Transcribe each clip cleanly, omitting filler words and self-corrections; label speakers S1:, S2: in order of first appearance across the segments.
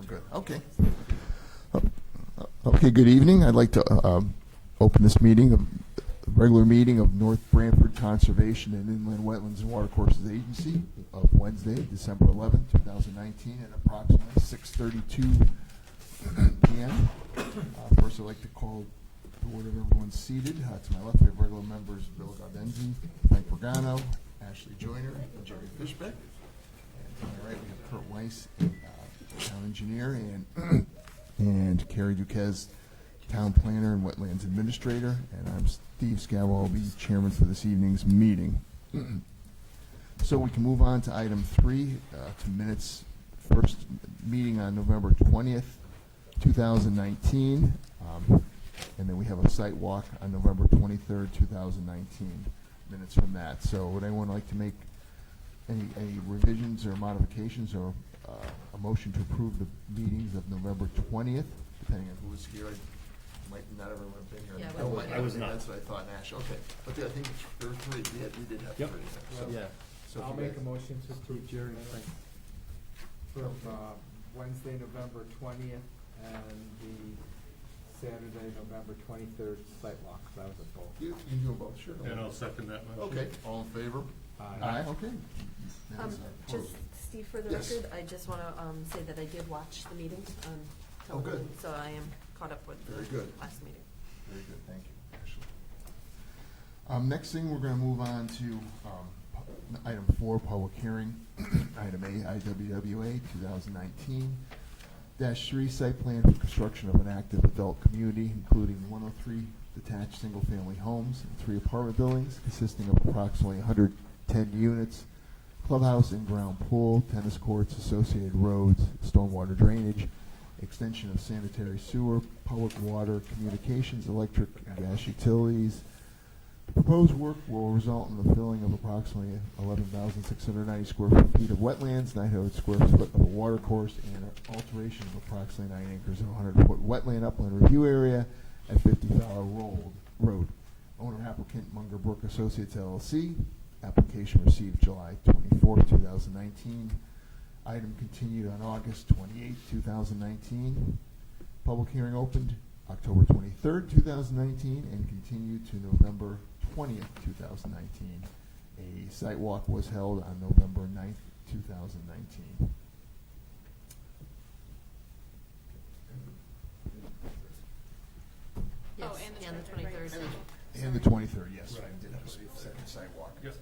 S1: good. Okay. Okay, good evening. I'd like to open this regular meeting of North Branford Conservation and Inland Wetlands and Watercourses Agency of Wednesday, December 11th, 2019 at approximately 6:32 p.m. First, I'd like to call to order everyone seated. To my left, we have regular members Bill Gaudenzi, Frank Pagano, Ashley Joyner, and Jerry Fishbeck. And to my right, we have Kurt Weiss, town engineer, and Carrie Duquesne, town planner and wetlands administrator. And I'm Steve Scavo. I'll be chairman for this evening's meeting. So we can move on to item 3, to minutes. First meeting on November 20th, 2019. And then we have a site walk on November 23rd, 2019. Minutes from that. So would anyone like to make any revisions or modifications or a motion to approve the meetings of November 20th, depending on who is here? Might not everyone have been here.
S2: Yeah, I was not.
S1: That's what I thought, Nash. Okay, but I think there were 3. We did have 3. So,
S2: Yeah.
S1: So
S3: I'll make a motion to approve Jerry and Frank from Wednesday, November 20th, and the Saturday, November 23rd site walk. So that was a both.
S1: You can do both, sure.
S2: And I'll second that motion.
S1: Okay, all in favor?
S3: Aye.
S1: Okay.
S4: Just, Steve, for the
S1: Yes.
S4: record, I just want to say that I did watch the meeting on
S1: Oh, good.
S4: television, so I am caught up with
S1: Very
S4: the
S1: good.
S4: last meeting.
S1: Very good, thank you, Ashley. Next thing, we're going to move on to item 4, public hearing. Item A, IWWA 2019-3, site plan for construction of an active adult community, including 103 detached single-family homes and 3 apartment buildings consisting of approximately 110 units, clubhouse, in-ground pool, tennis courts, associated roads, stormwater drainage, extension of sanitary sewer, public water, communications, electric and gas utilities. Proposed work will result in the filling of approximately 11,690 square feet of wetlands, 900 square foot of a water course, and an alteration of approximately 9 acres of 100-foot wetland upland review area at 50 Fowler Road. Owner applicant Munger Brook Associates LLC. Application received July 24, 2019. Item continued on August 28, 2019. Public hearing opened October 23rd, 2019, and continued to November 20th, 2019. A site walk was held on November 9th, 2019.
S4: Yes,
S5: Oh,
S4: and the 23rd.
S1: And the 23rd, yes.
S2: Right.
S1: We did have a second site walk.
S2: Yes.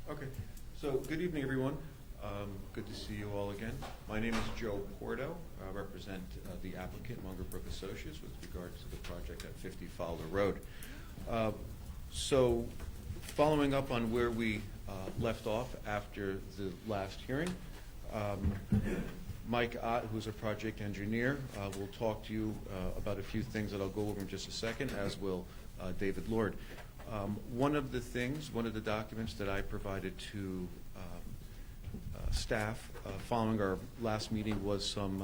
S2: Okay. So, good evening, everyone. Good to see you all again. My name is Joe Porto. I represent the applicant, Munger Brook Associates, with regard to the project at 50 Fowler Road. So, following up on where we left off after the last hearing, Mike Ott, who's a project engineer, will talk to you about a few things that I'll go over in just a second, as will David Lord. One of the documents that I provided to staff following our last meeting was some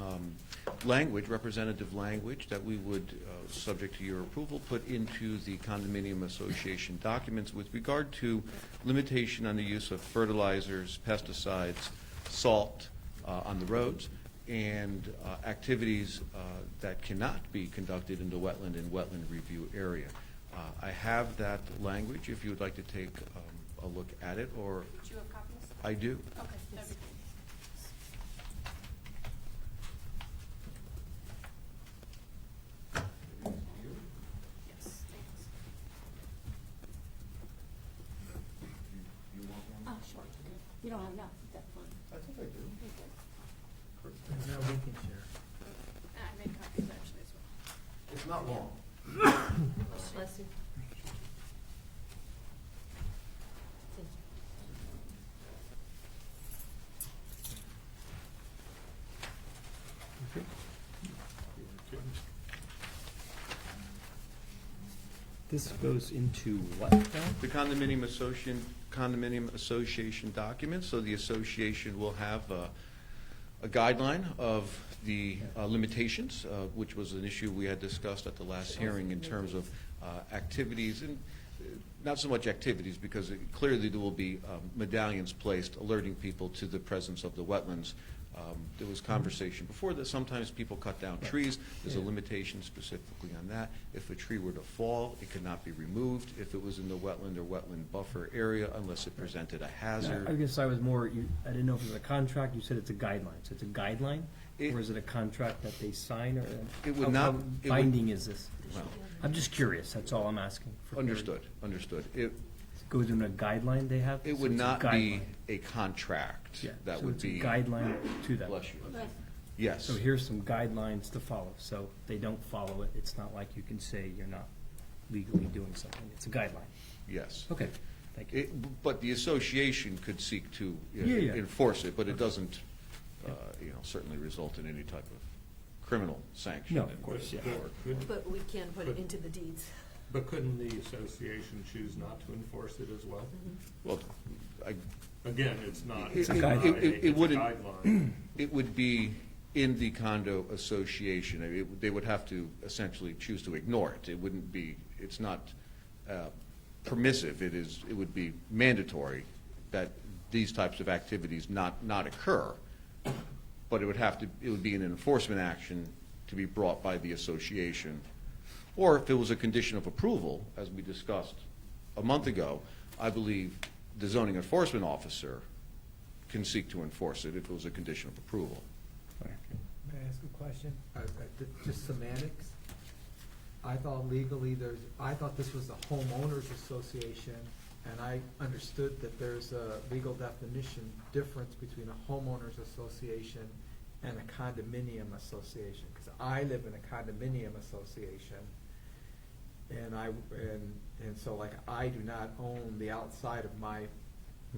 S2: representative language that we would, subject to your approval, put into the condominium association documents with regard to limitation on the use of fertilizers, pesticides, salt on the roads, and activities that cannot be conducted in the wetland and wetland review area. I have that language if you would like to take a look at it, or
S5: Do you have copies?
S2: I do.
S5: Okay, that'd be great. Yes, thanks. Oh, sure. You don't have enough, that's fine.
S1: I think I do.
S3: Now we can share.
S5: I made copies actually as well.
S1: It's not long.
S4: Bless you.
S6: This goes into what now?
S2: The condominium association documents, so the association will have a guideline of the limitations, which was an issue we had discussed at the last hearing in terms of activities, and not so much activities, because clearly there will be medallions placed alerting people to the presence of the wetlands There was conversation before that sometimes people cut down trees. There's a
S6: Yeah.
S2: limitation specifically on that. If a tree were to fall, it could not be removed if it was in the wetland or wetland buffer area unless it presented a hazard.
S6: I guess I was more, I didn't know if it was a contract, you said it's a guideline, so it's a guideline?
S2: It-
S6: Or is it a contract that they sign, or?
S2: It would
S6: how-
S2: not-
S6: how
S2: it would-
S6: binding is this?
S2: Well,
S6: I'm just curious, that's all I'm asking. for clarity.
S2: Understood.
S6: It goes in a guideline they have?
S2: It
S6: So
S2: would
S6: it's a
S2: not be
S6: guideline.
S2: a contract.
S6: Yeah,
S2: That
S6: so
S2: would
S6: it's a
S2: be.
S6: guideline to them.
S2: Bless you. Yes.
S6: So here's some guidelines to follow, so if they don't follow it, it's not like you can say you're not legally doing something, it's a guideline.
S2: Yes.
S6: Okay, thank you.
S2: But the association could seek to
S6: Yeah.
S2: enforce it, but it doesn't, certainly result in any type of criminal sanction.
S6: No, of course, yeah.
S4: But we can put it into the deeds.
S7: But couldn't the association choose not to enforce it as well?
S2: Well,
S7: Again, it's not.
S2: It's a
S6: guideline.
S2: It wouldn't-
S7: guideline.
S2: it would be in the condo association. They would have to essentially choose to ignore it. It wouldn't be, it's not permissive. It would be mandatory that these types of activities not occur. But it would be an enforcement action to be brought by the association. Or if it was a condition of approval, as we discussed a month ago, I believe the zoning enforcement officer can seek to enforce it if it was a condition of approval.
S3: May I ask a question? Just semantics. I thought legally I thought this was the homeowners association, and I understood that there's a legal definition difference between a homeowners association and a condominium association. Because I live in a condominium association, and so like I do not own the outside of my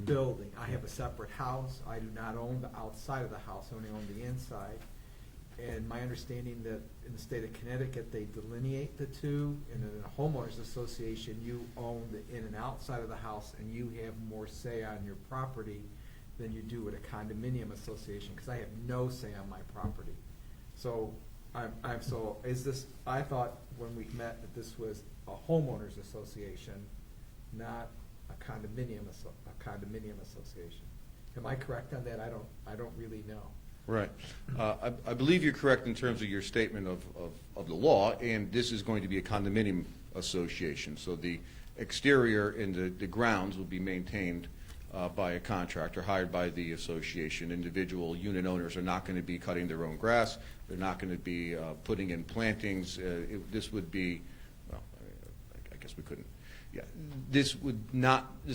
S3: building. I have a separate house. I do not own the outside of the house. I only own the inside. And my understanding that in the state of Connecticut, they delineate the two. And in a homeowners association, you own the in and outside of the house, and you have more say on your property than you do at a condominium association, because I have no say on my property. So I thought when we met that this was a homeowners association, not a condominium association. Am I correct on that? I don't really know.
S2: Right. I believe you're correct in terms of your statement of the law, and this is going to be a condominium association. So the exterior and the grounds will be maintained by a contractor hired by the association. Individual unit owners are not going to be cutting their own grass. They're not going to be putting in plantings. This would be, well, I guess we couldn't. Yeah, this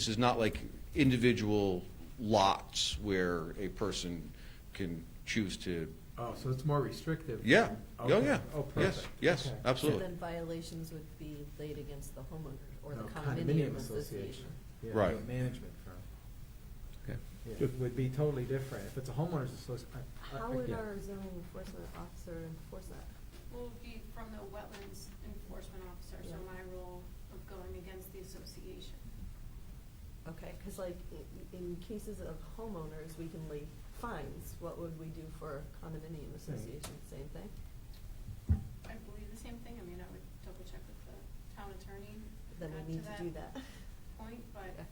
S2: is not like individual lots where a person can choose to.
S3: Oh, so it's more restrictive?
S2: Yeah.
S3: Okay.
S2: Oh, yeah.
S3: Oh, perfect.
S2: Yes,
S3: Okay.
S2: absolutely.
S4: So then violations would be laid against the homeowner or the
S3: No,
S4: condominium association.
S3: Yeah,
S2: Right.
S3: the management firm.
S6: Okay.
S3: Yeah, it would be totally different. If it's a homeowners association.
S4: How would our zoning enforcement officer enforce that?
S5: Will be from the wetlands enforcement officer, so
S4: Yeah.
S5: my role of going against the association.
S4: Okay, because like in cases of homeowners, we can lay fines. What would we do for condominium association? Same thing?
S5: I believe the same thing, I mean, I would double check with the town attorney.
S4: Then we need to do that.
S5: Point, but
S4: Okay.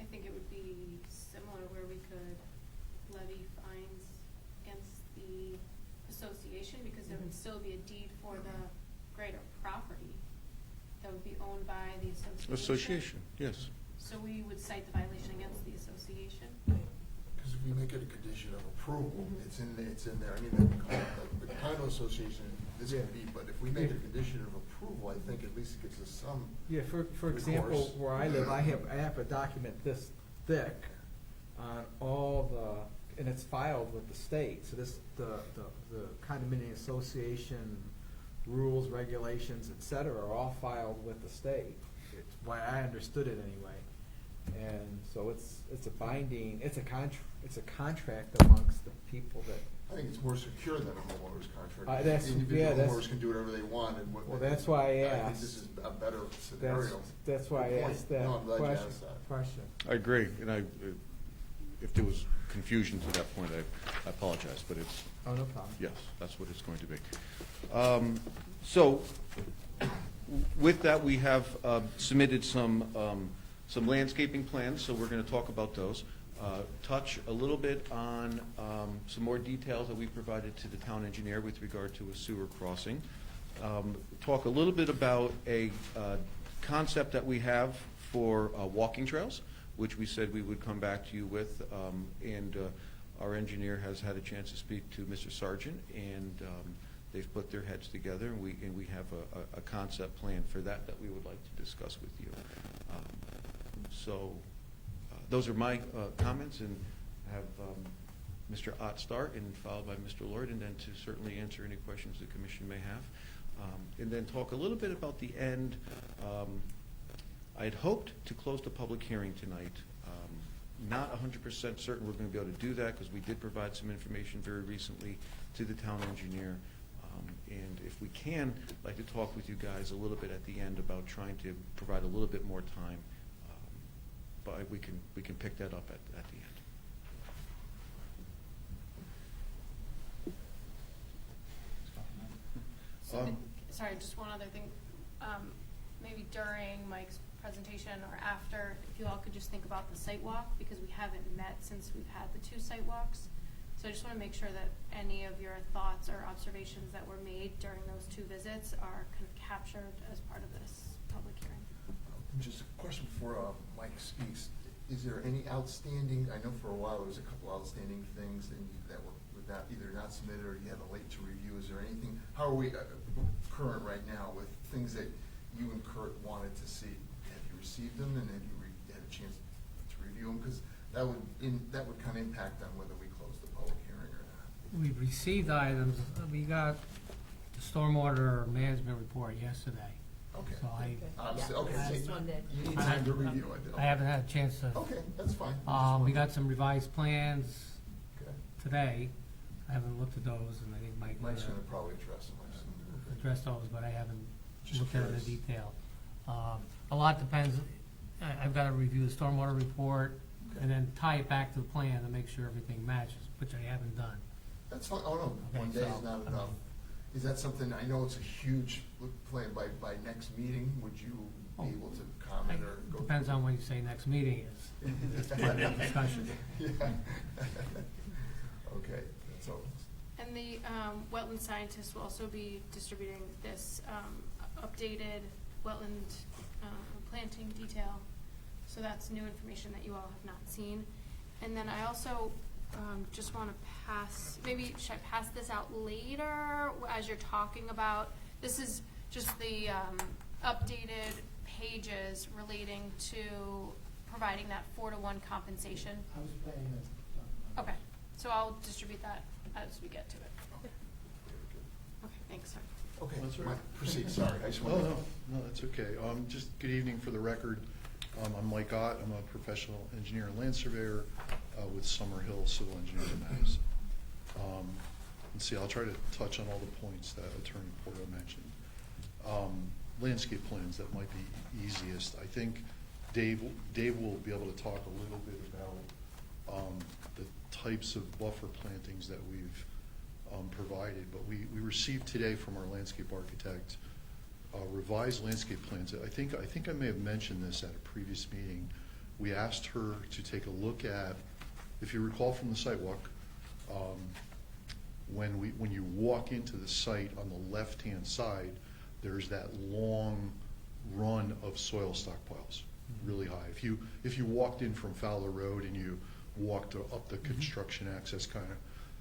S5: I think it would be similar where we could levy fines against the association, because there would
S4: Mhm.
S5: still be a deed for the greater property that would be owned by the association.
S2: Association, yes.
S5: So we would cite the violation against the association.
S1: Because if we make it a condition of approval,
S4: Mhm.
S1: it's in there. I mean, the condo association, this
S3: Yeah.
S1: could be, but if we make it a condition of approval, I think at least it gives us some.
S3: Yeah, for
S1: Of
S3: example,
S1: course.
S3: where I live, I have a document this thick on all and it's filed with the state. So the condominium association rules, regulations, et cetera, are all filed with the state. It's why I understood it anyway. And so it's a binding, it's a contract amongst the people that.
S1: I think it's more secure than a homeowner's contract.
S3: That's-
S1: Individual
S3: yeah, that's-
S1: homeowners can do whatever they want, and
S3: Well, that's why I
S1: I think
S3: asked.
S1: this is a better scenario.
S3: That's why I
S1: Good point.
S3: asked that
S1: No, I'm glad you asked that.
S3: question.
S2: I agree, and if there was confusion to that point, I apologize, but it's,
S3: Oh, no problem.
S2: yes, that's what it's going to be. So, with that, we have submitted some landscaping plans, so we're going to talk about those. touch a little bit on some more details that we provided to the town engineer with regard to a sewer crossing. Talk a little bit about a concept that we have for walking trails, which we said we would come back to you with, and our engineer has had a chance to speak to Mr. Sargent, and they've put their heads together, and we have a concept plan for that we would like to discuss with you. So those are my comments, and have Mr. Ott start, and followed by Mr. Lord, and then to certainly answer any questions the commission may have. And then talk a little bit about the end. I had hoped to close the public hearing tonight. Not 100% certain we're going to be able to do that, because we did provide some information very recently to the town engineer. And if we can, I'd like to talk with you guys a little bit at the end about trying to provide a little bit more time. But we can pick that up at the end.
S5: Sorry, just one other thing. Maybe during Mike's presentation or after, if you all could just think about the site walk, because we haven't met since we've had the 2 site walks. So I just want to make sure that any of your thoughts or observations that were made during those 2 visits are kind of captured as part of this public hearing.
S1: Just a question before Mike speaks. Is there any outstanding, I know for a while there was a couple outstanding things that were either not submitted or you had a late to review. Is there anything, how are we current right now with things that you and Kurt wanted to see? Have you received them, and have you had a chance to review them? Because that would kind of impact on whether we close the public hearing or not.
S8: We've received items. We got the stormwater management report yesterday.
S1: Okay.
S8: So I
S1: Obviously,
S4: Yeah,
S1: okay.
S4: last
S1: so
S4: Monday.
S1: You need time to review it.
S8: I haven't had a chance to.
S1: Okay, that's fine.
S8: We got some revised plans
S1: Okay.
S8: today. I haven't looked at those, and I think Mike's
S1: Mike's
S8: gonna
S1: going to probably address them.
S8: address those, but I haven't
S1: Just
S8: looked at it in
S1: curious.
S8: detail. A lot depends. I've got to review the stormwater report and then tie it back to the plan to make sure everything matches, which I haven't done.
S1: That's fine. Oh, no,
S8: Okay,
S1: one day
S8: so,
S1: is not
S8: I
S1: enough.
S8: mean-
S1: Is that something, I know it's a huge plan, by next meeting, would you be able to comment or go?
S8: Depends on when you say next meeting is. It's part of the discussion.
S1: Yeah. Okay, that's all.
S5: And the wetland scientists will also be distributing this updated wetland planting detail. So that's new information that you all have not seen. And then I also just want to pass, maybe should I pass this out later as you're talking about? This is just the updated pages relating to providing that 4-to-1 compensation.
S8: I was paying
S5: Okay, so I'll distribute that as we get to it. Okay, thanks.
S1: Okay,
S7: That's all
S1: Mike,
S7: right.
S1: proceed, sorry, I just
S7: Oh,
S1: want to.
S7: no, that's okay. Just good evening for the record. I'm Mike Ott. I'm a professional engineer and land surveyor with Summerhill Civil Engineers in Madison. Let's see, I'll try to touch on all the points that Attorney Porto mentioned. Landscape plans, that might be easiest. I think Dave will be able to talk a little bit about the types of buffer plantings that we've provided, but we received today from our landscape architect revised landscape plans. I think I may have mentioned this at a previous meeting. We asked her to take a look at, if you recall from the sidewalk, when you walk into the site on the left-hand side, there's that long run of soil stockpiles, really high. If you walked in from Fowler Road and you walked up the construction access kind of,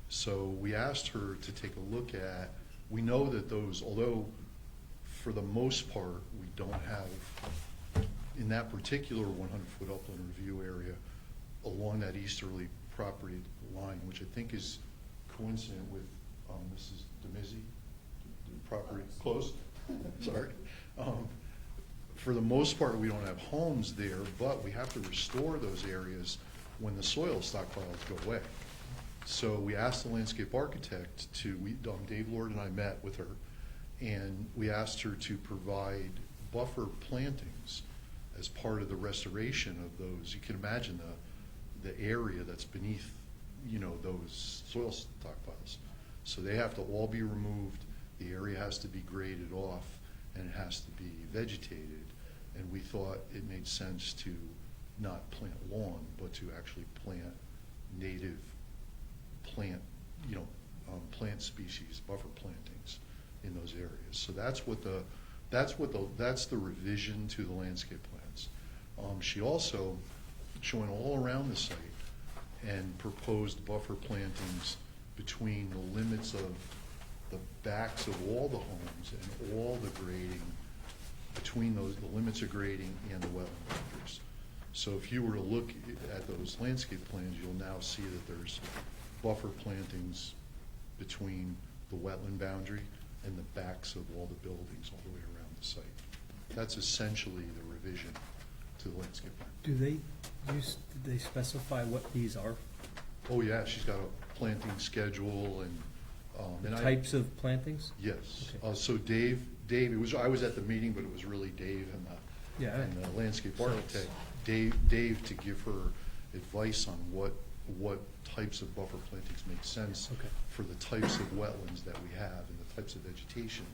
S7: so we asked her to take a look at, we know that those, although for the most part, we don't have, in that particular 100-foot upland review area, along that easterly property line, which I think is coincident with Mrs. DeMizzi, property close. Sorry. For the most part, we don't have homes there, but we have to restore those areas when the soil stockpiles go away. So we asked the landscape architect to, Dave Lord and I met with her, and we asked her to provide buffer plantings as part of the restoration of those. You can imagine the area that's beneath, those soil stockpiles. So they have to all be removed, the area has to be graded off, and it has to be vegetated. And we thought it made sense to not plant lawn, but to actually plant native plant, plant species, buffer plantings in those areas. So that's the revision to the landscape plans. She also, showing all around the site, and proposed buffer plantings between the limits of the backs of all the homes and all the grading, between the limits of grading and the wetland boundaries. So if you were to look at those landscape plans, you'll now see that there's buffer plantings between the wetland boundary and the backs of all the buildings all the way around the site. That's essentially the revision to the landscape plan.
S6: Did they specify what these are?
S7: Oh, yeah, she's got a planting schedule and.
S6: The types of plantings?
S7: Yes.
S6: Okay.
S7: So Dave, I was at the meeting, but it was really Dave and the landscape architect. Dave to give her advice on what types of buffer plantings make sense
S6: Okay.
S7: for the types of wetlands that we have and the types of vegetation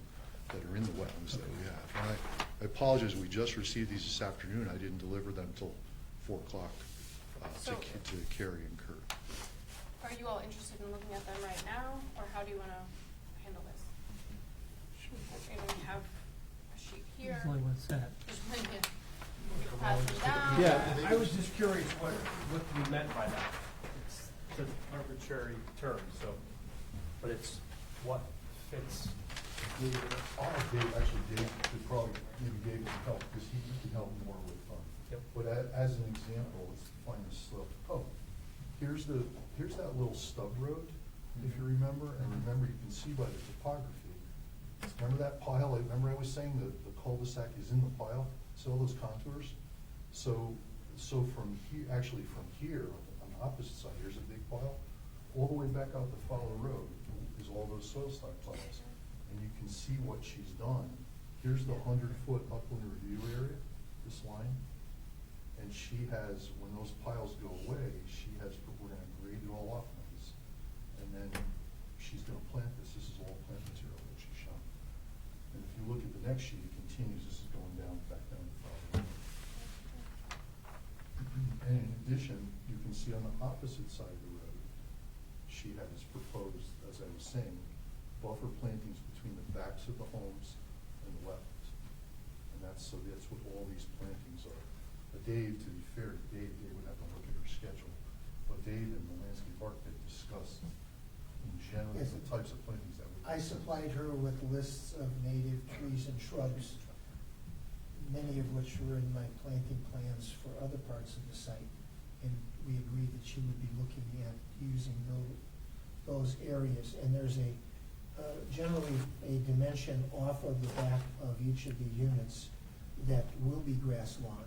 S7: that are in the wetlands that we have. And I apologize, we just received these this afternoon. I didn't deliver them till 4 o'clock to Carrie and Kurt.
S5: Are you all interested in looking at them right now, or how do you want to handle this? You're going to have a sheet here.
S8: There's only one set.
S5: There's plenty of- pass them down.
S6: Yeah, I was just curious what you meant by that. It's an arbitrary term, so, but it's what fits.
S7: Dave could probably, maybe Dave can help, because he can help more with,
S6: Yep.
S7: but as an example, let's find the slope. Oh, here's that little stub road, if you remember, and remember, you can see by the topography. Remember that pile, I was saying that the cul-de-sac is in the pile, see all those contours? So from here, on the opposite side, here's a big pile, all the way back out the Fowler Road is all those soil stock piles. And you can see what she's done. Here's the 100-foot upland review area, this line. And she has, when those piles go away, we're gonna grade it all off nice. And then she's gonna plant this. This is all plant material that she's shown. And if you look at the next sheet, it continues. This is going down, back down the Fowler Road. And in addition, you can see on the opposite side of the road, she has proposed, as I was saying, buffer plantings between the backs of the homes and the wetlands. And that's what all these plantings are. But Dave, to be fair to Dave would have to look at her schedule. But Dave and the landscape architect discussed in general
S9: Yes.
S7: the types of plantings that would.
S9: I supplied her with lists of native trees and shrubs, many of which were in my planting plans for other parts of the site. And we agreed that she would be looking at using those areas. And there's generally a dimension off of the back of each of the units that will be grass lawn.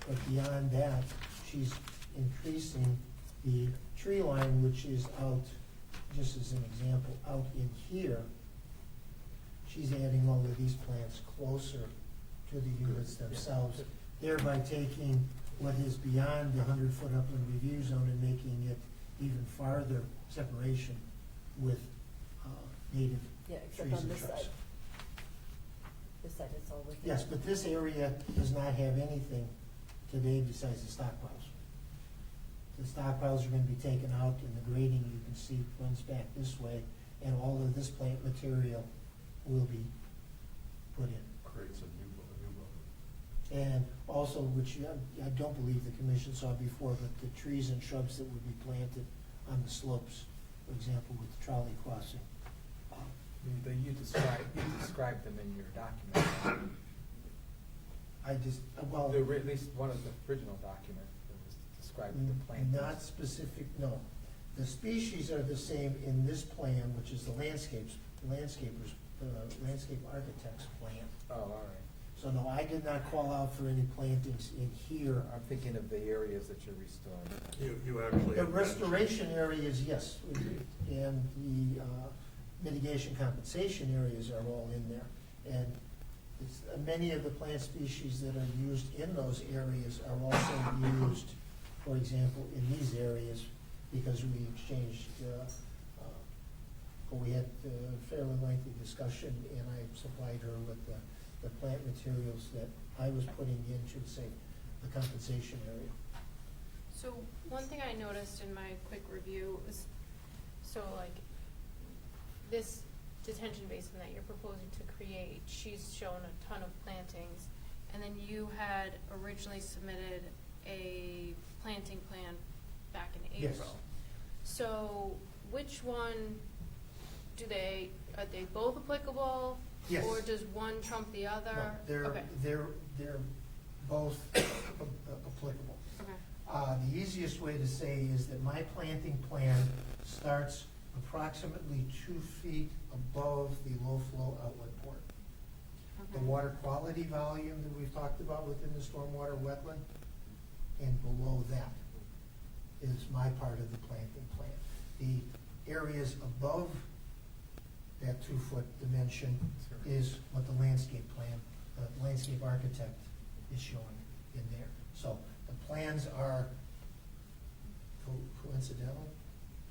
S9: But beyond that, she's increasing the tree line, which is out, just as an example, out in here. She's adding all of these plants closer to the units themselves, thereby taking what is beyond the 100-foot upland review zone and making it even farther separation with native
S4: Yeah, except
S9: trees
S4: on
S9: and
S4: this
S9: shrubs.
S4: side. This side is all with.
S9: Yes, but this area does not have anything today besides the stockpiles. The stockpiles are gonna be taken out, and the grading, you can see, runs back this way, and all of this plant material will be put in.
S7: Creates a new buffer.
S9: And also, which I don't believe the commission saw before, but the trees and shrubs that would be planted on the slopes, for example, with the trolley crossing.
S3: You described them in your document.
S9: Well,
S3: At least one of the original documents that was describing the plantings.
S9: not specific, no. The species are the same in this plan, which is the landscape architect's plan.
S3: Oh, all right.
S9: So no, I did not call out for any plantings in here.
S3: I'm thinking of the areas that you're restoring.
S7: You actually.
S9: The restoration areas, yes, and the mitigation compensation areas are all in there. And many of the plant species that are used in those areas are also used, for example, in these areas, because we exchanged, we had a fairly lengthy discussion, and I supplied her with the plant materials that I was putting in, should say, the compensation area.
S5: So one thing I noticed in my quick review was, so like, this detention basin that you're proposing to create, she's shown a ton of plantings, and then you had originally submitted a planting plan back in
S9: Yes.
S5: April. So which one are they both applicable?
S9: Yes.
S5: Or does one trump the other?
S9: No,
S5: Okay.
S9: they're both applicable.
S5: Okay.
S9: The easiest way to say is that my planting plan starts approximately 2 feet above the low-flow outlet port. The
S5: Okay.
S9: water quality volume that we've talked about within the stormwater wetland, and below that is my part of the planting plan. The areas above that 2-foot dimension is what the landscape plan, the landscape architect is showing in there. So the plans are coincidental,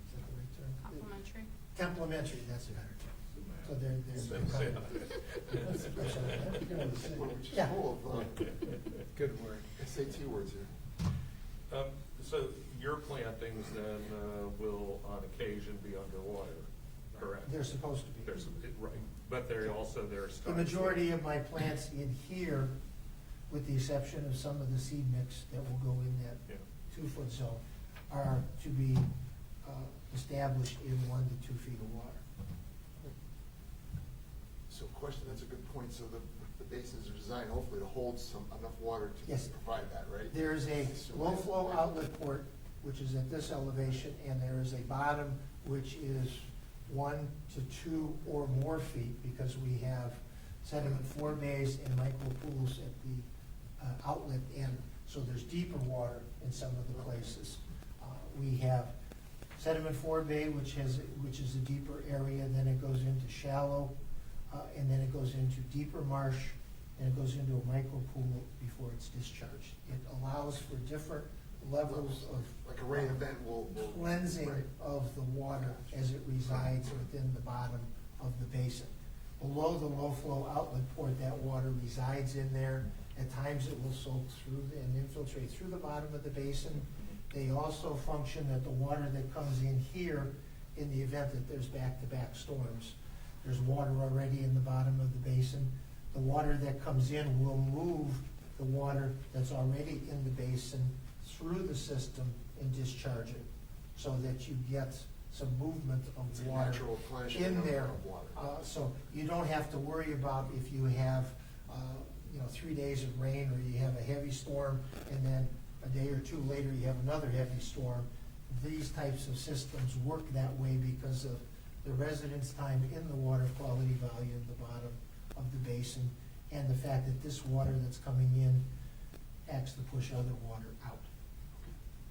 S9: is that the right term?
S5: Complimentary.
S9: Complementary, that's a better term. So they're. Yeah.
S1: Full of
S3: Good word.
S1: SAT words here.
S10: So your plantings then will on occasion be underwater, correct?
S9: They're supposed to be.
S10: Right, but they're also,
S9: The majority of my plants in here, with the exception of some of the seed mix that will go in that
S10: Yeah.
S9: 2-foot zone, are to be established in 1 to 2 feet of water.
S1: So question, that's a good point. So the basins are designed hopefully to hold enough water to
S9: Yes.
S1: provide that, right?
S9: There's a low-flow outlet port, which is at this elevation, and there is a bottom, which is 1 to 2 or more feet, because we have sediment forebays and micro pools at the outlet end. So there's deeper water in some of the places. We have sediment forebay, which is a deeper area, then it goes into shallow, and then it goes into deeper marsh, and it goes into a micro pool before it's discharged. It allows for different levels of
S1: Like a rain event will.
S9: cleansing
S1: Right.
S9: of the water as it resides within the bottom of the basin. Below the low-flow outlet port, that water resides in there. At times, it will soak through and infiltrate through the bottom of the basin. They also function that the water that comes in here, in the event that there's back-to-back storms, there's water already in the bottom of the basin. The water that comes in will move the water that's already in the basin through the system and discharge it, so that you get some movement
S1: It's a
S9: of water
S1: natural replenishment
S9: in
S1: of-
S9: there.
S1: of water.
S9: So you don't have to worry about if you have, 3 days of rain, or you have a heavy storm, and then a day or two later, you have another heavy storm. These types of systems work that way because of the residence time in the water quality value in the bottom of the basin, and the fact that this water that's coming in acts to push other water out.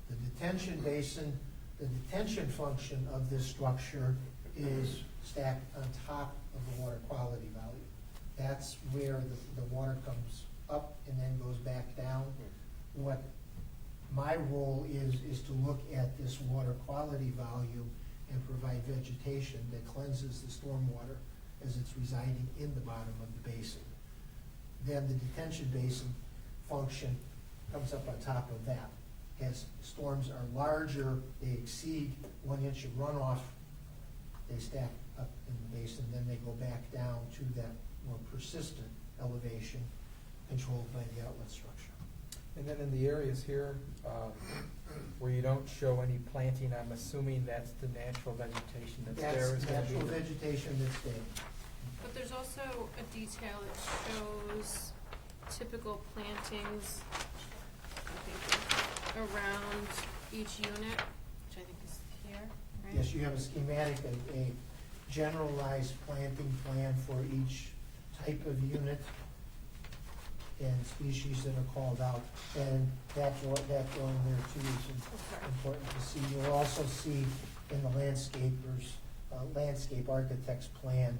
S9: The detention basin, the detention function of this structure is stacked on top of the water quality value. That's where the water comes up and then goes back down. What my role is to look at this water quality value and provide vegetation that cleanses the stormwater as it's residing in the bottom of the basin. Then the detention basin function comes up on top of that. As storms are larger, they exceed 1 inch of runoff, they stack up in the basin, then they go back down to that more persistent elevation controlled by the outlet structure.
S3: And then in the areas here, where you don't show any planting, I'm assuming that's the natural vegetation that's there.
S9: That's
S3: is gonna be
S9: natural
S3: the-
S9: vegetation that's there.
S5: But there's also a detail that shows typical plantings, I think, around each unit, which I think is here, right?
S9: Yes, you have a schematic, a generalized planting plan for each type of unit and species that are called out, and that drawing there too is
S5: Okay.
S9: important to see. You'll also see in the landscape architect's plan,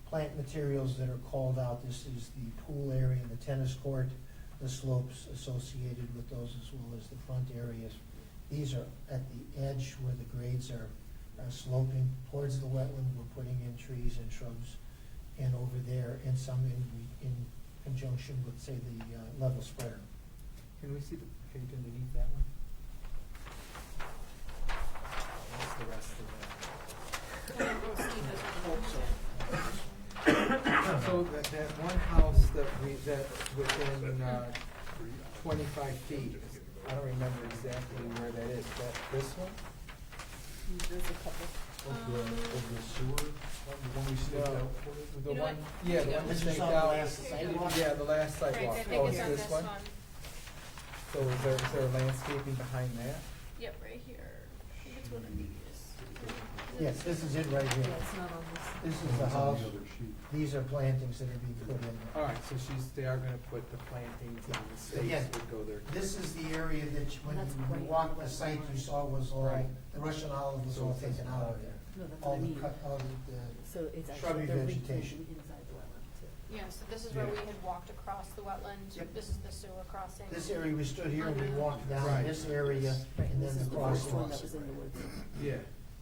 S9: plant materials that are called out. This is the pool area and the tennis court, the slopes associated with those, as well as the front areas. These are at the edge where the grades are sloping towards the wetland. We're putting in trees and shrubs, and over there, and some in conjunction with, say, the level spreader.
S3: Can we see the page underneath that one? What's the rest of that? So that one house that within 25 feet, I don't remember exactly where that is. That this one?
S4: There's a couple.
S7: Of the sewer, the one we staked
S3: No.
S7: out for it?
S3: The
S5: You know
S3: one,
S5: what?
S3: yeah, the
S5: Yeah.
S3: one we
S9: This is
S3: staked
S9: on the
S3: out.
S9: last sidewalk?
S3: Yeah, the last
S5: Right,
S3: sidewalk.
S5: I
S3: Oh,
S5: think
S3: is
S5: it's on
S3: this
S5: this
S3: one?
S5: one.
S3: So is there landscaping behind that?
S5: Yep, right here. I think it's one of these.
S9: Yes, this is it right
S4: Yeah,
S9: here.
S4: it's not on this.
S9: This is the
S7: It's on
S9: house.
S7: the other sheet.
S9: These are plantings that are being put in.
S3: All right, so they are gonna put the plantings and the stakes
S9: Again,
S3: would go there.
S9: This is the area that when
S4: That's
S9: you
S4: right.
S9: walked the site, you saw was all,
S3: Right.
S9: the Russian olive was
S3: So
S9: all
S3: it's
S9: taken out of there.
S4: No, that's
S9: All
S4: what I
S9: the
S4: mean.
S9: cut, all the,
S4: So it's
S9: shrubby
S4: actually, they're
S9: vegetation.
S4: replanting inside the wetland too.
S5: Yeah, so this is where
S3: Yeah.
S5: we had walked across the wetland.
S9: Yep.
S5: This is the sewer crossing.
S9: this area, we stood here and we walked down
S3: Right.
S9: this area
S4: Right,
S9: and
S4: this
S9: then
S4: is
S9: the
S4: the first one
S9: crosswalk.
S4: that was in the woods.
S3: Yeah.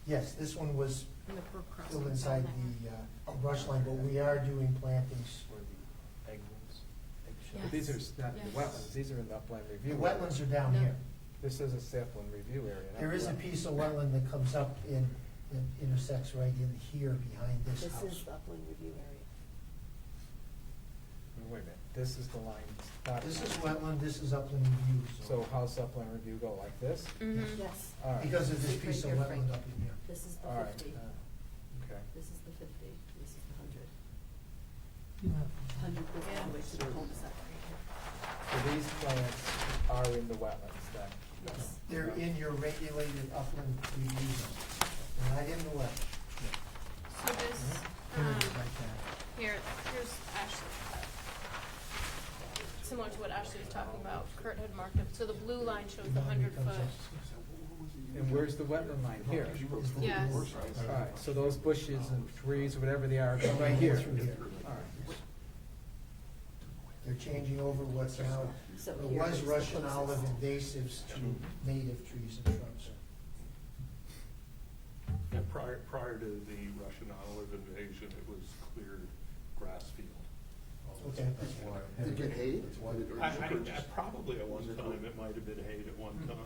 S9: Yes, this one was
S4: And the brook crossing
S9: still
S4: is
S9: inside
S4: down there.
S9: the brush line, but we are doing plantings.
S6: Where the egg was, egg
S3: But these are
S5: Yes.
S3: not the
S5: Yes.
S3: wetlands, these are in the upland
S9: The
S3: review.
S9: wetlands are down
S4: No.
S9: here.
S3: This is a sapling review area. not
S9: There is a
S3: wetland.
S9: piece of wetland that comes up and intersects right in here behind this
S4: This
S9: house.
S4: is the upland review area.
S3: Wait a minute, this is the line. dotted
S9: This is
S3: line.
S9: wetland, this is upland review.
S3: So how's upland review go, like this?
S5: Mhm.
S4: Yes,
S3: All right.
S9: Because of this
S4: Right
S9: piece of
S4: here,
S9: wetland
S4: Frank.
S9: up in here.
S4: this is the
S3: All right,
S4: 50,
S3: okay.
S4: this is the 50, this is the 100.
S8: You have-
S4: 100 goes all the way to the cul-de-sac right here.
S3: So these plants are in the wetlands then?
S4: Yes.
S9: They're in your regulated upland review zone, and not in the wetland.
S5: So this,
S9: Here it is,
S5: um,
S9: right there.
S5: here's Ashley. Similar to what Ashley was talking about, Kurt had marked it. So the blue line shows the 100-foot.
S3: And where's the wetland line? Here?
S5: Yes.
S3: All right, so those bushes and trees, whatever they are, go right here.
S9: Through here.
S3: All right.
S9: They're changing over what's now,
S4: So
S9: there
S4: here
S9: was
S4: is the
S9: Russian
S4: closest.
S9: olive invasives to native trees and shrubs.
S10: And prior to the Russian olive invasion, it was cleared grass field.
S9: Okay.
S1: Did it get hay?
S10: Probably at one time, it might have been hay at one time.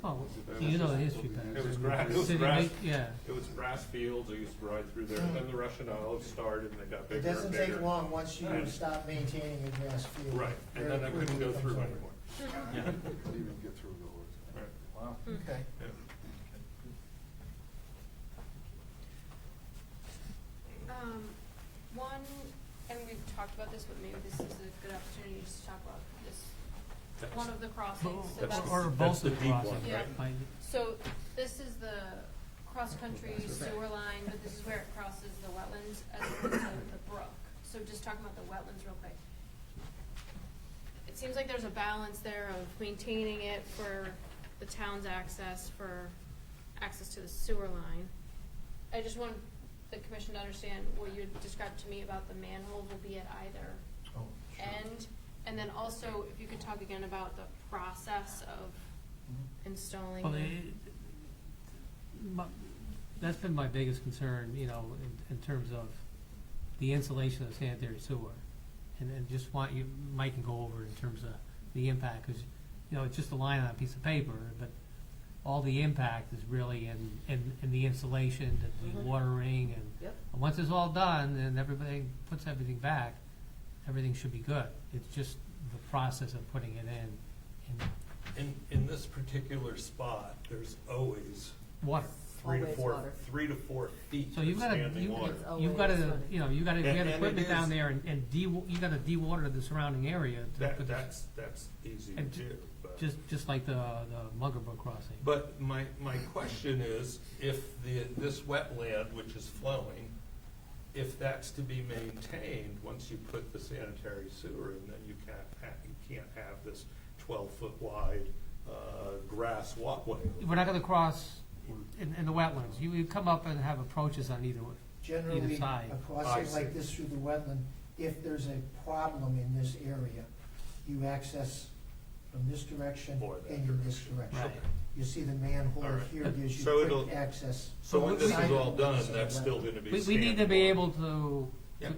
S8: Oh, you know the history
S10: It
S8: better.
S10: was grass, it was
S8: City
S10: grass,
S8: make- Yeah,
S10: it was grass fields, I used to ride through there, then the Russian olives started and they got
S9: It
S10: bigger and
S9: doesn't
S10: bigger.
S9: take long, once you
S10: Right.
S9: stop maintaining a grass field.
S10: Right, and
S9: very
S10: then I couldn't
S9: quickly
S10: go
S9: it
S10: through
S9: comes over.
S10: anymore.
S1: Couldn't even get through the woods.
S10: Right.
S3: Wow,
S5: Mm.
S3: okay.
S10: Yeah.
S5: One, and we've talked about this, but maybe this is a good opportunity just to talk about this, one of the crossings. So that's,
S8: or
S10: That's
S8: both
S10: the
S8: of the
S10: deep one,
S8: crossings.
S5: Yeah.
S10: right?
S5: so this is the cross-country sewer line, but this is where it crosses the wetlands as opposed to the brook. So just talking about the wetlands real quick. It seems like there's a balance there of maintaining it for the town's access, for access to the sewer line. I just want the commission to understand what you described to me about the manhole will be at either
S9: Oh, sure.
S5: end. And then also, if you could talk again about the process of installing.
S8: Well,
S5: the-
S8: that's been my biggest concern, you know, in terms of the insulation of sanitary sewer. And just want you, Mike can go over in terms of the impact, because, you know, it's just a line on a piece of paper, but all the impact is really in the insulation, the
S4: Mhm.
S8: watering, and
S4: Yep.
S8: once it's all done and everybody puts everything back, everything should be good. It's just the process of putting it in
S10: In this particular spot, there's always
S8: water.
S4: Always water.
S10: 3 to 4 feet
S8: So
S10: of
S8: you've gotta,
S10: standing water.
S4: It's always
S8: you've gotta,
S4: running.
S8: you know, you gotta
S10: And-
S8: get
S10: and it
S8: equipment down
S10: is-
S8: there and you gotta de-water the surrounding area. to
S10: That,
S8: put this-
S10: that's easy to
S8: And
S10: do, but.
S8: just like the Muggerbrook crossing.
S10: But my question is, if this wetland, which is flowing, if that's to be maintained, once you put the sanitary sewer in, then you can't have this 12-foot wide, grass walkway.
S8: We're not gonna cross in the wetlands. You come up and have approaches on either
S9: Generally,
S8: side.
S9: a
S10: I
S9: crossing
S10: see.
S9: like this through the wetland, if there's a problem in this area, you access from this direction
S10: Or that
S9: and in this direction.
S8: Right.
S9: You see the manhole
S10: All right.
S9: here gives you
S10: So it'll-
S9: quick access.
S10: So when this is
S9: Side
S10: all
S9: of
S10: done,
S9: the
S10: that's still
S9: wetland.
S10: gonna be
S8: We
S10: standing
S8: need to be
S10: water.
S8: able
S10: Yeah.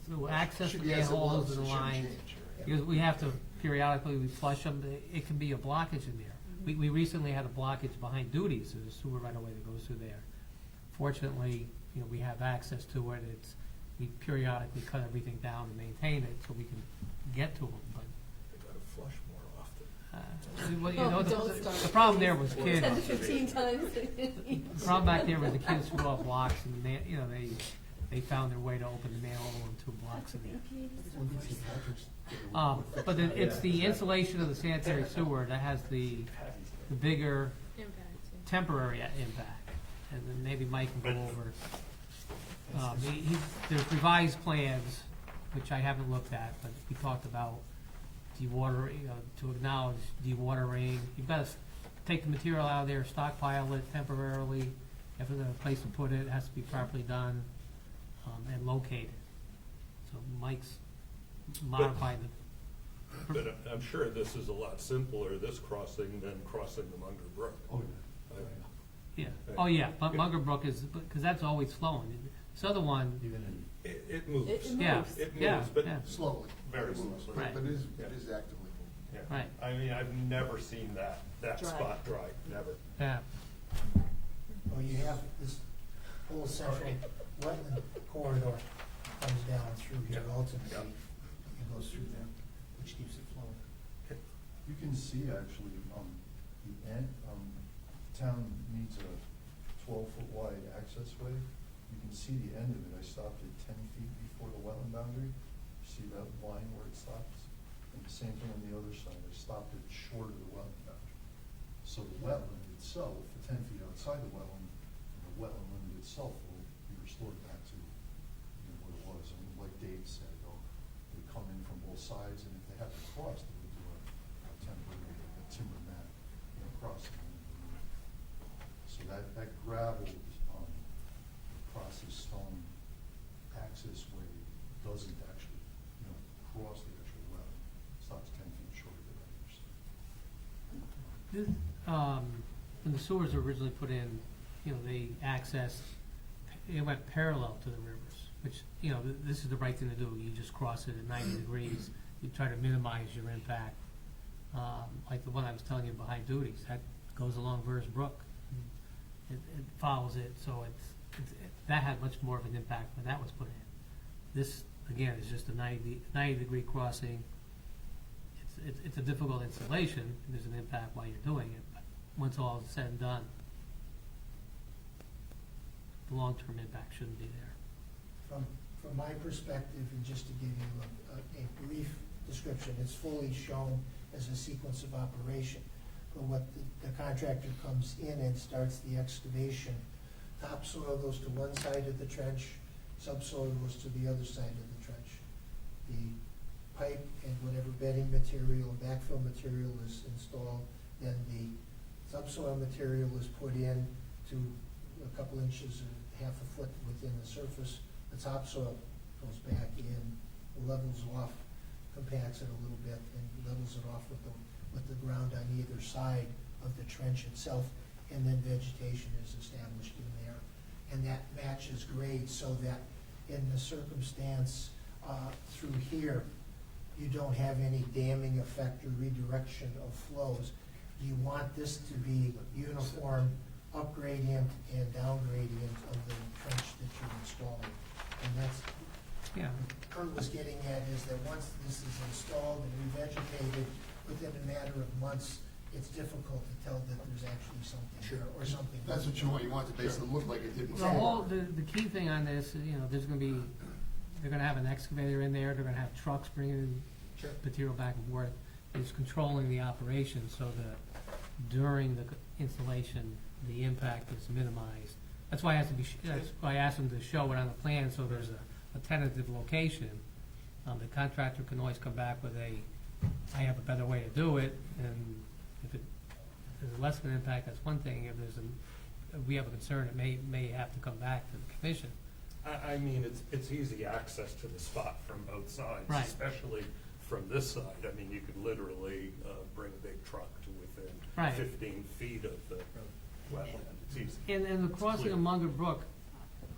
S8: to access the
S1: Should be as it
S8: manholes
S1: was,
S8: and
S1: it
S8: the
S1: shouldn't
S8: line,
S1: change.
S8: because we have to periodically we flush them, it can be a blockage in there. We recently had a blockage behind Duties, there's a sewer right away that goes through there. Fortunately, we have access to it, we periodically cut everything down and maintain it so we can get to them, but.
S10: They gotta flush more often.
S8: Well,
S4: Oh, don't start.
S8: the problem there was
S4: 10
S8: kids.
S4: to 15 times.
S8: The problem back there was the kids threw out blocks and they found their way to open the manhole in 2 blocks in there. But it's the installation of the sanitary sewer that has the bigger
S5: Impact, yeah.
S8: temporary impact. And then maybe Mike can go over. There's revised plans, which I haven't looked at, but we talked about dewatering, to acknowledge dewatering. You've got to take the material out of there, stockpile it temporarily. If there's a place to put it, it has to be properly done, and located. So Mike's modified the.
S10: But I'm sure this is a lot simpler, this crossing, than crossing the Munger Brook.
S7: Oh,
S8: Yeah, oh yeah, but Munger Brook is, because that's always flowing. This other one,
S10: It moves.
S4: It
S8: yeah,
S4: moves.
S10: It
S8: yeah,
S10: moves, but
S8: yeah,
S1: Slowly.
S10: Very
S1: It moves,
S10: slowly.
S8: Right.
S1: But it is
S10: Yeah.
S1: actively moving.
S10: Yeah.
S8: right,
S10: I mean, I've never seen that
S4: Dry.
S10: spot dry, never.
S8: yeah.
S9: Well, you have this whole central wetland corridor comes down through here
S10: Yeah.
S9: ultimately,
S10: Yeah.
S9: and goes through there, which keeps it flowing.
S7: You can see actually, the end, town needs a 12-foot wide access way. You can see the end of it. I stopped at 10 feet before the wetland boundary. You see that line where it stops? And the same thing on the other side. I stopped it short of the wetland boundary. So the wetland itself, the 10 feet outside the wetland limit itself will be restored back to what it was. I mean, like Dave said, they come in from both sides, and if they have to cross, they would do a temporary, a timber mat, crossing. So that gravel, processed stone access way doesn't actually, cross the actual wetland. Stops 10 feet short of it.
S8: When the sewers were originally put in, they it went parallel to the rivers, which, this is the right thing to do. You just cross it at 90 degrees. You try to minimize your impact. Like the one I was telling you behind Duties, that goes along Vers Brook. It follows it, so that had much more of an impact when that was put in. This, again, is just a 90-degree crossing. It's a difficult installation. There's an impact while you're doing it, but once all is said and done, the long-term impact shouldn't be there.
S9: From my perspective, and just to give you a brief description, it's fully shown as a sequence of operation. But what the contractor comes in and starts the excavation, topsoil goes to one side of the trench, subsoil goes to the other side of the trench. The pipe and whatever bedding material and backfill material is installed, then the subsoil material is put in to a couple inches or half a foot within the surface. The topsoil goes back in, levels off, compacts it a little bit, and levels it off with the ground on either side of the trench itself, and then vegetation is established in there. And that matches grade so that in the circumstance through here, you don't have any damming effect or redirection of flows. You want this to be uniform up gradient and down gradient of the trench that you're installing. And that's,
S8: Yeah.
S9: Kurt was getting at is that once this is installed and revegetated, within a matter of months, it's difficult to tell that there's actually something there or something.
S1: That's what you want. You want it to basically look like it did
S8: The
S1: before.
S8: the key thing on this, there's gonna be, they're gonna have an excavator in there, they're gonna have trucks bringing material back and forth. It's controlling the operation so that during the installation, the impact is minimized. That's why it has to be, that's why I asked them to show it on the plan, so there's a tentative location. The contractor can always come back with I have a better way to do it, and if there's less of an impact, that's one thing. If we have a concern, it may have to come back to the commission.
S10: I mean, it's easy access to the spot from both sides,
S8: Right.
S10: especially from this side. I mean, you could literally bring a big truck to within
S8: Right.
S10: 15 feet of the wetland. It's easy.
S8: And the crossing
S10: Clear.
S8: of Munger Brook,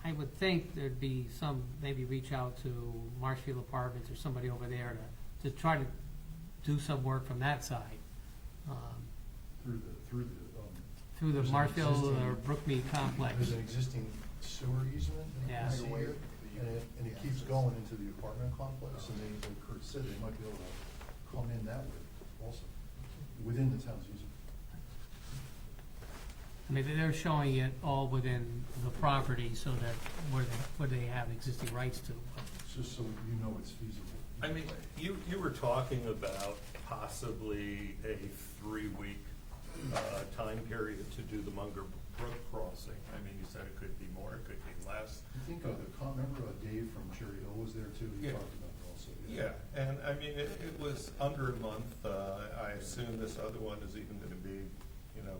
S8: I would think there'd be maybe reach out to Marshfield Apartments or somebody over there to try to do some work from that side.
S7: Through
S8: Through the
S7: there's an
S8: Marshfield or
S7: existing-
S8: Brookmead complex.
S7: There's an existing sewer easement, and you
S8: Yeah.
S7: can see it, and it keeps going into the apartment complex, and they, like Kurt said, they might be able to come in that way also, within the town's easement.
S8: I mean, they're showing it all within the property so that where they have existing rights to.
S7: Just so you know it's feasible.
S10: I mean, you were talking about possibly a 3-week time period to do the Munger Brook crossing. I mean, you said it could be more, it could be less.
S7: I think, remember Dave from Cherry Hill was there too, he
S10: Yeah.
S7: talked about it also.
S10: Yeah, and I mean, it was under a month. I assume this other one is even gonna be,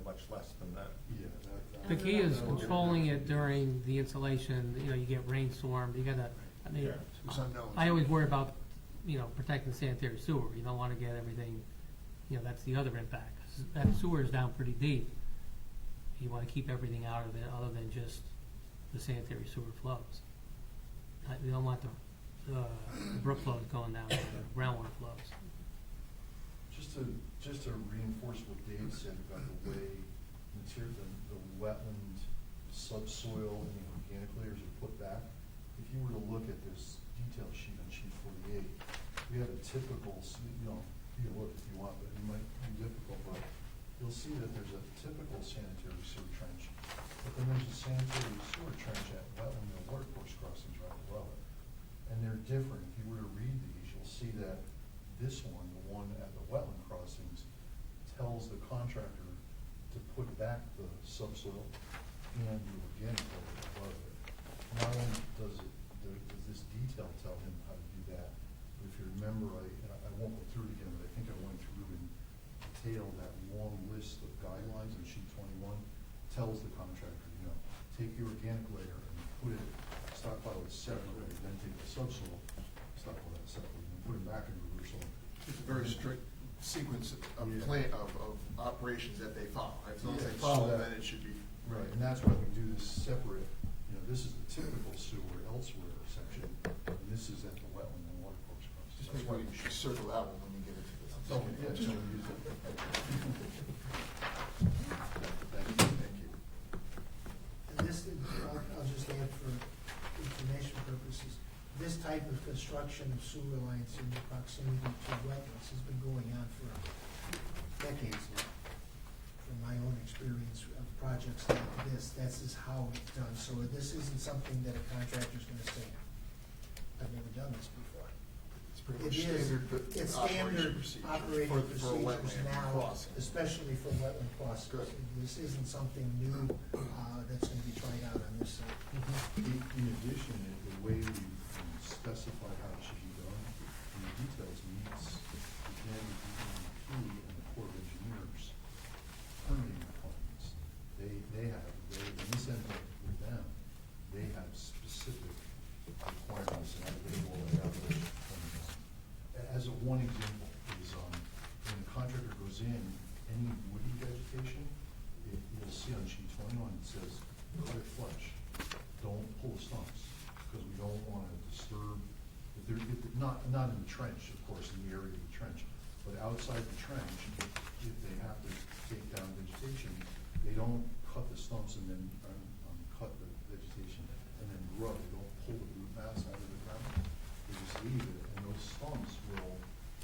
S10: much less than that.
S7: Yeah,
S8: The key is controlling it during the installation, you get rainstorm, you gotta, I mean,
S1: It's unknown.
S8: I always worry about, protecting sanitary sewer. You don't wanna get everything, that's the other impact. 'Cause that sewer is down pretty deep. You wanna keep everything out of it other than just the sanitary sewer flows. You don't want the brook flows going down, the groundwater flows.
S7: Just to reinforce what Dave said about the way the wetland subsoil and the organic layers are put back, if you were to look at this detail sheet on sheet 48, we have a typical, you can look if you want, but it might be difficult, but you'll see that there's a typical sanitary sewer trench, but then there's a sanitary sewer trench at wetland and watercourse crossings right below it. And they're different. If you were to read these, you'll see that this one, the one at the wetland crossings, tells the contractor to put back the subsoil and the organic layer above it. Not only does this detail tell him how to do that, but if you remember, I won't go through it again, but I think I went through in detail that long list of guidelines on sheet 21, tells the contractor, take the organic layer and put it, stockpile it separately, then take the subsoil, stockpile that separately, and put it back in reverse order.
S1: It's a very strict sequence of
S7: Yeah.
S1: of operations that they follow. If
S7: Yeah,
S1: they
S7: so
S1: follow,
S7: that-
S1: then it should be.
S7: Right, and that's why we do this separate, this is the typical sewer elsewhere section, and this is at the wetland and watercourse crossings.
S1: Just
S7: That's
S1: make
S7: why
S1: sure
S7: we
S1: you
S7: should.
S1: circle that one when we get into this.
S7: Oh, yeah, just use it. Thank you.
S9: And this, I'll just add for information purposes, this type of construction of sewer lines in proximity to wetlands has been going on for decades now. From my own experience of projects like this is how it's done. So this isn't something that a contractor's gonna say, I've never done this before.
S1: It's pretty
S9: It
S1: much
S9: is,
S1: standard.
S9: it's
S1: operation
S9: standard
S1: procedure
S9: operating
S1: for a
S9: procedures
S1: wetland
S9: now,
S1: crossing.
S9: especially for wetland crossings.
S1: Good.
S9: This isn't something new, that's gonna be tried out on this site.
S7: In addition, the way we specify how it should be done, in the details meets again the DEP and the Corps of Engineers permitting requirements. They have, in this end with them, they have specific requirements, and I believe all that out there. As a one example is, when the contractor goes in, any woody vegetation, you'll see on sheet 21, it says, cut it flush. Don't pull the stumps, because we don't want to disturb, not in the trench, of course, in the area of the trench, but outside the trench, if they have to take down vegetation, they don't cut the stumps and then cut the vegetation and then grow. They don't pull the root mass out of the ground. They just leave it, and those stumps will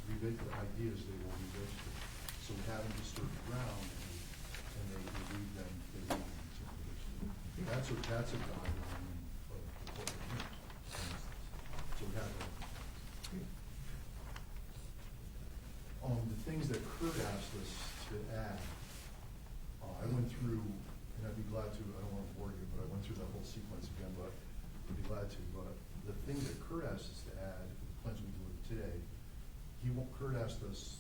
S7: revegetate. The idea is they will revegetate. So we haven't disturbed the ground, and they leave them. That's a guideline of the Corps of Engineers, for instance. So we have that. The things that Kurt asked us to add, I went through, and I'd be glad to, I don't want to bore you, but I went through that whole sequence again, but I'd be glad to. But the things that Kurt asked us to add, the plans we delivered today, Kurt asked us,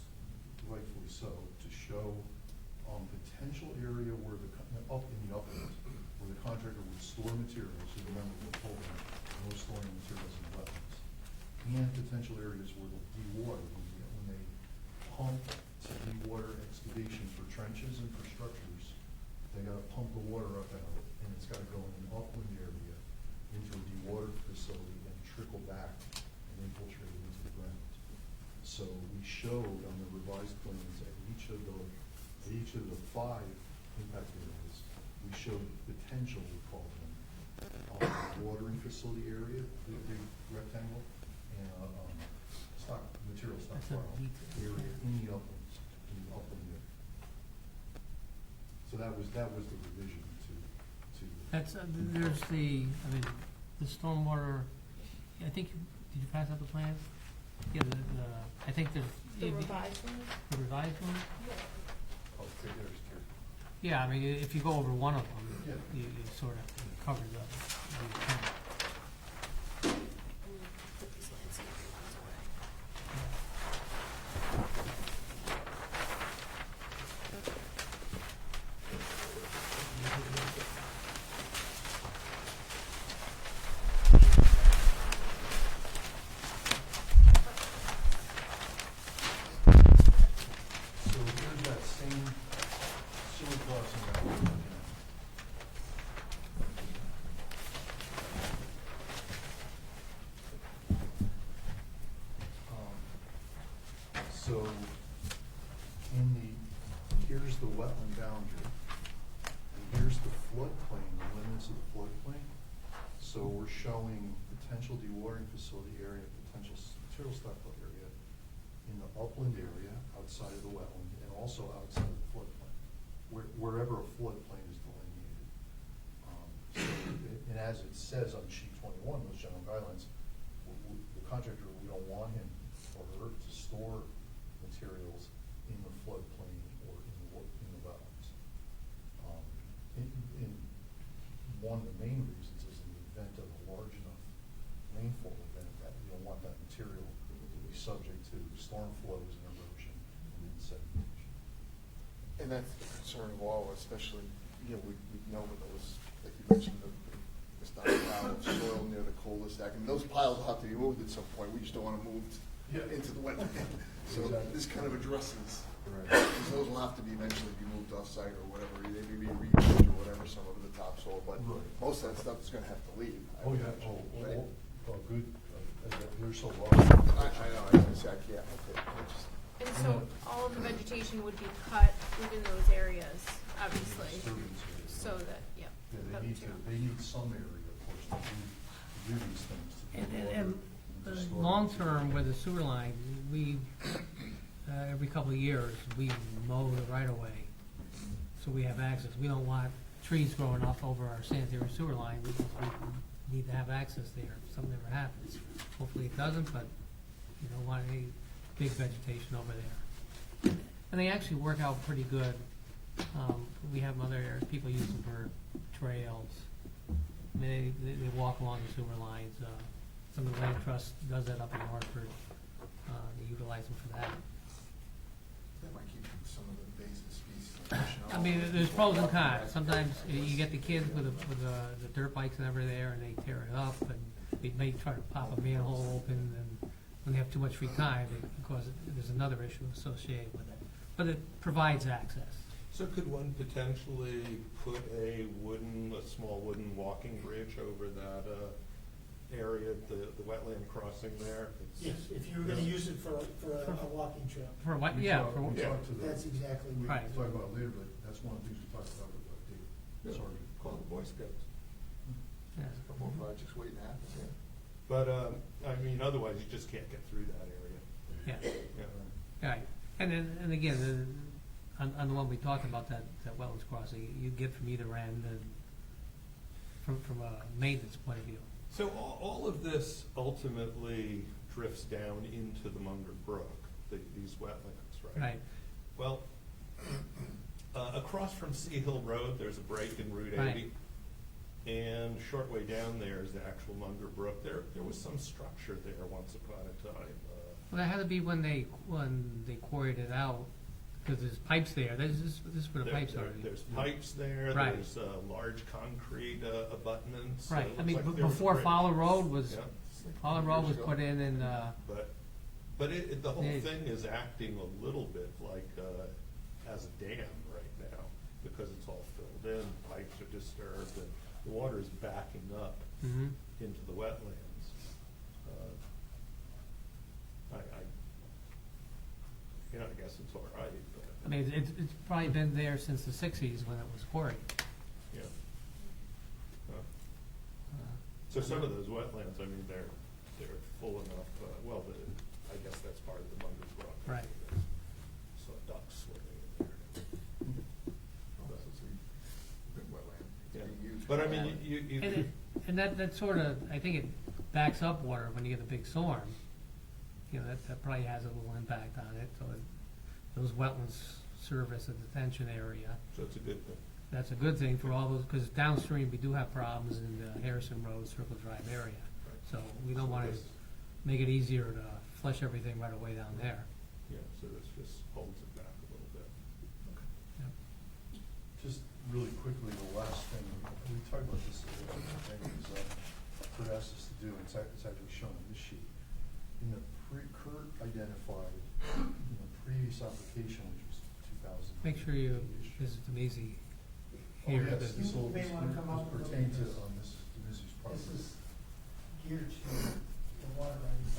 S7: rightfully so, to show potential area where up in the upland, where the contractor would store materials. So remember, we told them no storing materials in wetlands, and potential areas where they'll de-water when they pump to de-water excavation for trenches and for structures. They got to pump the water up out, and it's got to go in an upland area into a de-water facility and trickle back and infiltrate into the ground. So we showed on the revised plans at each of the 5 impact areas, we showed potential, we call them, watering facility area, the rectangle, and material
S8: That's a
S7: stockpile
S8: detail.
S7: area in the uplands, area. So that was the revision to.
S8: That's, there's the stormwater, I think, did you pass out the plans? Yeah, I think there's.
S4: The revised one?
S8: The revised one?
S7: Oh, there's two.
S8: Yeah, I mean, if you go over one of them,
S7: Yeah.
S8: you sort of cover the intent.
S5: Put these landscaping ones away.
S7: So here's that same sewer crossing that we're looking at. So here's the wetland boundary, and here's the floodplain, the limits of the floodplain. So we're showing potential dewatering facility area, potential material stockpile area in the upland area outside of the wetland and also outside of the floodplain, wherever a floodplain is delineated. And as it says on sheet 21, those general guidelines, the contractor, we don't want him or her to store materials in the floodplain or in the wetlands. In one of the main reasons is in the event of a large enough rainfall event that you don't want that material to be subject to storm flows and erosion and then sedimentation.
S1: And that's the concern of all, especially, we know with those, like you mentioned, the stockpile of soil near the cul-de-sac, and those piles will have to be moved at some point, we just don't want to move into the wetland. So
S7: Exactly.
S1: this kind of addresses,
S7: Right.
S1: because those will have to be eventually be moved off-site or whatever, they may be reused or whatever, some of the topsoil, but
S7: Right.
S1: most of that stuff is gonna have to leave. I
S7: Oh,
S1: would
S7: yeah,
S1: imagine,
S7: oh,
S1: right?
S7: good, they're so large.
S1: I know, I was gonna say, I can't, okay, I just,
S5: And so all of the vegetation would be cut within those areas, obviously,
S7: Disturbance area.
S5: so that, yeah.
S7: Yeah,
S5: that material.
S7: they need some area, of course, to do these things. To do water,
S8: And
S7: to store
S8: long-term with the sewer line, we, every couple of years, we mow the right-of-way, so we have access. We don't want trees growing up over our sanitary sewer line, because we need to have access there if something ever happens. Hopefully it doesn't, but you don't want any big vegetation over there. And they actually work out pretty good. We have other areas, people use them for trails. I mean, they walk along the sewer lines. Some of the land trust does that up in Hartford. They utilize them for that.
S1: that might keep some of the invasive species.
S8: I mean, there's pros and cons. Sometimes you get the kids with the dirt bikes and everything there, and they tear it up, and they may try to pop a manhole open, and when they have too much free time, there's another issue associated with it. But it provides access.
S10: So could one potentially put a small wooden walking bridge over that area, the wetland crossing there?
S9: Yes, if you were gonna use it for a walking trail,
S8: For what,
S7: We
S8: yeah,
S7: talked-
S8: for,
S7: we talked to the-
S9: that's exactly
S7: We
S9: what.
S8: Right.
S7: can talk about it later, but that's one of the things we talked about with Dave
S10: Yeah.
S7: Sargent.
S10: Call the Boy Scouts.
S8: yeah.
S1: A couple more projects waiting to happen, yeah.
S10: But, I mean, otherwise you just can't get through that area.
S8: Yeah,
S10: Yeah.
S8: right. And then, and again, on the one we talked about, that wetlands crossing, you get from either end, and from a maintenance point of view.
S10: So all of this ultimately drifts down into the Munger Brook, these wetlands, right?
S8: Right.
S10: Well, across from Sea Hill Road, there's a break in Route 80.
S8: Right.
S10: And a short way down there is the actual Munger Brook. There was some structure there once upon a time.
S8: Well, that had to be when they quarried it out, because there's pipes there. This is where the pipes are.
S10: There's pipes there,
S8: Right.
S10: there's large concrete abutments.
S8: Right,
S10: It
S8: I
S10: looks
S8: mean,
S10: like there was a
S8: before
S10: bridge.
S8: Fowler Road was,
S10: Yeah.
S8: Fowler Road was put in, and,
S10: But the whole
S8: Yeah.
S10: thing is acting a little bit like as a dam right now, because it's all filled in, pipes are disturbed, and the water is backing up
S8: mhm.
S10: into the wetlands. guess it's all right, but.
S8: I mean, it's probably been there since the sixties when it was quarried.
S10: Yeah.
S8: Uh,
S10: So some of those wetlands, I mean, they're full enough, I guess that's part of the Mungus Rock.
S8: Right.
S10: So ducks swimming in there. Yeah. But I mean, you.
S8: And that sort of, I think it backs up water when you get a big storm. You know, that probably has a little impact on it, so those wetlands serve as a detention area.
S10: So it's a good thing.
S8: That's a good thing for all those, because downstream, we do have problems in the Harrison Road, Circle Drive area. So we don't want to make it easier to flush everything right away down there.
S10: Yeah, so this just holds it back a little bit.
S7: Just really quickly, the last thing, we talked about this, Kurt asked us to do, and it's actually shown on this sheet. In the Kurt identified, in the previous application, which was 2000.
S8: Make sure you visit the Mazy here.
S7: Oh, yes, this
S9: You
S7: will
S9: may wanna come up with
S7: pertain to,
S9: this.
S7: this is
S9: This
S7: property.
S9: is geared to the water rights.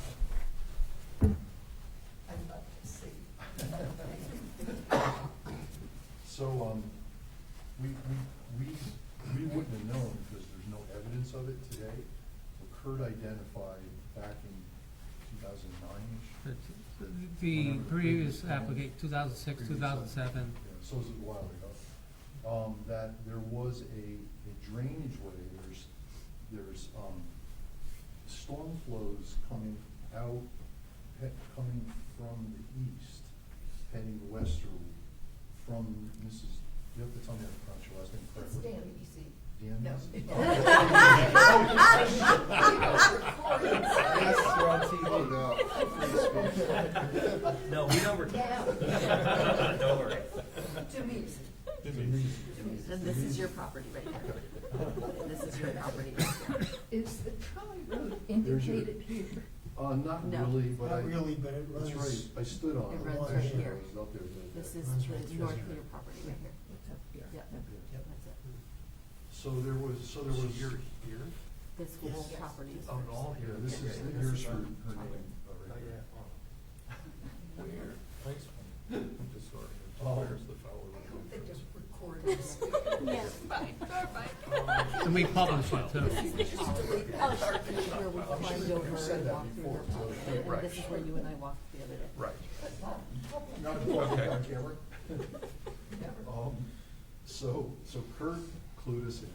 S9: I'd like to see.
S7: So, we wouldn't have known because there's no evidence of it today. But Kurt identified back in 2009-ish.
S8: The previous application, 2006, 2007,
S7: Yeah, so it was a while ago. That there was a drainage way, there's storm flows coming out, coming from the east, heading westerly from Mrs., you have to tell me how to pronounce your last name
S11: It's
S7: correctly.
S11: Dan, you see.
S7: Dan?
S11: No.
S3: Yes, you're on TV.
S6: No, we know we're.
S11: Yeah.
S6: Don't worry.
S11: Denise.
S4: And this is your property right here. And this is your property right here.
S11: Is the trolley road
S7: There's your-
S11: indicated here?
S7: Not
S4: No.
S7: really, but
S9: Not really, but it runs.
S7: that's right, I stood on
S4: It
S7: it.
S4: runs
S9: right
S4: here.
S7: I was out there the other
S4: This
S7: day.
S4: is
S9: Runs right
S4: the
S9: through
S4: north
S9: here.
S4: of your property right here. Yep, that's it.
S7: So there was.
S6: You're here?
S4: This whole
S11: Yes.
S4: property is
S6: Oh,
S4: yours.
S6: all here.
S7: Yeah, this is,
S4: Yeah,
S7: here's
S4: this is
S7: her
S4: the
S7: name.
S4: property.
S10: Where? Nice one. Just sort of,
S7: Oh.
S10: where's the fellow?
S11: They just record this.
S4: Yeah.
S11: Fine, fine.
S8: and we publish it too.
S4: Oh, this is where we climbed over and walked through her property. And this is where you and I walked the other day.
S10: Right.
S7: Not on camera. So Kurt clued us in,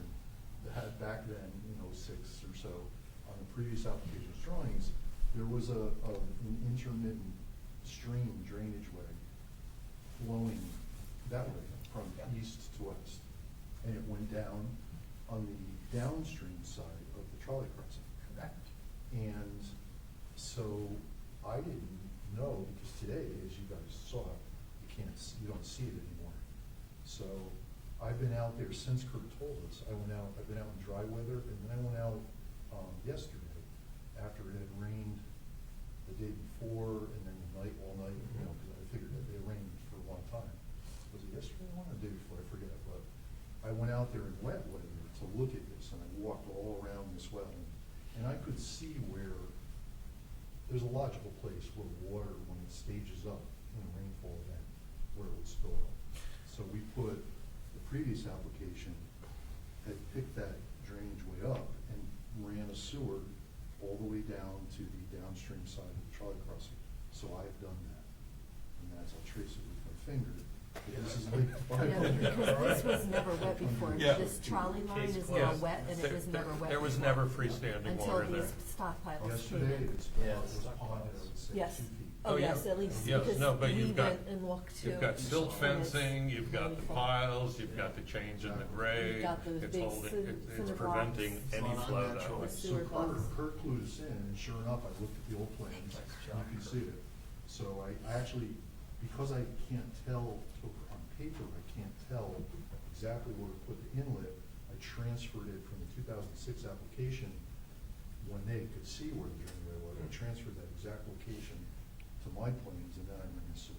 S7: that back then, in '06 or so, on the previous application's drawings, there was an intermittent stream drainage way flowing that way from east to west. And it went down on the downstream side of the trolley crossing.
S11: Correct.
S7: And so I didn't know, because today, as you guys saw, you don't see it anymore. So I've been out there since Kurt told us. I've been out in dry weather, and then I went out yesterday after it had rained the day before, and then all night, because I figured that it rained for a long time. Was it yesterday or the day before? I forget, but I went out there in wet weather to look at this, and I walked all around this wetland, and I could see where there's a logical place where water, when it stages up in a rainfall event, where it would spill out. So we put, the previous application had picked that drainage way up and ran a sewer all the way down to the downstream side of the trolley crossing. So I've done that. And as I'll trace it with my finger, this is like.
S4: Yeah, because this was never wet before.
S10: Yeah.
S4: This trolley line is
S10: Yeah.
S4: now wet, and it was never wet
S10: There was
S4: before.
S10: never freestanding water
S4: Until
S10: there.
S4: these stockpiles came
S7: Yesterday,
S4: in.
S7: it's,
S6: Yeah,
S7: it was ponded, I would say,
S4: Yes.
S7: 2 feet.
S4: Oh,
S10: Oh, yeah.
S4: yes, at least,
S10: Yes,
S4: because
S10: no, but
S4: we
S10: you've got-
S4: went and looked too.
S10: You've got silt
S4: and it's
S10: fencing, you've got the
S4: rainfall.
S10: piles, you've got the change in the grade.
S4: You've got those
S10: It's
S4: big
S10: holding, it's
S4: cinder
S10: preventing
S4: blocks.
S10: any
S7: It's
S10: flow
S7: unnatural.
S10: that way.
S4: The
S7: So
S4: sewer blocks.
S7: Kurt clued us in, and sure enough, I looked at the old plans, and you can see it. So I actually, because I can't tell, on paper, I can't tell exactly where to put the inlet, I transferred it from the 2006 application, when they could see where the drainway was, I transferred that exact location to my plans, and then I ran the sewer.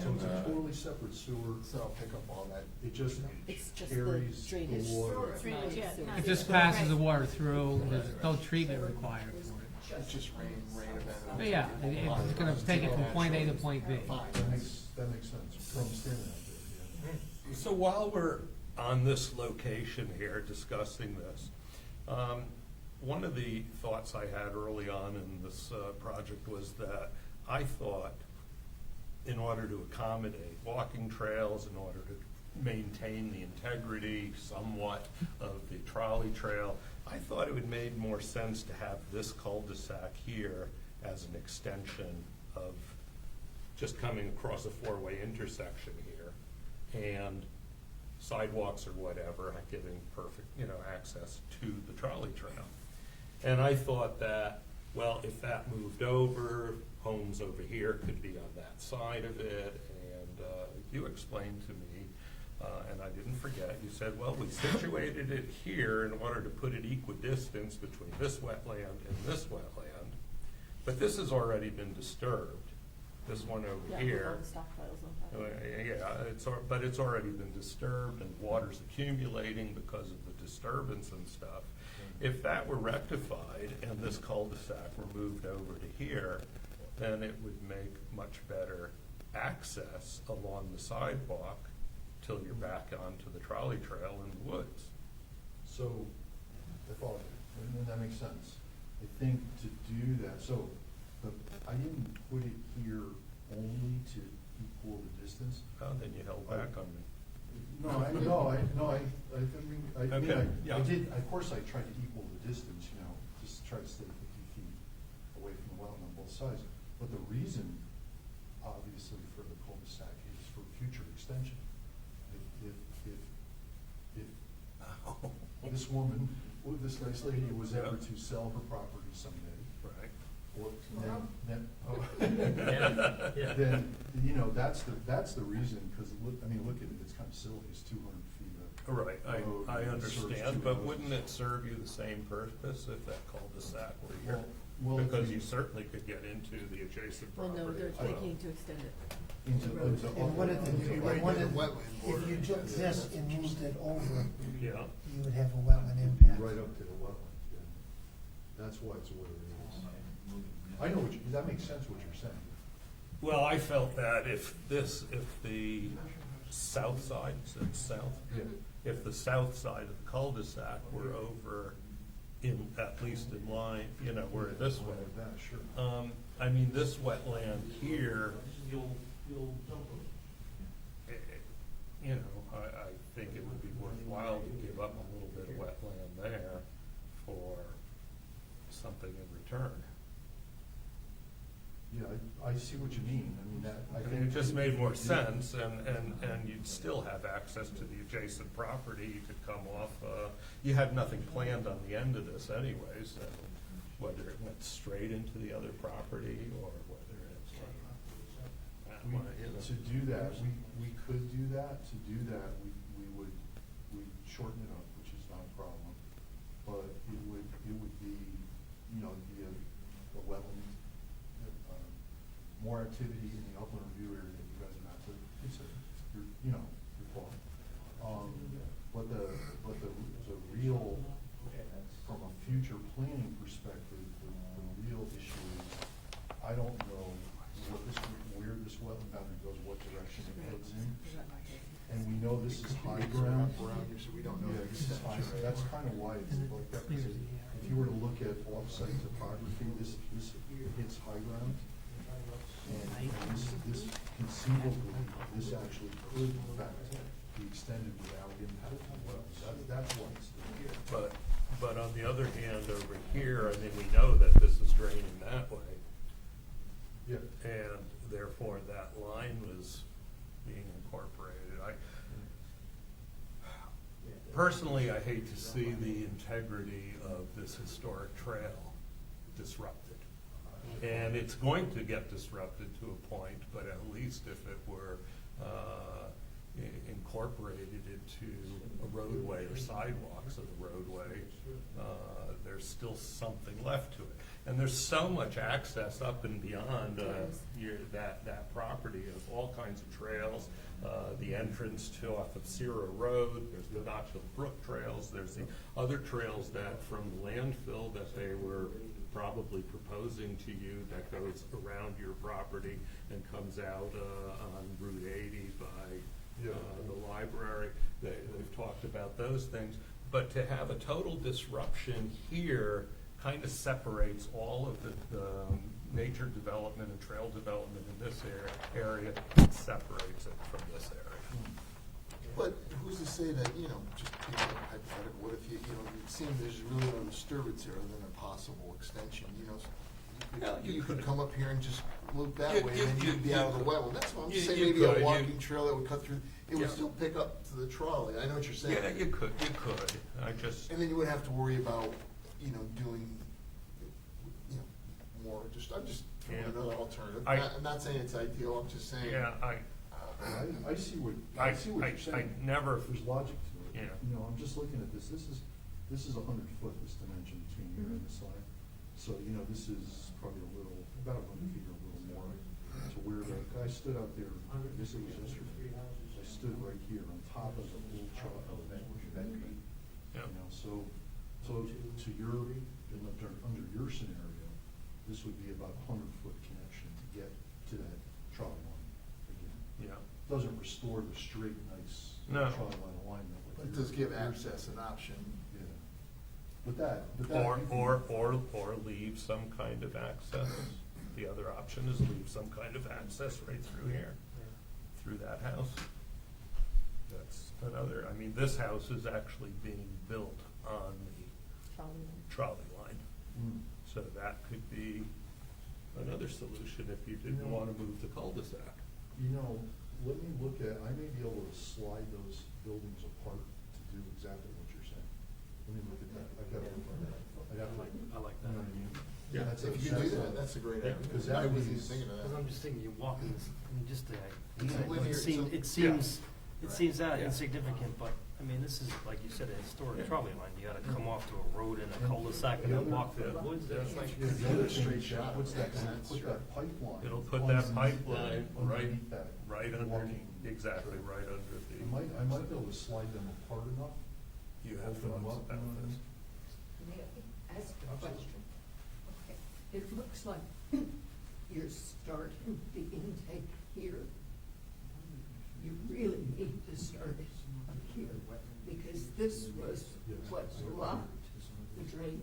S7: So it's a totally separate sewer.
S1: So I'll pick up all that.
S7: It just
S4: It's just the
S7: carries
S4: drainage.
S7: the water.
S4: It's not
S5: Drainage, yeah,
S4: sewer.
S5: not
S8: It just passes the water through, there's no treatment required for it.
S11: just.
S1: just rain event.
S8: But yeah, it's gonna take it from point A to point B.
S7: That makes sense, from standing out there, yeah.
S10: So while we're on this location here discussing this, one of the thoughts I had early on in this project was that I thought in order to accommodate walking trails, in order to maintain the integrity somewhat of the trolley trail, I thought it would make more sense to have this cul-de-sac here as an extension of just coming across a four-way intersection here and sidewalks or whatever, giving perfect, access to the trolley trail. And I thought that, well, if that moved over, homes over here could be on that side of it, and you explained to me, and I didn't forget, you said, well, we situated it here in order to put it equidistant between this wetland and this wetland, but this has already been disturbed. This one over here. But it's already been disturbed and water's accumulating because of the disturbance and stuff. If that were rectified and this cul-de-sac were moved over to here, then it would make much better access along the sidewalk till you're back onto the trolley trail in the woods.
S7: So, I follow you, and that makes sense. I think to do that, so, I didn't put it here only to equal the distance.
S10: Oh, then you held back on me.
S7: I
S10: Okay, yeah.
S7: did, of course I tried to equal the distance, just try to stay 50 feet away from the wetland on both sides. But the reason, obviously, for the cul-de-sac is for future extension. If this woman, this nice lady was ever to sell her property someday,
S10: Right.
S7: or then, that's the reason, because, look at it, it's kind of silly, it's 200 feet of
S10: Right,
S7: road
S10: I
S7: and it serves
S10: understand,
S7: two
S10: but
S7: houses.
S10: wouldn't it serve you the same purpose if that cul-de-sac were here?
S7: Well,
S10: Because you certainly could get into the adjacent
S4: Well,
S10: property
S4: no, they're
S10: as well.
S4: thinking to extend it.
S7: Into
S9: And one of the,
S1: You'd be right
S9: one
S1: near
S9: of,
S1: the wetland border.
S9: if you took this and moved it over,
S10: Yeah,
S9: you would have a wetland
S7: It'd be
S9: impact.
S7: right up to the wetland, yeah. That's why it's where it is. I know that makes sense what you're saying.
S10: well, I felt that if the south side, is it south?
S7: Yeah.
S10: If the south side of the cul-de-sac were over at least in line, where this way.
S7: That, sure.
S10: I mean, this wetland here, I think it would be worthwhile to give up a little bit of wetland there for something in return.
S7: Yeah, I see what you mean. I mean, I
S10: I
S7: think.
S10: mean, it just made more sense, and you'd still have access to the adjacent property. You could come off, you had nothing planned on the end of this anyways, whether it went straight into the other property or whether it's
S7: To do that, we could do that. To do that, we'd shorten it up, which is not a problem. But it would be, be a wetland, more activity in the upland review area that you guys are not to consider. Your fault. But the real, from a future planning perspective, the real issue is, I don't know where this wetland boundary goes, what direction it heads in. And we know this is high ground.
S1: Around here, so we don't know.
S7: Yeah, this is high, that's kind of why it's like that, because if you were to look at off-site topography, this hits high ground. And this conceivably, this actually could in fact be extended without impact on wells. That's why it's there.
S10: But on the other hand, over here, I mean, we know that this is draining that way.
S7: Yeah.
S10: And therefore, that line was being incorporated. Personally, I hate to see the integrity of this historic trail disrupted. And it's going to get disrupted to a point, but at least if it were incorporated into a roadway or sidewalks of the roadway, there's still something left to it. And there's so much access up and beyond that property of all kinds of trails. The entrance to off of Cira Road, there's the Notch Hill Brook trails, there's the other trails that from the landfill that they were probably proposing to you that goes around your property and comes out on Route 80 by the library. They've talked about those things. But to have a total disruption here kind of separates all of the nature development and trail development in this area, and separates it from this area.
S1: But who's to say that, just hypothetical, what if you it seems there's really no disturbance here other than a possible extension, you could come up here and just loop that way, and then you'd be out of the wetland. That's what I'm saying, maybe a walking trail that would cut through, it would still pick up to the trolley, I know what you're saying.
S10: Yeah, you could,
S1: And then you wouldn't have to worry about, doing, more, I'm just throwing
S10: Yeah.
S1: another alternative.
S10: I-
S1: I'm not saying it's ideal, I'm just saying.
S10: yeah,
S12: I see what you're saying.
S10: never,
S12: There's logic to it.
S10: Yeah.
S12: I'm just looking at this, this is 100 foot, this dimension between here and this line. So, this is probably about 100 feet or a little more. So where the guy stood out there, I guess it was yesterday, I stood right here on top of the little chart of that peak.
S10: Yeah.
S12: So to your, under your scenario, this would be about 100-foot connection to get to that trolley line again.
S10: yeah.
S12: Doesn't restore the straight, nice
S10: No.
S12: trolley line alignment.
S1: But it does give access an option.
S12: Yeah. But that.
S10: Or leave some kind of access. The other option is leave some kind of access right through here, through that house. That's another, this house is actually being built on the trolley line.
S12: Mm.
S10: So that could be another solution if you didn't want to move the cul-de-sac.
S12: Let me look at, I may be able to slide those buildings apart to do exactly what you're saying. Let me look at that. I've got to look at that.
S6: I like that.
S12: You know what I mean?
S10: Yeah.
S12: That's
S1: If you do that, that's a great idea.
S12: Because
S1: I
S12: that
S1: wasn't even
S12: means-
S1: thinking of
S6: Because
S1: that.
S6: I'm just thinking, you walk in this,
S1: It's a linear-
S6: it seems that
S10: Yeah.
S6: insignificant, but, this is, like you said, a historic trolley line. You gotta come off to a road in a cul-de-sac and then walk through the woods. That's like,
S12: Yeah, the other straight
S1: shot.
S12: shot, what's that,
S1: That's
S12: put
S1: true.
S12: that pipeline.
S10: It'll put that
S12: underneath
S10: pipeline
S12: underneath that
S10: right
S12: walking
S10: underneath, exactly,
S12: trail.
S10: right under
S12: I might be able to slide them apart enough.
S10: You have
S12: Open them
S10: thoughts
S12: up,
S10: about
S12: you know what I
S10: this?
S12: mean?
S11: May I ask a question? Okay. It looks like you're starting the intake here. You really need to start it up here, because this was what blocked the drain.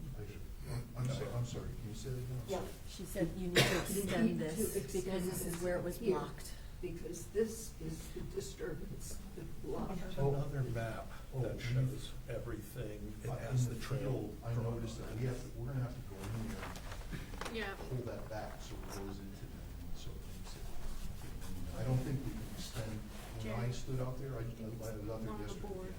S12: I'm sorry, can you say that again?
S4: Yeah, she said you need to extend this because this is where it was
S11: Here.
S4: blocked.
S11: Because this is the disturbance that blocked.
S10: Another map
S12: Oh,
S10: that shows everything, it
S12: In
S10: has the
S12: the
S10: trail.
S12: field, I noticed that we're gonna have to go in there
S5: Yeah.
S12: and pull that back so it goes into them, and so it makes it. I don't think we can extend, when I stood out there, I was out there
S5: On the
S12: yesterday.
S5: board.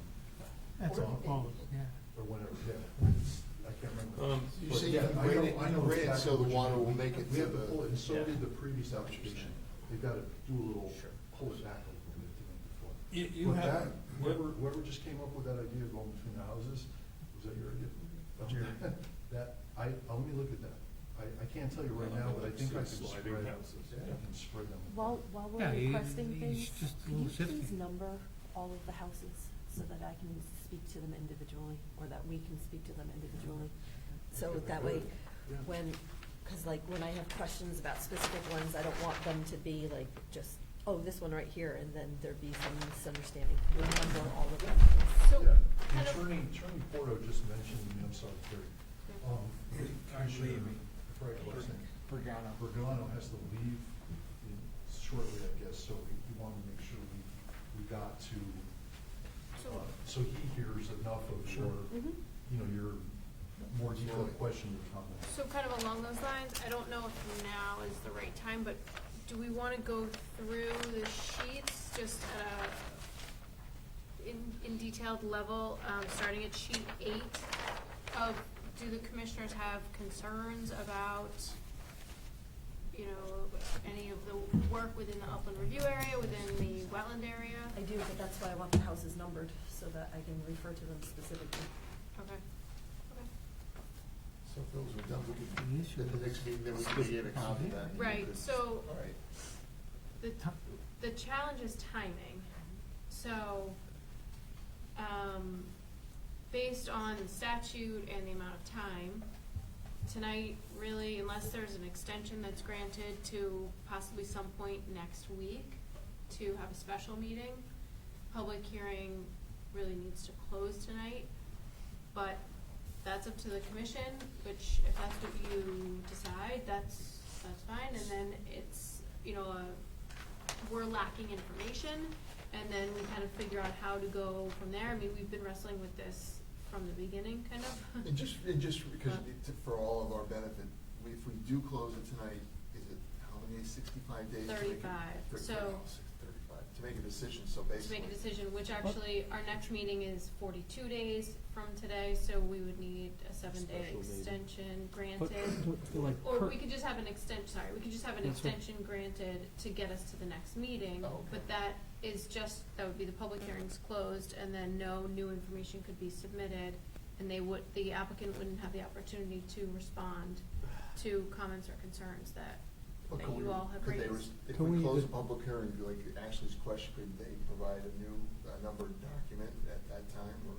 S8: That's all proposed, yeah.
S12: Or whenever, I can't remember.
S1: You
S12: But
S1: say
S12: yeah,
S1: you
S12: I
S1: grade
S12: know-
S1: it,
S12: I know
S1: you grade it
S12: exactly
S1: so the
S12: what you
S1: water
S12: mean.
S1: will make it
S12: We
S1: to
S12: have to pull it, and so
S1: the.
S12: did the previous
S1: That's what you're
S12: application.
S1: saying.
S12: They've got to do a little, pull it back a little bit to make it flow.
S10: You
S12: But
S10: have,
S12: whoever just came up with that idea going between the houses, was that your idea? Let me look at that. I can't tell you right now, but I think I can spread,
S10: Sliding houses,
S12: I can spread them.
S4: While
S8: Yeah,
S4: we're
S8: you-
S4: requesting
S8: you
S4: things,
S8: just a
S4: can you
S8: little
S4: please
S8: shifty.
S4: number all of the houses so that I can speak to them individually, or that we can speak to them individually? So that way, when I have questions about specific ones, I don't want them to be like just, oh, this one right here, and then there be some misunderstanding. We'll number all of them.
S5: So,
S12: Yeah,
S5: kind of,
S12: Attorney Porto just mentioned to me, I'm sorry, Terry. Commissioner Vergano has to leave shortly, I guess, so we wanted to make sure we got to, so he hears enough of your,
S4: Mhm.
S12: your more detailed question or comment.
S5: so kind of along those lines, I don't know if now is the right time, but do we want to go through the sheets just at in detailed level, starting at sheet 8 of, do the commissioners have concerns about, any of the work within the upland review area, within the wetland area?
S4: I do, but that's why I want the houses numbered, so that I can refer to them specifically.
S5: Okay. Okay.
S1: So if those were done, we
S8: The
S1: could,
S8: issue
S1: at the next meeting, then we could get a copy of that.
S5: Right, so
S1: All right.
S5: the challenge is timing. So, based on the statute and the amount of time, tonight, really, unless there's an extension that's granted to possibly some point next week to have a special meeting, public hearing really needs to close tonight. But that's up to the commission, which if that's what you decide, that's fine. And then it's, we're lacking information, and then we kind of figure out how to go from there. I mean, we've been wrestling with this from the beginning, kind of.
S1: And just because, for all of our benefit, if we do close it tonight, is it how many, 65 days? to make it-
S5: 35, so-
S1: 35, to make a decision, so
S5: To
S1: basically.
S5: make a decision, which actually, our next meeting is 42 days from today, so we would need a 7-day
S6: Special meeting.
S5: extension
S8: But,
S5: granted.
S8: like,
S5: Or
S8: Kurt-
S5: we could just have an we could just have an
S8: That's what-
S5: extension granted to get us to the next meeting.
S1: Oh, okay.
S5: But that would be the public hearings closed, and then no new information could be submitted, and the applicant wouldn't have the opportunity to respond to comments or concerns that you all have
S1: Could they
S5: raised.
S1: if
S8: Can
S1: we
S8: we
S1: close
S8: do-
S1: the public hearing, like Ashley's question, could they provide a new, numbered document at that time, or?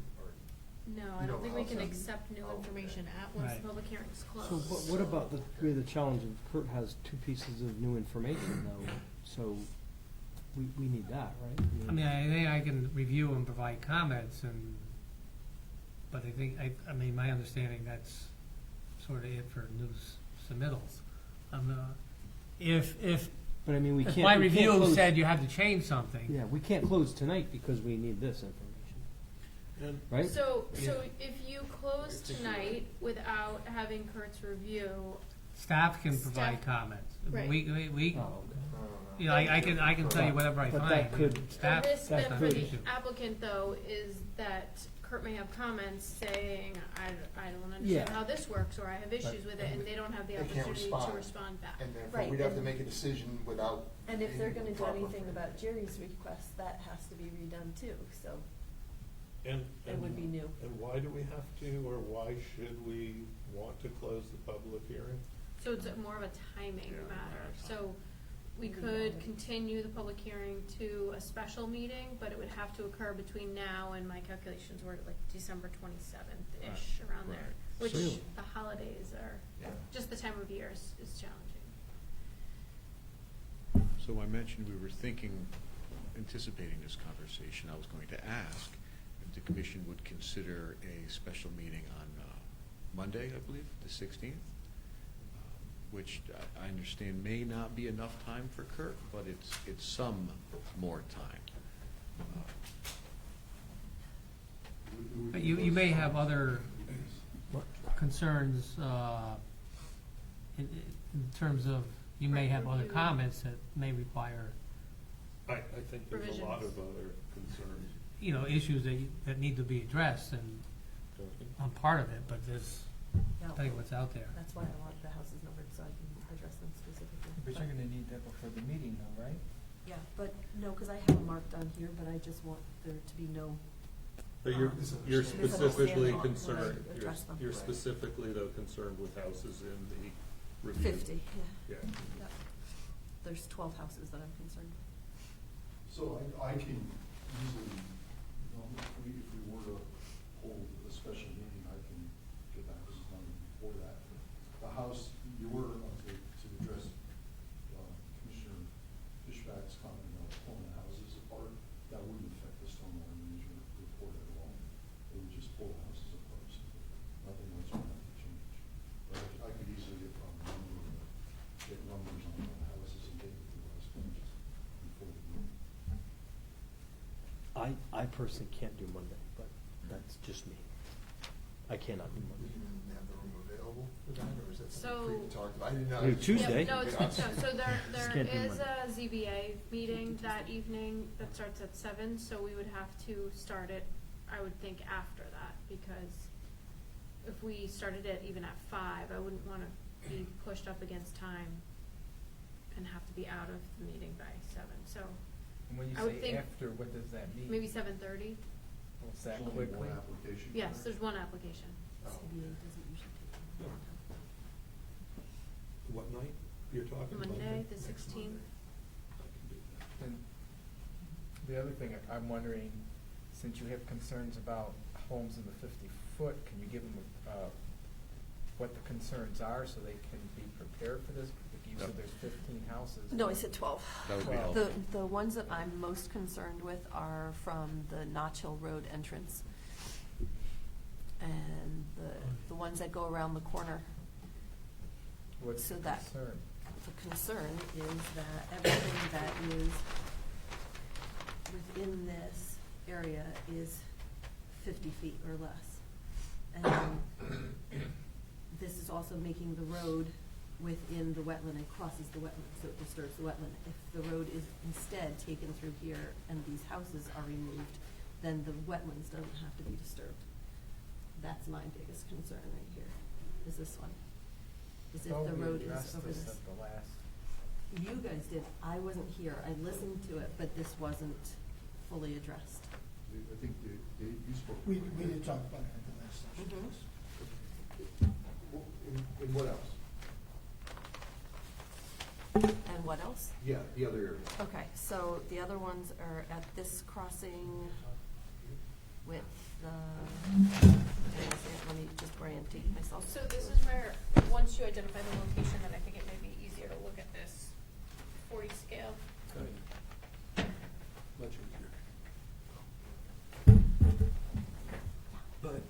S5: No,
S1: You
S5: I don't
S1: don't
S5: think we
S1: know
S5: can
S1: some-
S5: accept new
S1: Oh, okay.
S5: information once
S8: Right.
S5: the public hearing's closed.
S13: So what about the challenge of Kurt has 2 pieces of new information though, so we need that, right?
S8: I mean, I think I can review and provide comments, but I think, my understanding, that's sort of it for news submittals. If
S13: But I mean, we
S8: if
S13: can't.
S8: my
S13: we can't
S8: review
S13: close-
S8: said you have to change something,
S13: Yeah, we can't close tonight because we need this information,
S10: And
S13: right?
S5: So if you close tonight without having Kurt's review,
S8: staff can provide
S5: Staff-
S8: comments.
S5: Right.
S8: We,
S13: Oh, okay.
S8: I can tell you whatever I
S13: But
S8: find.
S13: that could-
S5: the
S8: Staff,
S5: risk
S13: that
S5: then for
S13: could-
S5: the
S8: issue.
S5: applicant, though, is that Kurt may have comments saying, I don't understand
S13: Yeah.
S5: how this works, or I have issues with it, and they don't have the
S1: They can't
S5: opportunity to
S1: respond.
S5: respond back.
S1: And therefore,
S4: Right,
S1: we'd have to
S4: and-
S1: make a decision without.
S4: And if they're gonna do
S1: proper-
S4: anything about Jerry's request, that has to be redone too, so
S10: And,
S4: it would be new.
S10: And why do we have to, or why should we want to close the public hearing?
S5: So it's more of a timing
S10: Yeah,
S5: matter.
S10: right.
S5: So we could continue the public hearing to a special meeting, but it would have to occur between now and my calculations were like December 27th-ish, around there. Which
S13: Really?
S5: the holidays are,
S1: Yeah.
S5: just the time of year is challenging.
S2: So I mentioned we were anticipating this conversation. I was going to ask if the commission would consider a special meeting on Monday, I believe, the 16th, which I understand may not be enough time for Kurt, but it's some more time.
S8: But you may have other concerns, in terms of, you may have other comments that may require,
S10: I think there's a lot of other concerns.
S8: issues that need to be addressed, and I'm part of it, but there's, tell you what's out there.
S4: That's why I want the houses numbered, so I can address them specifically.
S3: But you're gonna need that before the meeting though, right?
S4: Yeah, but no, because I have them marked on here, but I just want there to be no,
S10: But you're
S1: Misunderstanding.
S10: specifically
S4: Misunderstanding
S10: concerned,
S4: when I address them.
S10: you're specifically though concerned with houses in the review.
S4: 50, yeah.
S10: Yeah.
S4: Yep. There's 12 houses that I'm concerned with.
S12: So I can easily, if we were to hold a special meeting, I can get the houses done before that. The house, you were, to address Commissioner Fishback's comment about pulling the houses apart, that wouldn't affect the stormwater management report at all. It would just pull the houses apart, so nothing else would have to change. But I could easily get numbers on the houses and get it to us before the meeting.
S13: I personally can't do Monday, but that's just me. I cannot do
S1: We
S13: Monday.
S1: didn't have the room available for that, or is that
S5: So-
S1: something we talked about? I didn't know.
S13: Do Tuesday.
S5: Yeah, no, so there
S13: Can't do
S5: is
S13: Monday.
S5: a ZBA meeting that evening that starts at 7, so we would have to start it, I would think, after that, because if we started it even at 5, I wouldn't want to be pushed up against time and have to be out of the meeting by 7, so
S3: And when you
S5: I would
S3: say
S5: think
S3: after, what does that mean?
S5: maybe 7:30?
S3: What's that
S12: There's only
S3: quickly?
S12: one application. for
S5: Yes,
S12: that?
S5: there's one application.
S1: Oh.
S4: CBA doesn't usually take a long time.
S10: What night you're talking about?
S5: Monday, the
S1: Next
S5: 16th.
S10: I can do that.
S3: And the other thing, I'm wondering, since you have concerns about homes in the 50-foot, can you give them what the concerns are so they can be prepared for this? If you said there's 15 houses.
S4: No, I said 12.
S2: That would be
S3: Well,
S2: helpful.
S4: The ones that I'm most concerned with are from the Notch Hill Road entrance. And the ones that go around the corner.
S3: What's
S4: So
S3: the
S4: that-
S3: concern?
S4: The concern is that everything that is within this area is 50 feet or less. And this is also making the road within the wetland, it crosses the wetland, so it disturbs the wetland. If the road is instead taken through here and these houses are removed, then the wetlands don't have to be disturbed. That's my biggest concern right here, is this one. Is if
S3: Thought
S4: the
S3: we
S4: road is
S3: addressed
S4: over this.
S3: at the last.
S4: You guys did, I wasn't here, I listened to it, but this wasn't fully addressed.
S12: I think Dave, you spoke.
S9: We did talk about it at the last session.
S4: Mhm.
S12: And what else?
S4: And what else?
S12: Yeah, the other area.
S4: Okay, so the other ones are at this crossing with the, let me just orientate myself.
S5: So this is where, once you identify the location, then I think it may be easier to look at this 40 scale.
S12: Much easier.
S10: But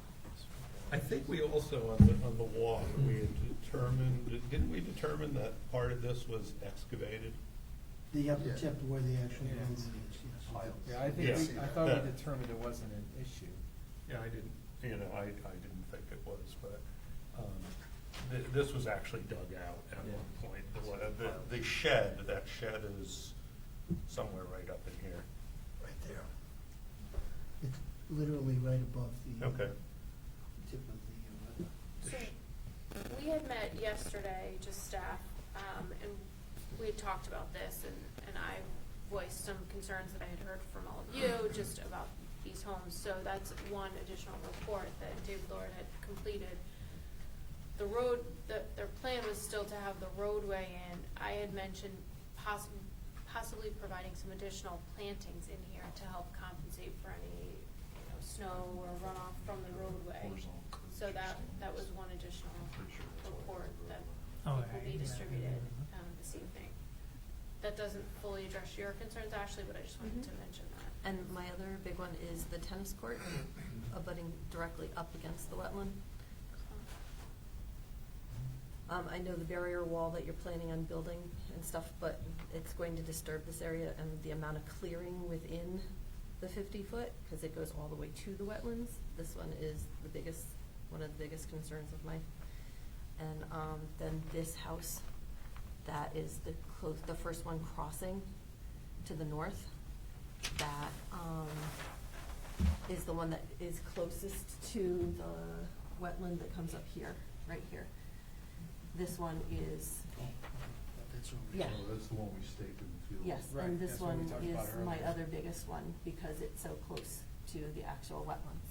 S10: I think we also, on the water, we had determined, didn't we determine that part of this was excavated?
S9: The upper
S12: Yeah.
S9: tip where the actual
S3: Yeah.
S9: road is, yes.
S3: Yeah, I think,
S10: Yeah.
S3: I thought
S10: Yeah.
S3: we determined it wasn't an issue.
S10: Yeah, I didn't, I didn't think it was, but, this was actually dug out at
S3: Yeah.
S10: one point. The shed, that shed is somewhere right up in here.
S12: Right there.
S9: It's literally right above the
S10: Okay.
S9: tip of the wetland.
S5: So we had met yesterday, just staff, and we had talked about this, and I voiced some concerns that I had heard from all of you just about these homes. So that's one additional report that David Lord had completed. The road, their plan was still to have the roadway in. I had mentioned possibly providing some additional plantings in here to help compensate for any, snow or runoff from the roadway. So that was one additional report that will be distributed this evening. That doesn't fully address your concerns, Ashley, but I just wanted to mention that.
S4: And my other big one is the tennis court, abutting directly up against the wetland. I know the barrier wall that you're planning on building and stuff, but it's going to disturb this area and the amount of clearing within the 50-foot, because it goes all the way to the wetlands. This one is one of the biggest concerns of mine. And then this house, that is the first one crossing to the north, that is the one that is closest to the wetland that comes up here, right here. This one is,
S9: That's over
S4: yeah,
S12: Oh, that's the one we staked in the field.
S4: yes,
S3: Right,
S4: and this
S3: that's what we
S4: one
S3: talked
S4: is
S3: about
S4: my
S3: earlier.
S4: other biggest one, because it's so close to the actual wetlands.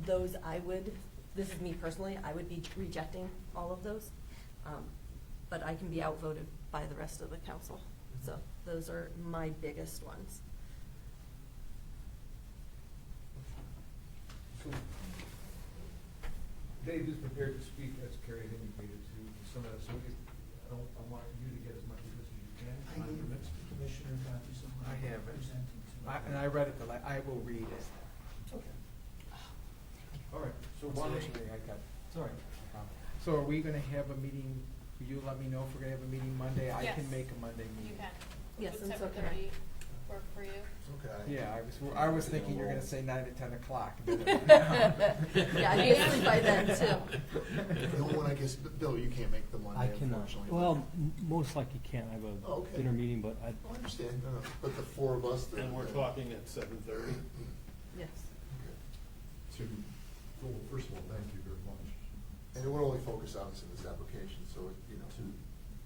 S4: Those this is me personally, I would be rejecting all of those, but I can be outvoted by the rest of the council. So those are my biggest ones.
S14: Dave is prepared to speak, as Carrie had indicated, to some of that, so I want you to get as much of this as you can.
S9: I gave the commissioner copies of what
S3: I
S9: I'm
S3: have it.
S9: presenting tonight.
S3: And I read it, I will read it.
S14: Okay. All right, so why don't
S3: Actually, I got,
S14: it's all right.
S3: so are we gonna have a meeting, will you let me know if we're gonna have a meeting Monday? I can
S5: Yes.
S3: make a Monday meeting.
S5: You can.
S4: Yes,
S5: Would
S4: and so can I.
S5: 7:30 work for you?
S12: Okay.
S3: Yeah, I was thinking you're gonna say 9 to 10 o'clock.
S4: Yeah, I can sleep by then too.
S1: The only one, I guess, Bill, you can't make the
S13: I
S1: Monday,
S13: cannot,
S1: unfortunately.
S13: well, most likely can't, I have
S1: Oh,
S13: a
S1: okay.
S13: dinner meeting, but I,
S1: I understand, but the four of us.
S10: And we're talking at 7:30?
S4: Yes.
S12: Well, first of all, thank you very much.
S1: And it would only focus obviously on this application, so,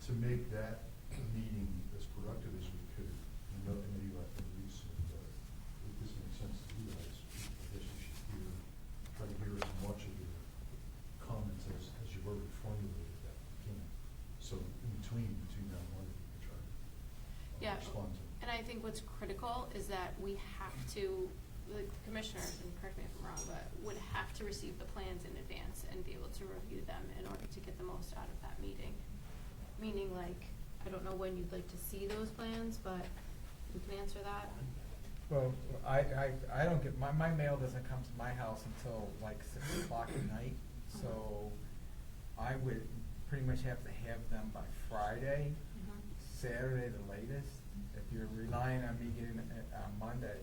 S12: To make that meeting as productive as we could, and maybe I can release, if this makes sense to you guys, I guess you should try to hear as much of your comments as you've already formulated that you can. So in between now and Monday, you can try to
S5: Yeah.
S12: respond to.
S5: And I think what's critical is that we have to the commissioners, and correct me if I'm wrong, but would have to receive the plans in advance and be able to review them in order to get the most out of that meeting. Meaning, like, I don't know when you'd like to see those plans, but you can answer that.
S3: Well, I don't get, my mail doesn't come to my house until like 6 o'clock at night, so I would pretty much have to have them by Friday, Saturday the latest. If you're relying on me getting it on Monday,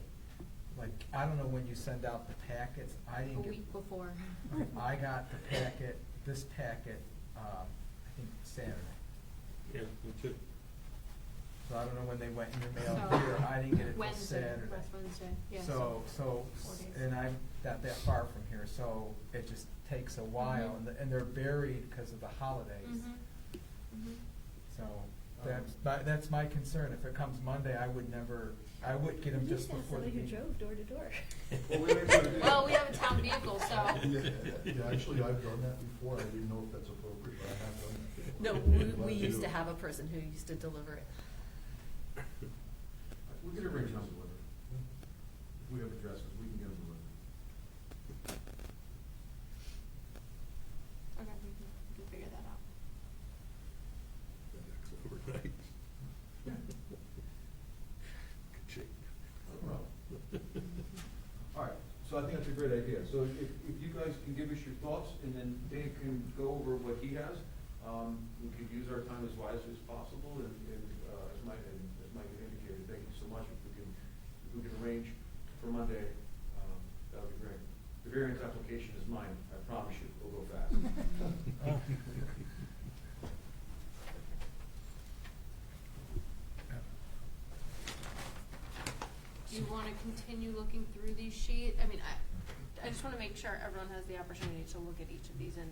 S3: like, I don't know when you send out the packets, I
S5: A
S3: didn't get.
S5: week before.
S3: I got the packet, this packet, I think Saturday.
S10: Yeah, me too.
S3: So I don't know when they went in your mail
S5: So,
S3: here, I didn't get it till
S5: Wednesday,
S3: Saturday.
S5: last Wednesday, yeah.
S3: So,
S5: 4 days.
S3: and I'm not that far from here, so it just takes a while, and they're buried because of the holidays. So, that's my concern, if it comes Monday, I would get them just before the meeting.
S4: door to door.
S5: Well, we have a town vehicle, so.
S12: Yeah, actually, I've done that before, I didn't know if that's appropriate, but I have done that.
S4: No, we used to have a person who used to deliver it.
S14: We can arrange them delivered. If we have addresses, we can get them delivered.
S5: Okay, we can figure that out.
S10: Overnight.
S14: All right, so I think that's a great idea. So if you guys can give us your thoughts, and then Dave can go over what he has, we could use our time as wisely as possible, and as Mike indicated, thank you so much. If we can arrange for Monday, that would be great. The variance application is mine, I promise you, we'll go fast.
S5: Do you want to continue looking through these sheets? I mean, I just want to make sure everyone has the opportunity to look at each of these and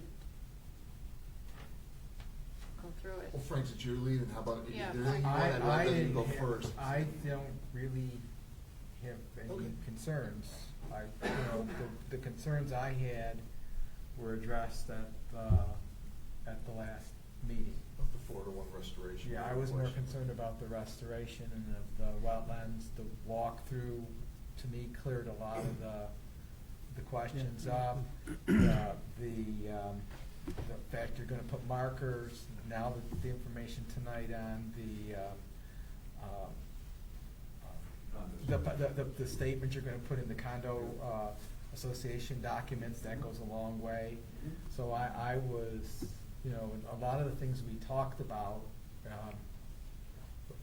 S5: go through it.
S1: Well, Frank's at your lead, and how about, is
S5: Yeah,
S1: there anything you want,
S3: I
S1: I'd rather you
S3: didn't
S1: go
S3: have-
S1: first.
S3: I don't really have any
S1: Okay.
S3: concerns. The concerns I had were addressed at the last meeting.
S12: Of the 4-to-1 restoration.
S3: Yeah, I was more
S12: question.
S3: concerned about the restoration and of the wetlands. The walkthrough, to me, cleared a lot of the questions up. The fact you're gonna put markers, now that the information tonight on the statement you're gonna put in the condo association documents, that goes a long way. So I was, a lot of the things we talked about,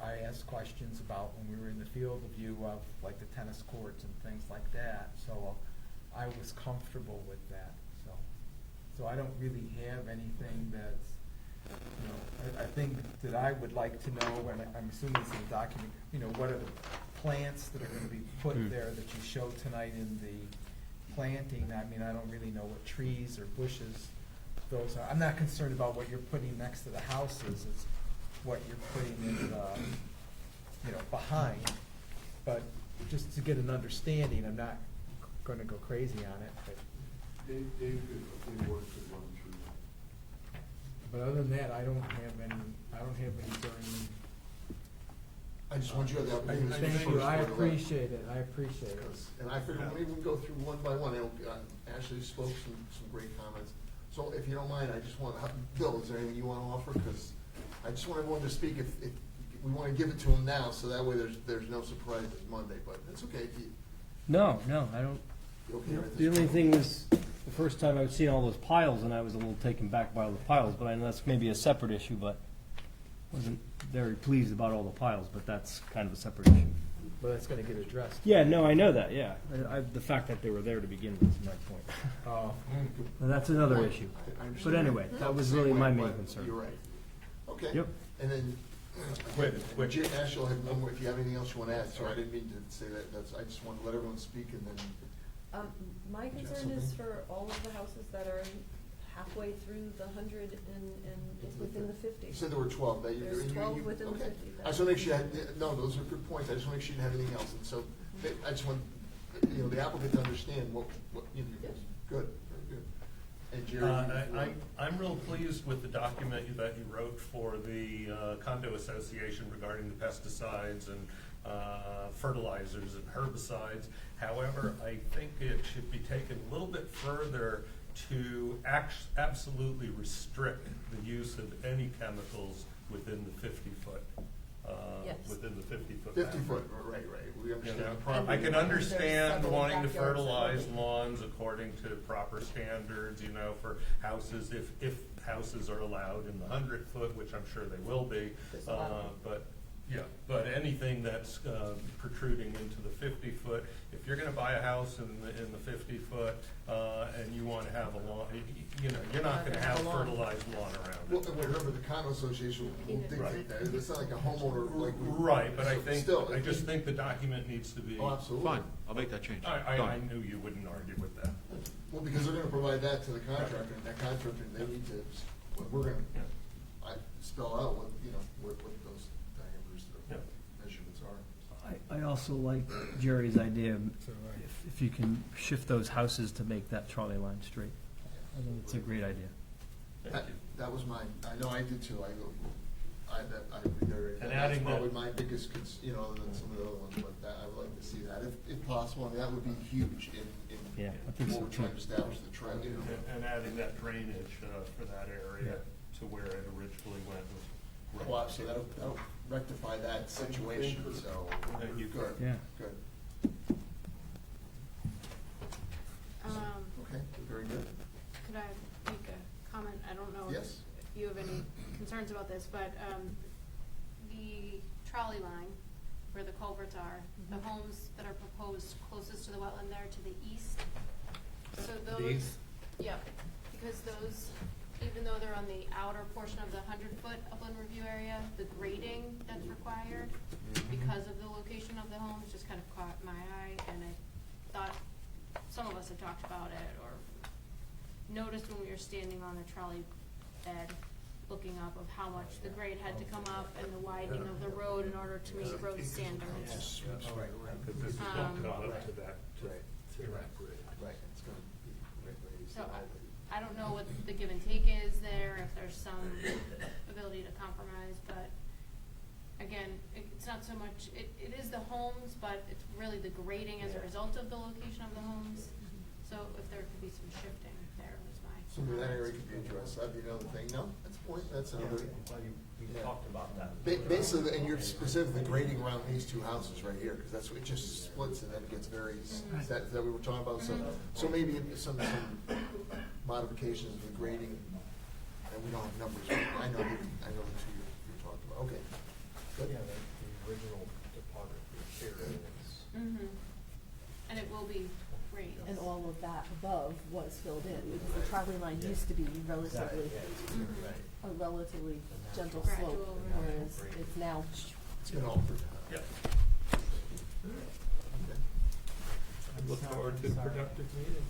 S3: I asked questions about when we were in the field of view of like the tennis courts and things like that. So I was comfortable with that, so I don't really have anything that's, I think that I would like to know, and I'm assuming it's in the document, what are the plants that are gonna be put there that you showed tonight in the planting? I mean, I don't really know what trees or bushes those are. I'm not concerned about what you're putting next to the houses, it's what you're putting in the, behind. But just to get an understanding, I'm not gonna go crazy on it, but.
S12: Dave could run through that.
S3: But other than that, I don't have any burning.
S1: I just want you to have the opportunity to speak
S3: Thank you,
S1: first
S3: I
S1: for the record.
S3: appreciate it, I appreciate it.
S1: And I figured maybe we'll go through one by one. Ashley spoke some great comments. So if you don't mind, I just want, Bill, is there anything you want to offer? Because I just want everyone to speak, if we want to give it to them now, so that way there's no surprises Monday, but it's okay if you.
S13: No, I don't.
S1: You okay with this?
S13: The only thing was, the first time I've seen all those piles, and I was a little taken back by all the piles, but I know that's maybe a separate issue, but wasn't very pleased about all the piles, but that's kind of a separate issue.
S3: But that's gonna get addressed.
S13: Yeah, no, I know that, yeah. The fact that they were there to begin with is my point.
S3: Oh,
S13: Now, that's another issue.
S1: I understand.
S13: But anyway,
S1: I
S13: that
S1: felt
S13: was
S1: the
S13: really
S1: same
S13: my
S1: way,
S13: main
S1: but
S13: concern.
S1: You're right. Okay.
S13: Yep.
S1: And then, Ashley, will have one more, if you have anything else you want to add, so I didn't mean to say that, I just want to let everyone speak and then.
S4: My concern is for all of the houses that are halfway through the 100 and within the 50.
S1: You said there were 12.
S4: There's 12 within the
S1: okay.
S4: 50.
S1: I just want to make sure you had, no, those are good points. I just want to make sure you didn't have anything else. And so I just want, the applicant to understand what
S4: Yes.
S1: good, very good. And Jerry?
S10: I'm real pleased with the document that you wrote for the condo association regarding the pesticides and fertilizers and herbicides. However, I think it should be taken a little bit further to absolutely restrict the use of any chemicals within the 50-foot,
S4: Yes.
S10: within the 50-foot.
S1: 50 foot, right, we
S10: You
S1: understand
S10: know,
S1: the problem.
S10: I can
S4: There's
S10: understand
S4: several
S10: wanting to
S4: backyards that
S10: fertilize
S4: will be-
S10: lawns according to proper standards, you know, for houses, if houses are allowed in the 100-foot, which I'm sure they will be.
S4: There's a lot of them.
S10: But anything that's protruding into the 50-foot, if you're gonna buy a house in the 50-foot, and you wanna have a lawn, you know, you're not gonna have fertilized lawn around
S1: Well,
S10: it.
S1: and remember, the condo association will dictate that, it's not like a homeowner, like.
S10: Right, but I think,
S1: Still,
S10: I just think the document needs to be.
S1: Oh, absolutely.
S2: Fine, I'll make that change.
S10: I
S2: Done.
S10: knew you wouldn't argue with that.
S1: Well, because they're gonna provide that to the contractor, and that contractor, they need to, we're gonna, spell out what, you know, what those diameters,
S10: Yeah.
S1: measurements are.
S13: I also like Jerry's idea, of if you can shift those houses to make that trolley line straight. I think it's a great idea.
S1: That was mine, I know I did too, I agree there.
S10: And
S1: That's
S10: adding that-
S1: probably my biggest, you know, other than some of the other ones, but that, I would like to see that, if possible, I mean, that would be huge in
S13: Yeah, I think so
S1: what we're
S13: too.
S1: trying to establish the trend, you know.
S10: And adding that drainage for that area to where it originally went was great.
S1: Well, so that'll rectify that situation, so,
S10: Thank you.
S1: good,
S13: Yeah.
S1: good,
S5: Um,
S1: okay, very good.
S5: Could I make a comment? I don't know
S1: Yes.
S5: if you have any concerns about this, but the trolley line where the culverts are, the homes that are proposed closest to the wetland there to the east. So those.
S10: These?
S5: Yep, because those, even though they're on the outer portion of the 100-foot upland review area, the grading that's required because of the location of the homes just kind of caught my eye, and I thought some of us had talked about it or noticed when we were standing on the trolley bed looking up of how much the grade had to come up and the widening of the road in order to meet road standards.
S10: Because this is
S5: Um,
S10: not up to that.
S1: Right, it's gonna be raised.
S5: So I don't know what the give and take is there, if there's some ability to compromise, but again, it's not so much, it is the homes, but it's really the grading as a result of the location of the homes. So if there could be some shifting there was my.
S1: So that area could be addressed, that'd be another thing, no, that's a point, that's another.
S13: We talked about that.
S1: Basically, and you're specifically grading around these two houses right here, because that's what, it just splits and then it gets very, is that what we were talking about? So maybe some modifications of the grading, and we don't have numbers, but I know the two you're talking about, okay. Good.
S6: Yeah, the original topography here is.
S5: Mm-hmm. And it will be great.
S4: And all of that above was filled in, because the trolley line used to be relatively, a relatively gentle
S5: Gradual,
S4: slope,
S5: right.
S4: whereas it's now.
S1: It's been altered.
S10: Yeah.
S1: Okay.
S10: I look forward to a productive meeting.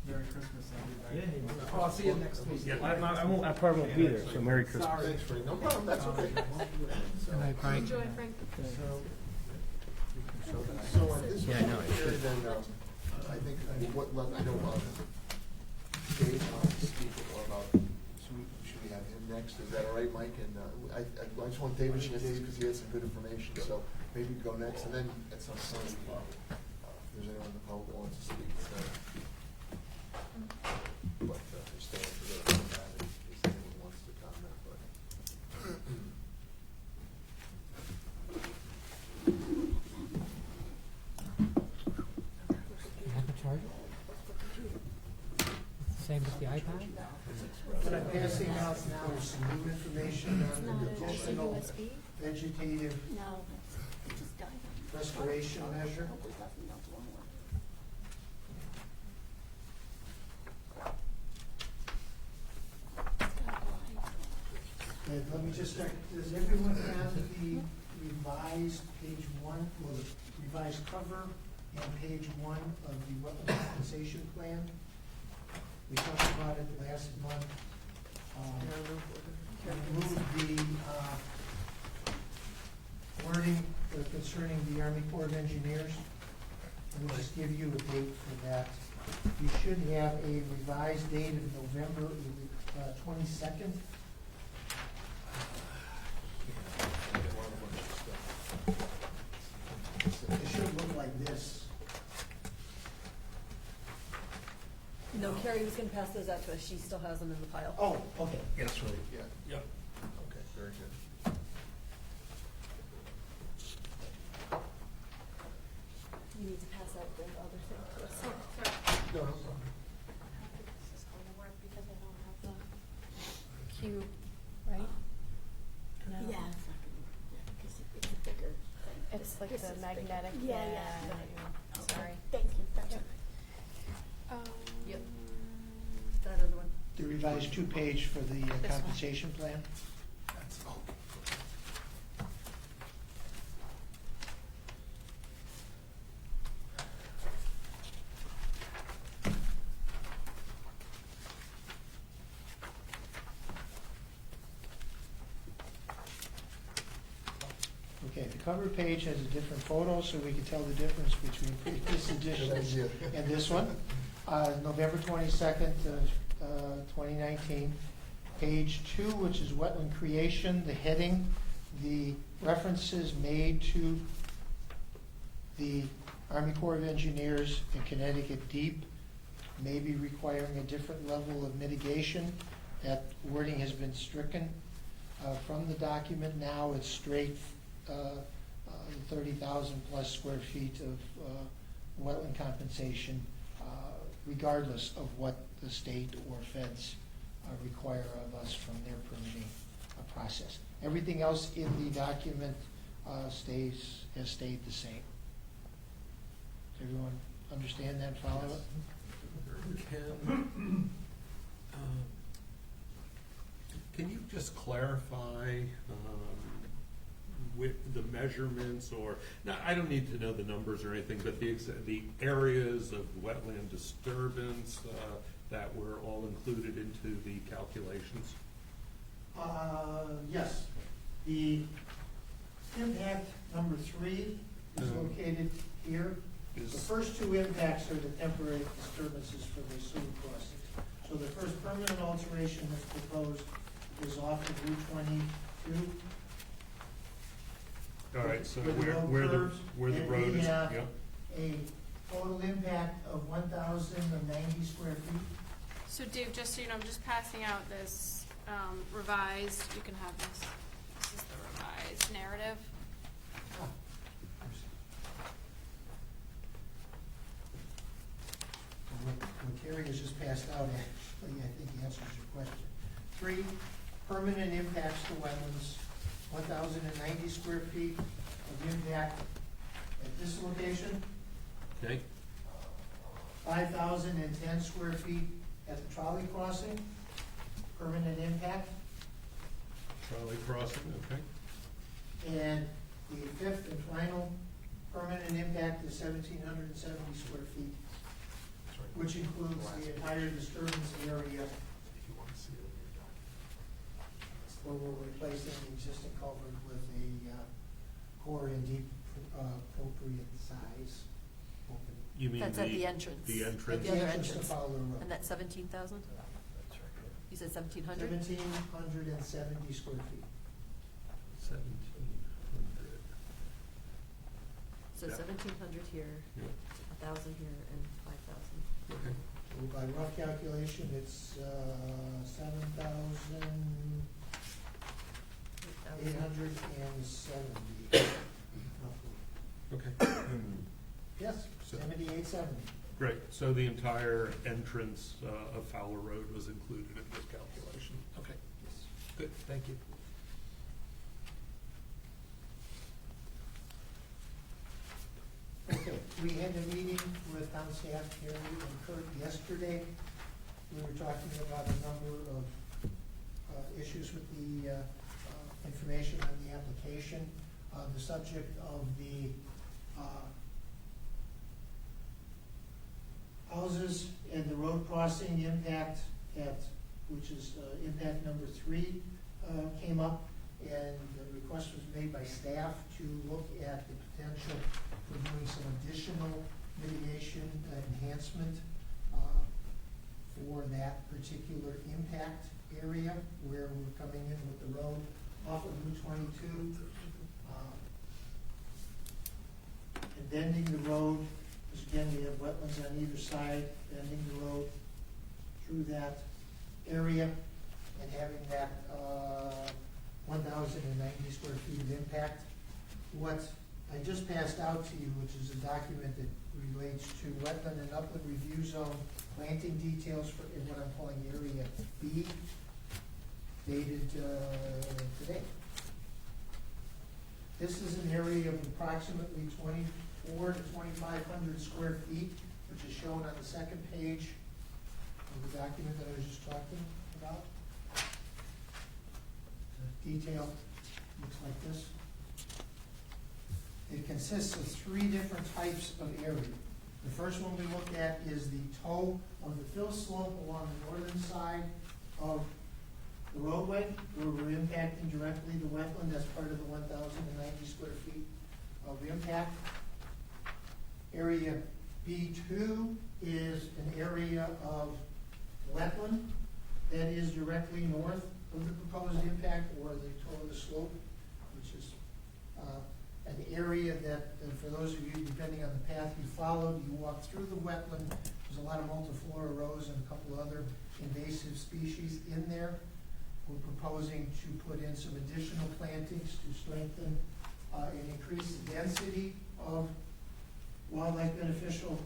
S3: Merry Christmas, everybody. Oh, I'll see you next week.
S10: Yeah.
S13: I probably won't be there, so Merry Christmas.
S3: Sorry.
S1: Thanks, Frank, no problem, that's okay. So-
S5: Enjoy, Frank.
S1: So at this
S13: Yeah, I
S1: point,
S13: know.
S1: here, then, I think what left, I know, Dave wants to speak about, should we have him next? Is that all right, Mike? And I just want David to because he has some good information, so maybe go next, and then at some point, if there's anyone in the public that wants to speak, so. But stay for that, in case anyone wants to comment, but.
S8: Same with the iPad?
S9: What I'm passing out now is some new information on the additional vegetative
S4: No, it's just died.
S9: restoration measure. And let me just check, does everyone have the revised page one, or the revised cover and page one of the wetland compensation plan? We talked about it last month. Remove the wording concerning the Army Corps of Engineers. And we'll just give you a date for that. You should have a revised date of November 22nd.
S4: Carrie was gonna pass those out to us, she still has them in the pile.
S9: Oh, okay.
S7: That's right, yeah.
S10: Yep.
S7: Okay, very good.
S4: You need to pass out the other thing to us.
S5: Sorry.
S7: No, no problem.
S5: This is going to work because I don't have the cube, right? No.
S11: Yeah, it's not gonna work, yeah, because it's a bigger thing.
S5: It's like
S11: This
S5: the
S11: is bigger.
S5: magnetic.
S11: Yeah, yeah. Okay,
S5: Sorry.
S11: Thank you, that's
S5: Yep.
S11: all right.
S4: Yep. That other one.
S9: The revised two-page for the
S5: one.
S9: compensation plan.
S7: That's, oh.
S9: Okay, the cover page has a different photo, so we can tell the difference between previous editions
S7: idea.
S9: and this one. November 22nd, 2019. Page 2, which is wetland creation, the heading, the references made to the Army Corps of Engineers in Connecticut Deep may be requiring a different level of mitigation. That wording has been stricken from the document. Now it's straight 30,000 plus square feet of wetland compensation, regardless of what the state or feds require of us from their permitting process. Everything else in the document has stayed the same. Does everyone understand that, follow it?
S10: Can you just clarify with the measurements, or, now, I don't need to know the numbers or anything, but the areas of wetland disturbance that were all included into the calculations?
S9: Yes. The impact number 3 is located here. The first two impacts are the temporary disturbances for the sewer crossings. So the first permanent alteration that's proposed is off of Route 22.
S10: All right, so
S9: Where the road
S10: where
S9: curves,
S10: the
S9: and
S10: road
S9: we
S10: is,
S9: have
S10: yeah.
S9: a total impact of 1,090 square feet.
S5: So Dave, just so you know, I'm just passing out this revised, you can have this. This is the revised narrative.
S9: What Carrie has just passed out, actually, I think answers your question. 3, permanent impacts to wetlands, 1,090 square feet of impact at this location,
S10: Okay,
S9: 5,010 square feet at the trolley crossing, permanent impact,
S10: trolley crossing, okay.
S9: and the 5th and final permanent impact is 1,770 square feet, which includes the entire disturbance area where we're replacing the existing culvert with a core and deep appropriate size opening.
S10: You mean
S4: That's at the entrance.
S10: The
S9: At
S10: entrance?
S9: the
S4: other
S9: entrance to
S4: entrance.
S9: Fowler Road.
S4: And that's 17,000? You said 1,700?
S9: 1,770 square feet.
S10: 1,700.
S4: So
S10: Yeah.
S4: 1,700 here,
S10: Yeah.
S4: 1,000 here, and 5,000.
S10: Okay.
S9: So by rough calculation, it's 7,870 roughly.
S10: Okay.
S9: Yes,
S10: So-
S9: 7870.
S10: Great, so the entire entrance of Fowler Road was included in this calculation? Okay, good, thank you.
S9: Okay, we had a meeting with town staff, Carrie and Kurt, yesterday. We were talking about a number of issues with the information on the application. The subject of the houses and the road crossing impact which is impact number 3, came up, and the request was made by staff to look at the potential for doing some additional mitigation enhancement for that particular impact area where we're coming in with the road off of Route 22. And bending the road, because again, we have wetlands on either side, bending the road through that area and having that 1,090 square feet of impact. What I just passed out to you, which is a document that relates to wetland and upland review zone planting details for in what I'm calling Area B, dated today. This is an area of approximately 2,400 to 2,500 square feet, which is shown on the second page of the document that I was just talking about. The detail looks like this. It consists of 3 different types of area. The first one we look at is the toe of the fill slope along the northern side of the roadway, where we're impacting directly the wetland as part of the 1,090 square feet of impact. Area B2 is an area of wetland that is directly north of the proposed impact, or the toe of the slope, which is an area that, for those of you, depending on the path you followed, you walk through the wetland. There's a lot of multiflora rose and a couple other invasive species in there. We're proposing to put in some additional plantings to strengthen and increase the density of wildlife beneficial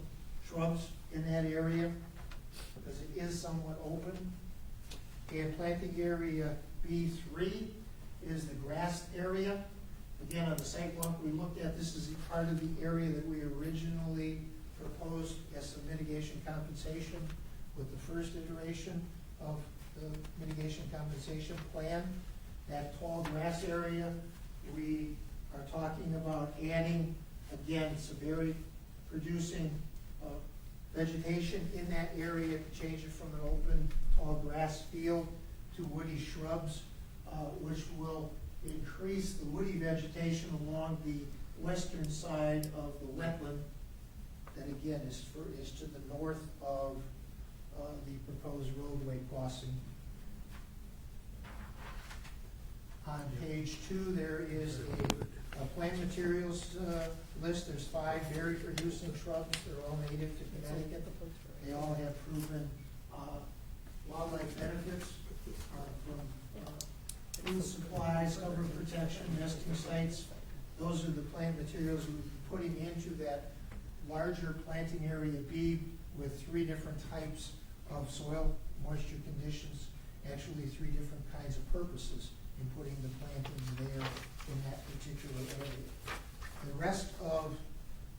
S9: shrubs in that area, because it is somewhat open. And planting area B3 is the grassed area. Again, on the site walk we looked at, this is part of the area that we originally proposed as some mitigation compensation with the first iteration of the mitigation compensation plan. That tall grass area, we are talking about adding, again, some berry producing vegetation in that area to change it from an open tall grass field to woody shrubs, which will increase the woody vegetation along the western side of the wetland that again is to the north of the proposed roadway crossing. On page 2, there is a plant materials list. There's 5 berry producing shrubs. They're all native to Connecticut. They all have proven wildlife benefits from food supplies, cover protection, nesting sites. Those are the plant materials we'll be putting into that larger planting area B with 3 different types of soil moisture conditions, actually 3 different kinds of purposes in putting the plantings there in that particular area. The rest of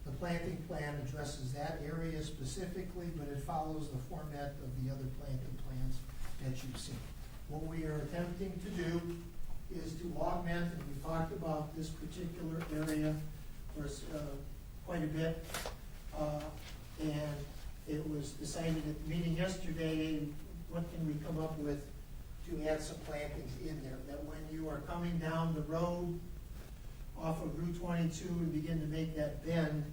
S9: the planting plan addresses that area specifically, but it follows the format of the other planting plans that you've seen. What we are attempting to do is to augment, and we talked about this particular area for quite a bit, and it was decided at the meeting yesterday, what can we come up with to add some plantings in there, that when you are coming down the road off of Route 22 and begin to make that bend,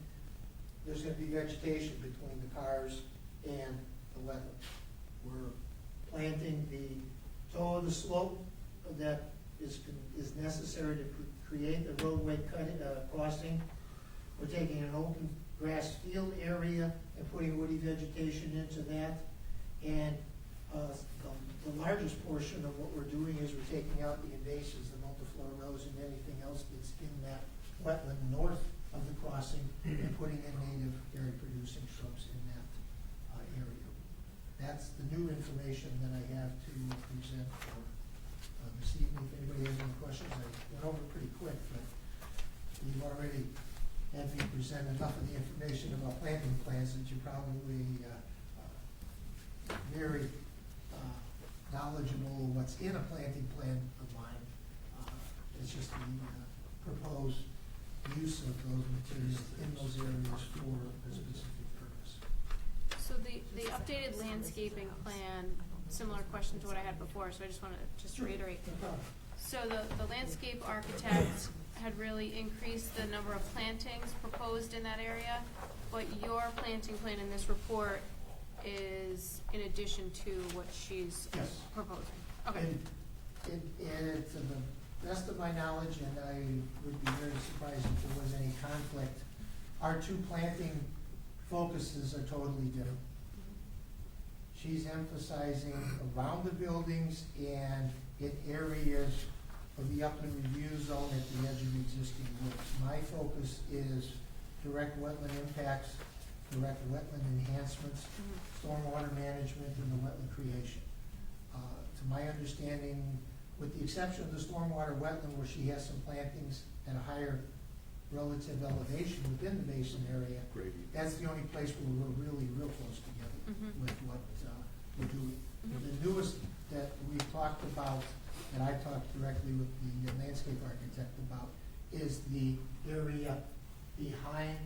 S9: there's going to be vegetation between the cars and the wetland. We're planting the toe of the slope that is necessary to create the roadway crossing. We're taking an open grass field area and putting woody vegetation into that. And the largest portion of what we're doing is we're taking out the invasives, the multiflora rose, and anything else that's in that wetland north of the crossing, and putting in native berry producing shrubs in that area. That's the new information that I have to present for this evening. If anybody has any questions, I went over pretty quick, but you've already had me present enough of the information about planting plans that you're probably very knowledgeable of what's in a planting plan of mine. It's just the proposed use of those materials in those areas for a specific purpose.
S5: So the updated landscaping plan, similar question to what I had before, so I just want to reiterate.
S9: No problem.
S5: So the landscape architect had really increased the number of plantings proposed in that area, but your planting plan in this report is in addition to what she's
S9: Yes.
S5: proposing. Okay.
S9: And to the best of my knowledge, and I would be very surprised if there was any conflict, our 2 planting focuses are totally different. she's emphasizing around the buildings and in areas of the upland review zone at the edge of existing woods. My focus is direct wetland impacts, direct wetland enhancements, stormwater management, and the wetland creation. To my understanding, with the exception of the stormwater wetland where she has some plantings at a higher relative elevation within the basin area, that's the only place where we're really real close together with what we're doing. The newest that we've talked about, and I talked directly with the landscape architect about, is the area behind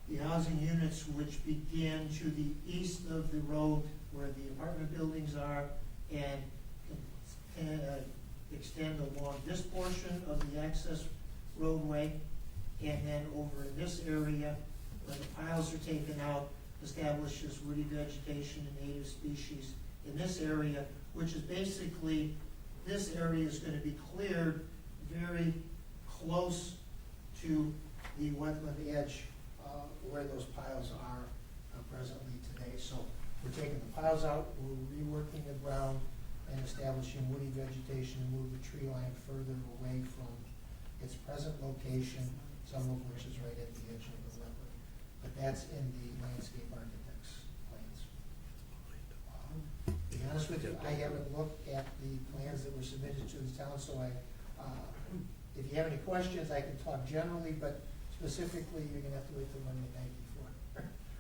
S9: the housing units which begin to the east of the road where the apartment buildings are and extend along this portion of the access roadway, and then over in this area where the piles are taken out, establishes woody vegetation and native species in this area, which is basically, this area is going to be cleared very close to the wetland edge where those piles are presently today. So we're taking the piles out, we're reworking the ground and establishing woody vegetation and move the tree line further away from its present location, some of which is right at the edge of the wetland. But that's in the landscape architect's plans. To be honest with you, I haven't looked at the plans that were submitted to the town, so if you have any questions, I can talk generally, but specifically, you're gonna have to wait till Monday night before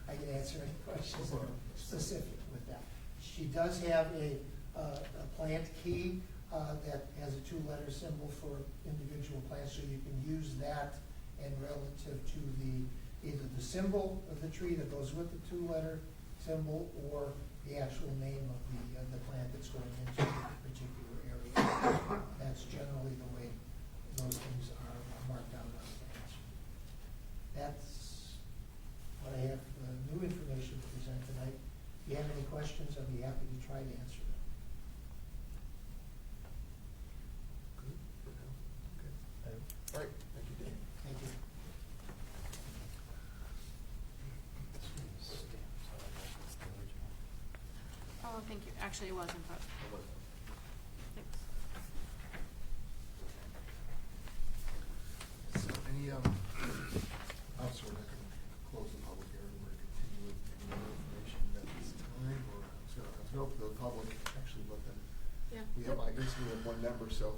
S9: I can answer any questions that are specific with that. She does have a plant key that has a two-letter symbol for individual plants, so you can use that and relative to either the symbol of the tree that goes with the two-letter symbol or the actual name of the plant that's going into a particular area. That's generally the way those things are marked out on plans. That's what I have, new information to present tonight. If you have any questions, I'd be happy to try to answer them.
S1: All right, thank you, Dan.
S9: Thank you.
S5: Oh, thank you. Actually, it wasn't, but thanks.
S1: So any, also, we're not gonna close the public hearing, we're gonna continue with any more information at this time, or I was gonna open the public, actually, let them.
S5: Yeah.
S1: I guess we have one member, so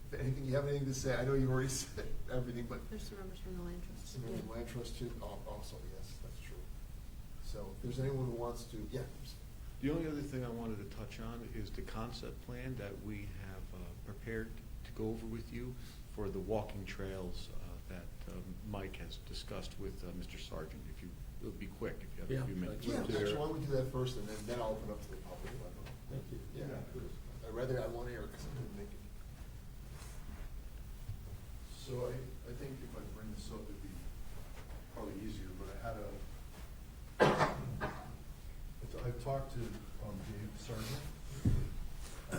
S1: if anything, you have anything to say, I know you've already said everything, but.
S4: There's some members from the land trust.
S1: Some members of the land trust too, also, yes, that's true. So if there's anyone who wants to, yeah.
S2: The only other thing I wanted to touch on is the concept plan that we have prepared to go over with you for the walking trails that Mike has discussed with Mr. Sargent. If you, it'll be quick if you have a few minutes.
S1: Yeah, actually, why don't we do that first, and then I'll open up to the public.
S10: Thank you.
S1: Yeah, I'd rather have one here, because I'm gonna make it.
S12: So I think if I bring this up, it'd be probably easier, but I had I've talked to Dave Sargent a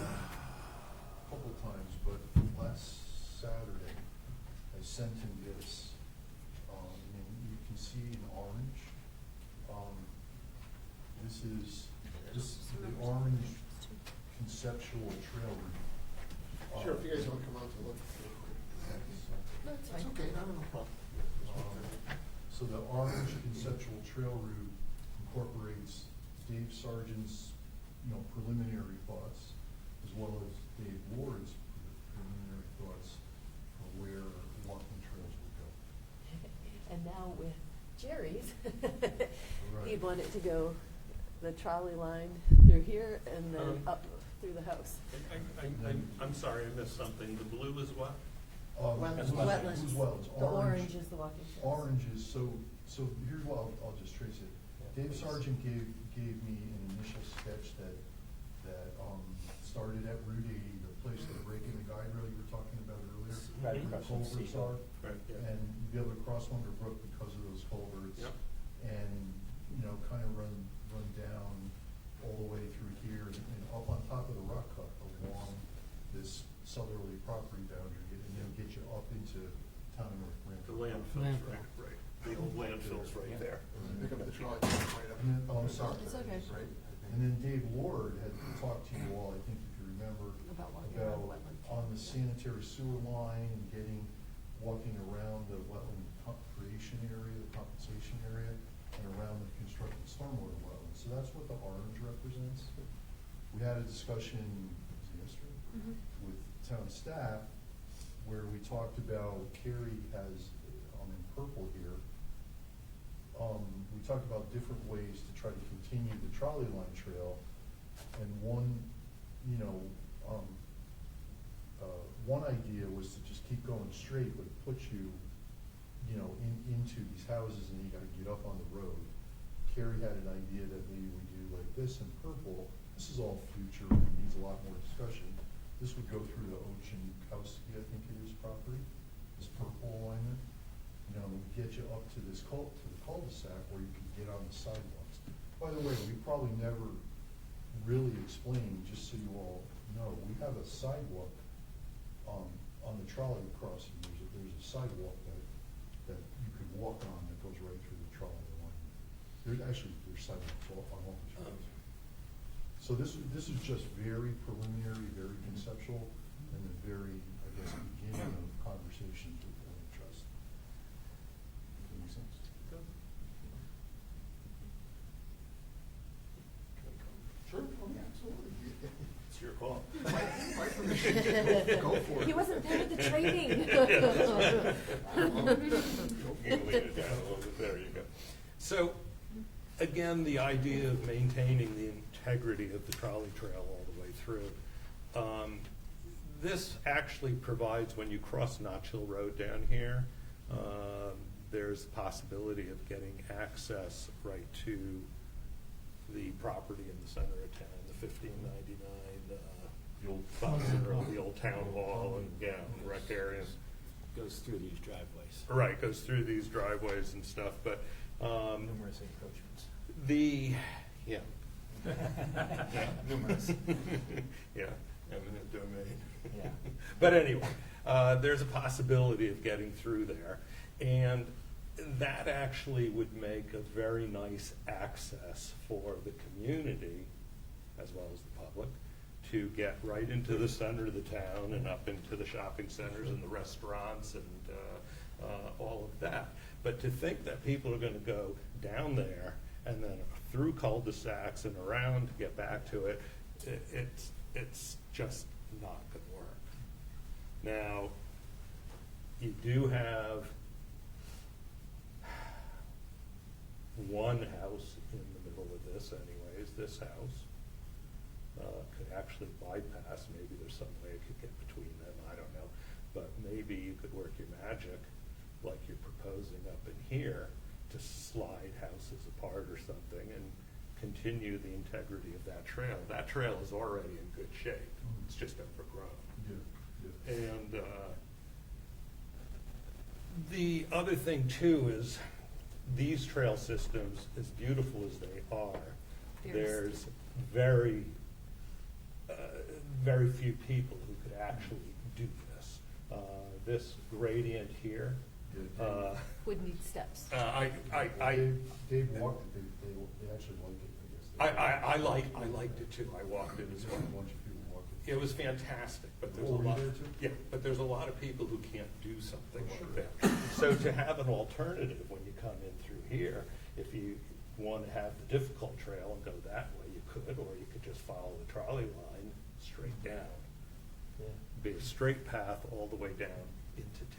S12: couple times, but last Saturday, I sent him this, and you can see in orange, this is the orange conceptual trail route.
S1: Sure, if you guys want to come out to look. That's okay, no problem.
S12: So the orange conceptual trail route incorporates Dave Sargent's, preliminary thoughts, as well as Dave Ward's preliminary thoughts for where walking trails would go.
S4: And now with Jerry's,
S12: Right.
S4: he wanted to go the trolley line through here and then up through the house.
S10: I'm sorry, I missed something. The blue is what?
S9: Wetlands.
S12: Wetlands.
S4: The orange is the walking trails.
S12: Orange is, so here's what I'll just trace it. Dave Sargent gave me an initial sketch that started at Route 80, the place, the break in the guide rail you were talking about earlier.
S13: Right
S12: where the
S13: across from
S12: culverts
S13: Seagull.
S12: are.
S10: Right, yeah.
S12: And you'd be able to cross Wonder Brook because of those culverts.
S10: Yep.
S12: And, kind of run down all the way through here and up on top of the rock cut along this southerly property boundary, and then get you up into town of North Branford.
S10: The landfill,
S8: Landfill.
S10: right. The old landfill's right there.
S1: Pick up the trolley right up.
S12: And then, oh, I'm sorry.
S4: It's okay.
S1: Right.
S12: And then Dave Ward had talked to you all, I think if you remember,
S4: About walking around the wetland.
S12: on the sanitary sewer line and walking around the wetland creation area, the compensation area, and around the constructed stormwater wetland. So that's what the orange represents. We had a discussion, was it yesterday, with town staff, where we talked about, Carrie has, in purple here, we talked about different ways to try to continue the trolley line trail. And one idea was to just keep going straight, but it puts you, into these houses and you gotta get up on the road. Carrie had an idea that maybe we do like this in purple. This is all future, it needs a lot more discussion. This would go through the Ochenkowski, I think it is, property, this purple alignment. Get you up to this to the cul-de-sac where you can get on the sidewalks. By the way, we probably never really explained, just so you all know, we have a sidewalk on the trolley crossing. There's a sidewalk that you could walk on that goes right through the trolley line. There's sidewalks on all the streets. So this is just very preliminary, very conceptual, and the very, I guess, beginning of conversations with the trust. Does that make sense? Sure, absolutely.
S10: It's your call.
S1: My permission. Go for it.
S4: He wasn't part of the training.
S10: You can lean it down a little bit. There you go. So, again, the idea of maintaining the integrity of the trolley trail all the way through. This actually provides, when you cross Notch Hill Road down here, there's the possibility of getting access right to the property in the center of town, the 1599, the old Foster, the old town hall, and rec area.
S13: Goes through these driveways.
S10: Right, goes through these driveways and stuff, but
S13: Numerous encroachments.
S10: yeah.
S13: Numerous.
S10: Yeah, eminent domain.
S13: Yeah.
S10: But anyway, there's a possibility of getting through there, and that actually would make a very nice access for the community, as well as the public, to get right into the center of the town and up into the shopping centers and the restaurants and all of that. But to think that people are going to go down there and then through cul-de-sacs and around to get back to it, it's just not going to work. Now, you do have one house in the middle of this anyways. This house could actually bypass, maybe there's some way it could get between them, I don't know. But maybe you could work your magic like you're proposing up in here to slide houses apart or something and continue the integrity of that trail. That trail is already in good shape. It's just overgrown.
S12: Yeah.
S10: And the other thing too is these trail systems, as beautiful as they are, there's very few people who could actually do this. This gradient here.
S4: Would need steps.
S12: Dave walked it, they actually liked it,
S10: I liked it too. I walked it as well.
S12: A bunch of people walked it.
S10: It was fantastic, but there's
S12: Oh,
S10: a
S12: were you
S10: lot.
S12: there too?
S10: Yeah, but there's a lot of people who can't do something like that. So to have an alternative when you come in through here, if you want to have the difficult trail and go that way, you could, or you could just follow the trolley line straight down. Be a straight path all the way down into town.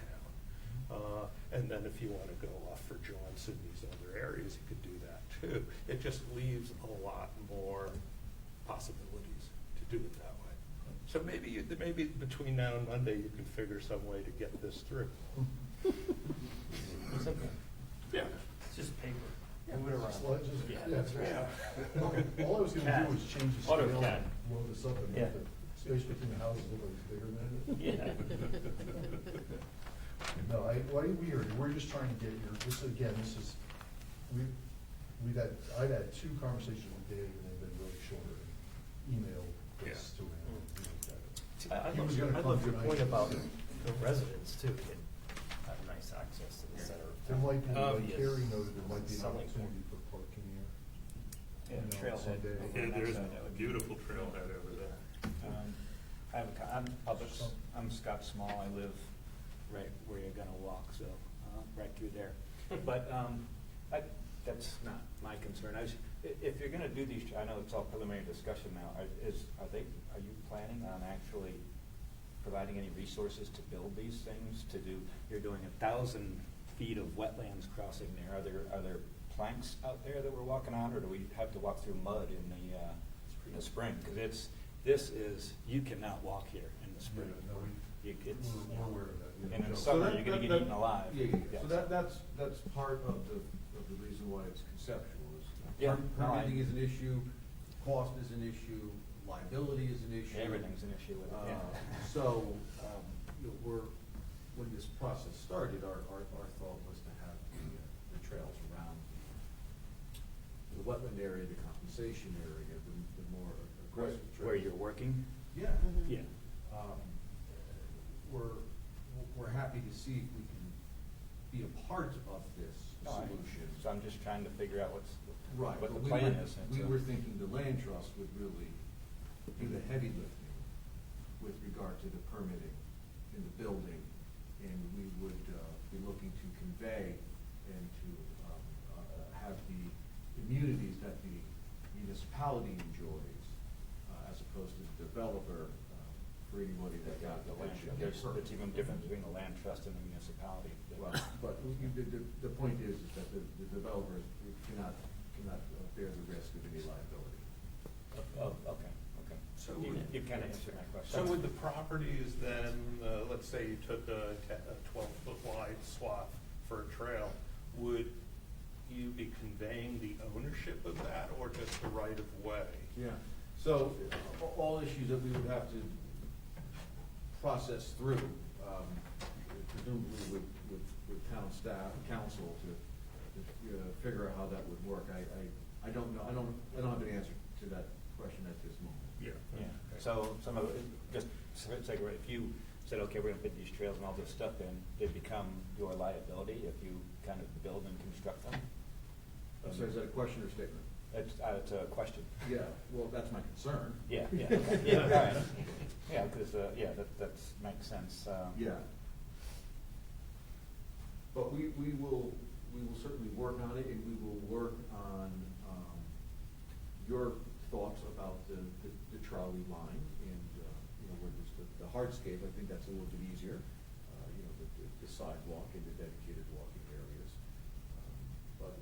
S10: And then if you want to go off for Johnson, these other areas, you could do that too. It just leaves a lot more possibilities to do it that way. So maybe between now and Monday, you can figure some way to get this through.
S13: Simple.
S10: Yeah.
S13: It's just paper. Move it around.
S12: That's right. Okay, all I was gonna do was change the scale,
S13: AutoCAD.
S12: blow this up, and make the space between the houses look like bigger than it is.
S13: Yeah.
S12: No, we're just trying to get I've had 2 conversations with Dave, and they've been really short, email this to him.
S13: I love your point about the residents too, can have nice access to the center of
S12: There might be,
S10: Oh,
S12: like
S10: yes.
S12: Carrie noted, there might be an
S13: Something.
S12: opportunity for parking here.
S13: Yeah,
S12: You know,
S13: trailhead.
S12: someday.
S10: Yeah, there's a beautiful trailhead over there.
S15: I'm Scott Small, I live right where you're gonna walk, so, right through there. But, that's not my concern. If you're gonna do these, I know it's all preliminary discussion now, are you planning on actually providing any resources to build these things, you're doing 1,000 feet of wetlands crossing there, are there planks out there that we're walking on, or do we have to walk through mud in the spring? Because you cannot walk here in the spring.
S12: Yeah, no, we're aware of that. yeah.
S15: And in
S12: No.
S15: summer, you're gonna get eaten alive.
S14: Yeah.
S15: Yes.
S14: So that's part of the reason why it's conceptual, is
S15: Yeah, no,
S14: permitting is an issue, cost is an issue, liability is an issue.
S15: Everything's an issue with it, yeah.
S14: So, when this process started, our thought was to have the trails around the wetland area, the compensation area, the more aggressive trails.
S15: Where you're working?
S14: Yeah.
S15: Yeah.
S14: We're happy to see if we can be a part of this
S15: No,
S14: solution.
S15: So I'm just trying to figure out what
S14: Right,
S15: the
S14: but we
S15: plan
S14: were,
S15: is.
S14: we were thinking the land trust would really do the heavy lifting with regard to the permitting in the building, and we would be looking to convey and to have the immunities that the municipality enjoys, as opposed to the developer, for anybody that got the land.
S15: There's even difference between the land trust and the municipality.
S14: Well, but the point is that the developers cannot bear the risk of any liability.
S15: Oh, okay.
S10: So
S15: You kind of answered my question.
S10: So would the properties then, let's say you took a 12-foot wide swath for a trail, would you be conveying the ownership of that or just the right of way?
S14: Yeah, so all issues that we would have to process through, presumably with town staff, council to figure out how that would work. I don't know, I don't have an answer to that question at this moment.
S10: Yeah.
S15: Yeah, so some of it, just say, if you said, okay, we're gonna put these trails and all this stuff in, they become your liability if you kind of build and construct them?
S14: So is that a question or statement?
S15: It's a question.
S14: Yeah, well, that's my concern.
S15: Yeah, okay. Yeah, all right. Yeah, because, that makes sense.
S14: Yeah. But we will certainly work on it, and we will work on your thoughts about the trolley line, and, where there's the hardscape, I think that's a little bit easier, the sidewalk and the dedicated walking areas. But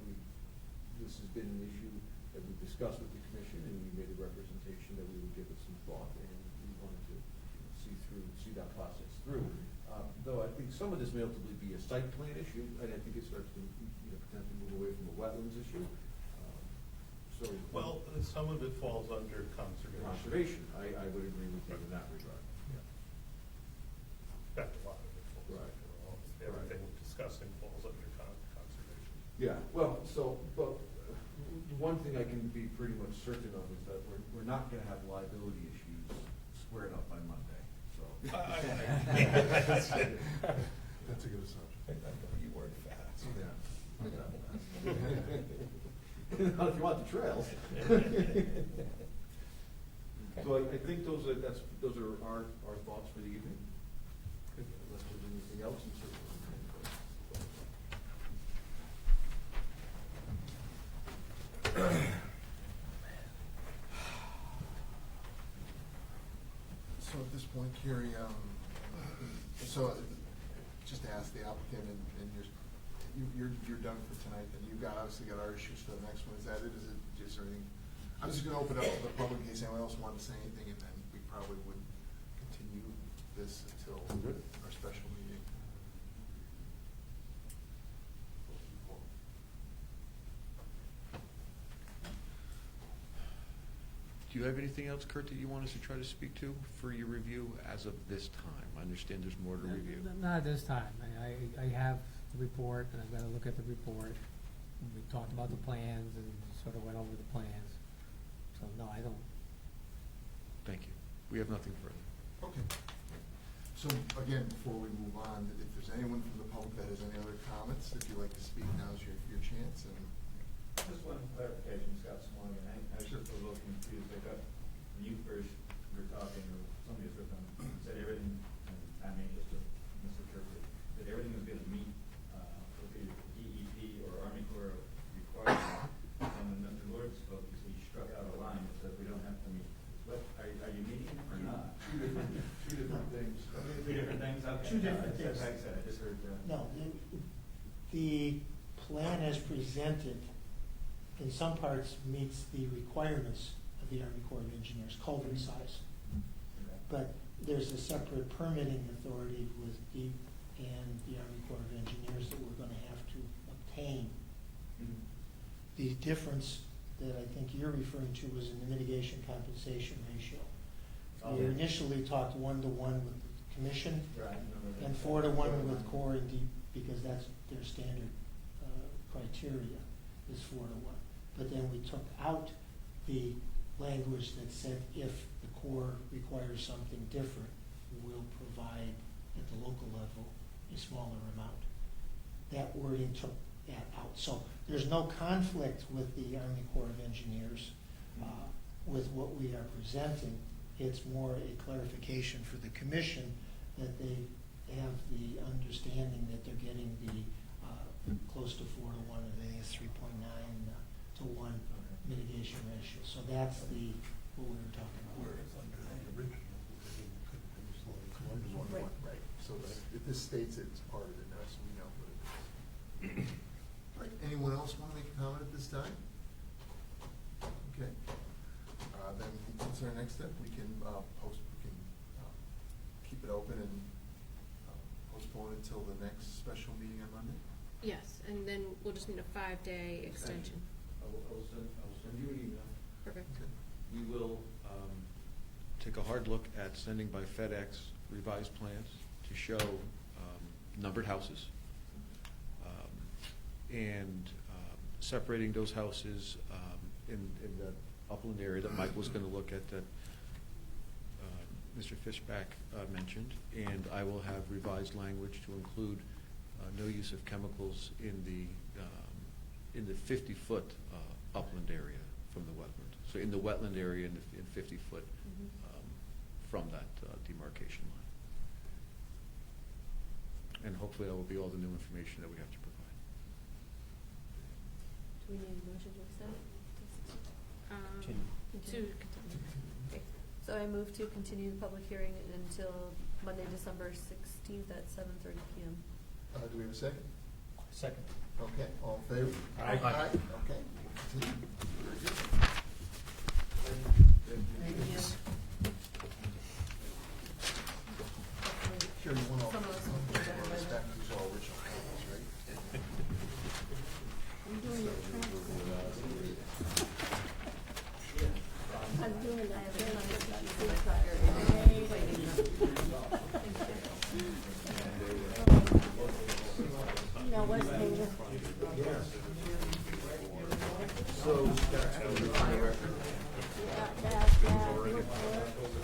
S14: this has been an issue that we've discussed with the commission, and we made a representation that we would give it some thought, and we wanted to see that process through. Though I think some of this may ultimately be a site plan issue, and I think it starts to, potentially move away from a wetlands issue.
S10: Well, some of it falls under conservation.
S14: Conservation, I would agree with you in that regard.
S10: In fact, a lot of it falls
S14: Right.
S10: under, everything we're discussing falls under conservation.
S14: Yeah, well, but one thing I can be pretty much certain of is that we're not gonna have liability issues squared up by Monday, so.
S12: That's a good assumption.
S10: You weren't fast.
S14: Yeah. Not if you want the trails. So I think those are our thoughts for the evening. Unless there's anything else, I'm certainly.
S1: So at this point, Carrie, just to ask the applicant, and you're done for tonight, and you've obviously got our issues for the next one. Is that it? Is there anything? I'm just gonna open up to the public in case anyone else wanted to say anything, and then we probably would continue this until our special meeting.
S2: Do you have anything else, Kurt, that you want us to try to speak to for your review as of this time? I understand there's more to review.
S8: Not this time. I have the report, and I've got to look at the report. And we talked about the plans and sort of went over the plans. So, no, I don't.
S2: Thank you. We have nothing further.
S1: Okay. So again, before we move on, if there's anyone from the public that has any other comments, if you'd like to speak, now's your chance. And
S15: Just one clarification, Scott Swan, and I was just a little confused. I got, when you first were talking, or somebody was talking, said everything, and I may just have misinterpreted, that everything was gonna meet, with either DEP or Army Corps requirements. And then the Lord spoke, he struck out a line that said we don't have to meet. What, are you meeting them or not?
S12: Two different things.
S15: Two different things? Okay.
S9: Two different
S15: I said-
S9: things.
S15: Like I said, I just heard,
S9: No, the plan as presented in some parts meets the requirements of the Army Corps of Engineers, culvert size. But there's a separate permitting authority with DEP and the Army Corps of Engineers that we're gonna have to obtain. The difference that I think you're referring to was in the mitigation compensation ratio. We
S15: Okay.
S9: initially talked 1-to-1 with the commission,
S15: right, no,
S9: and 4-to-1 with Corps and DEP, because that's their standard criteria, is 4-to-1. But then we took out the language that said if the Corps requires something different, we'll provide at the local level a smaller amount. That wording took that out. So there's no conflict with the Army Corps of Engineers with what we are presenting. It's more a clarification for the commission that they have the understanding that they're getting the close to 4-to-1, and I think it's 3.9-to-1 mitigation ratio. So that's what we were talking about.
S1: Right. So if this states it's part of it now, so we know what it is. All right, anyone else want to make a comment at this time? Okay. Then what's our next step? We can keep it open and postpone it until the next special meeting on Monday?
S5: Yes, and then we'll just need a 5-day extension.
S14: I will send you an email.
S5: Perfect.
S1: Okay.
S2: We will take a hard look at sending by FedEx revised plans to show numbered houses and separating those houses in the upland area that Mike was going to look at that Mr. Fishback mentioned, and I will have revised language to include no use of chemicals in the 50-foot upland area from the wetland. So in the wetland area in 50-foot from that demarcation line. And hopefully that will be all the new information that we have to provide.
S4: Do we need a motion to extend?
S5: To continue.
S4: Okay. So I move to continue the public hearing until Monday, December 16th at 7:30 p.m.
S1: Do we have a second?
S13: Second.
S1: Okay, all in favor?
S13: Aye.
S1: Okay, we'll continue. Very good.
S4: Thank you.
S1: Sure, you want all,
S4: Some of us will be better by
S1: respect these all original copies, right?
S11: I'm doing your I'm doing
S4: I have a
S11: that. Now, what's the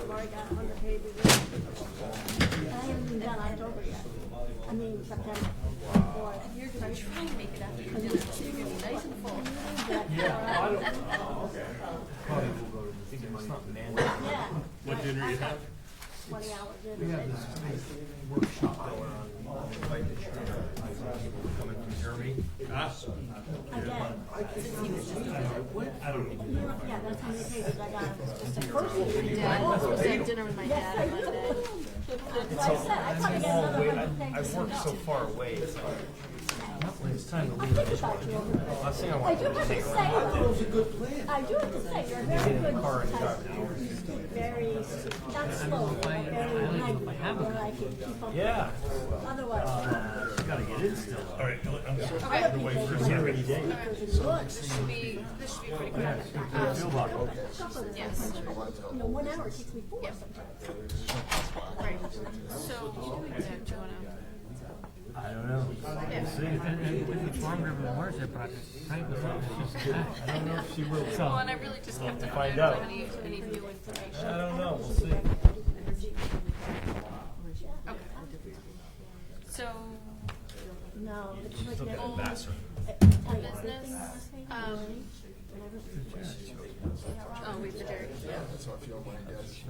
S11: I've already got 100 pages. I haven't even done October yet. I mean, September.
S4: You're going to try and make it after your dinner, so you're going to be nice and full.
S11: Yeah.
S13: What dinner you have?
S11: 20-hour dinner.
S13: We have this workshop going on. Invited coming from Germany.
S11: Again.
S13: I don't know.
S11: Yeah, that's how many pages I got.
S4: Dad, I'm supposed to have dinner with my dad on Monday.
S11: Like I said, I probably got another 100 pages.
S13: I've worked so far away, so it's time to
S11: I
S13: leave.
S11: think about you over there.
S13: Last thing I
S11: I
S13: want
S11: do
S13: to
S11: have to
S13: take
S11: say,
S13: around.
S11: though, I do have to say, you're very good.
S13: car and drive
S11: Very, not slow, but very light, where I can keep up.
S13: Yeah.
S11: Otherwise,
S13: You gotta get in still. All right, I'm just
S5: Okay.
S13: gonna wait for a second.
S5: This should be pretty quick.
S13: Feel about it.
S5: Yes.
S11: 1 hour takes me 4 sometimes.
S5: Right. So, do you want to?
S13: I don't know.
S5: Yeah.
S8: See, and it's longer than worse, but time was up, it's just that.
S13: I don't know if she will.
S5: Well, and I really just
S13: We'll
S5: kept
S13: have
S5: it
S13: to
S5: on
S13: find
S5: there
S13: out.
S5: for any new information.
S13: I don't know, we'll see.
S5: like
S13: Look at the
S5: full
S13: bathroom.
S5: business. Oh, wait, the Jerry.
S1: Yeah, that's what I feel my guys.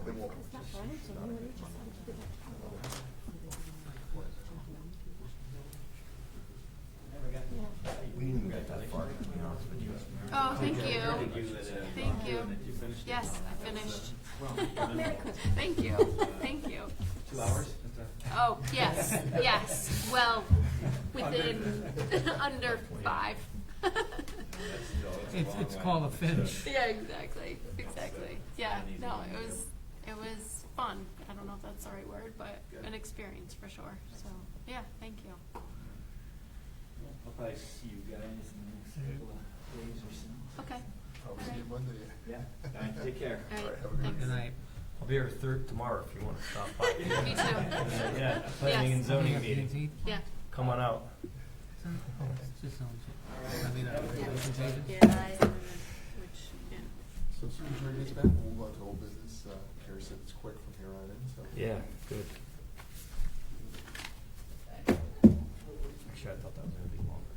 S1: They won't.
S13: We didn't even get that far, to be honest with you.
S5: Oh, thank you. Thank you. Yes, I finished. Thank you. Thank you.
S15: 2 hours?
S5: Oh, yes, yes. Well, within under 5.
S8: It's called a finish.
S5: Yeah, exactly. Yeah, no, it was fun. I don't know if that's the right word, but an experience for sure. So, yeah, thank you.
S15: I'll probably see you guys in the next couple of days or so.
S5: Okay.
S1: Probably see
S5: All
S1: you
S5: right.
S1: Monday.
S15: Yeah. All right, take care.
S5: All
S1: All right,
S5: right,
S1: have a good
S5: thanks.
S8: Good night.
S13: I'll be here tomorrow if you want to stop by.
S5: Me too.
S13: Yeah, planning and
S5: Yes.
S13: zoning meeting.
S8: 18th?
S5: Yeah.
S13: Come on out.
S8: It's just on- I mean, relation pages?
S5: Yeah. Which, yeah.
S1: So as soon as Jerry gets back, we'll move on to old business. Jerry said it's quick from here on in, so.
S13: Yeah, good. Actually, I thought that was gonna be longer,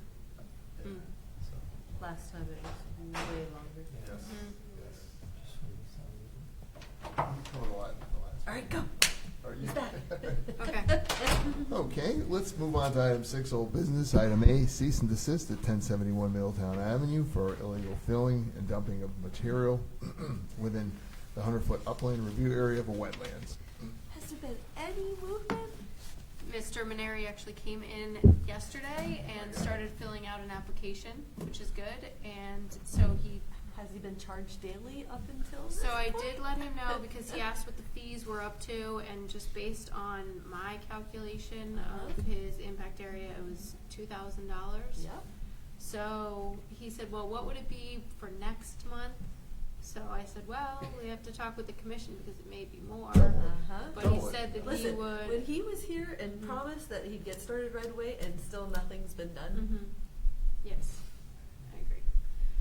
S5: Mm.
S13: so.
S4: Last time it was way longer.
S1: Yes,
S5: Mhm.
S1: yes.
S13: Just from the sound
S1: We covered a lot in the last.
S4: All right, go.
S1: Are you-
S4: He's back.
S5: Okay.
S1: Okay, let's move on to item 6, old business. Item A, cease and desist at 1071 Middletown Avenue for illegal filling and dumping of material within the 100-foot upland review area of a wetlands.
S4: Has there been any movement?
S5: Mr. Maneri actually came in yesterday and started filling out an application, which is good, and so
S4: Has he been charged daily up until this
S5: So I
S4: point?
S5: did let him know because he asked what the fees were up to, and just based on my calculation of his impact area, it was $2,000.
S4: Yep.
S5: So he said, well, what would it be for next month? So I said, well, we have to talk with the commission because it may be more.
S4: Uh-huh.
S5: But he said that he
S4: Listen,
S5: would.
S4: when he was here and
S5: Mhm.
S4: promised that he'd get started right away and still nothing's been done.
S5: Mhm. Yes, I agree.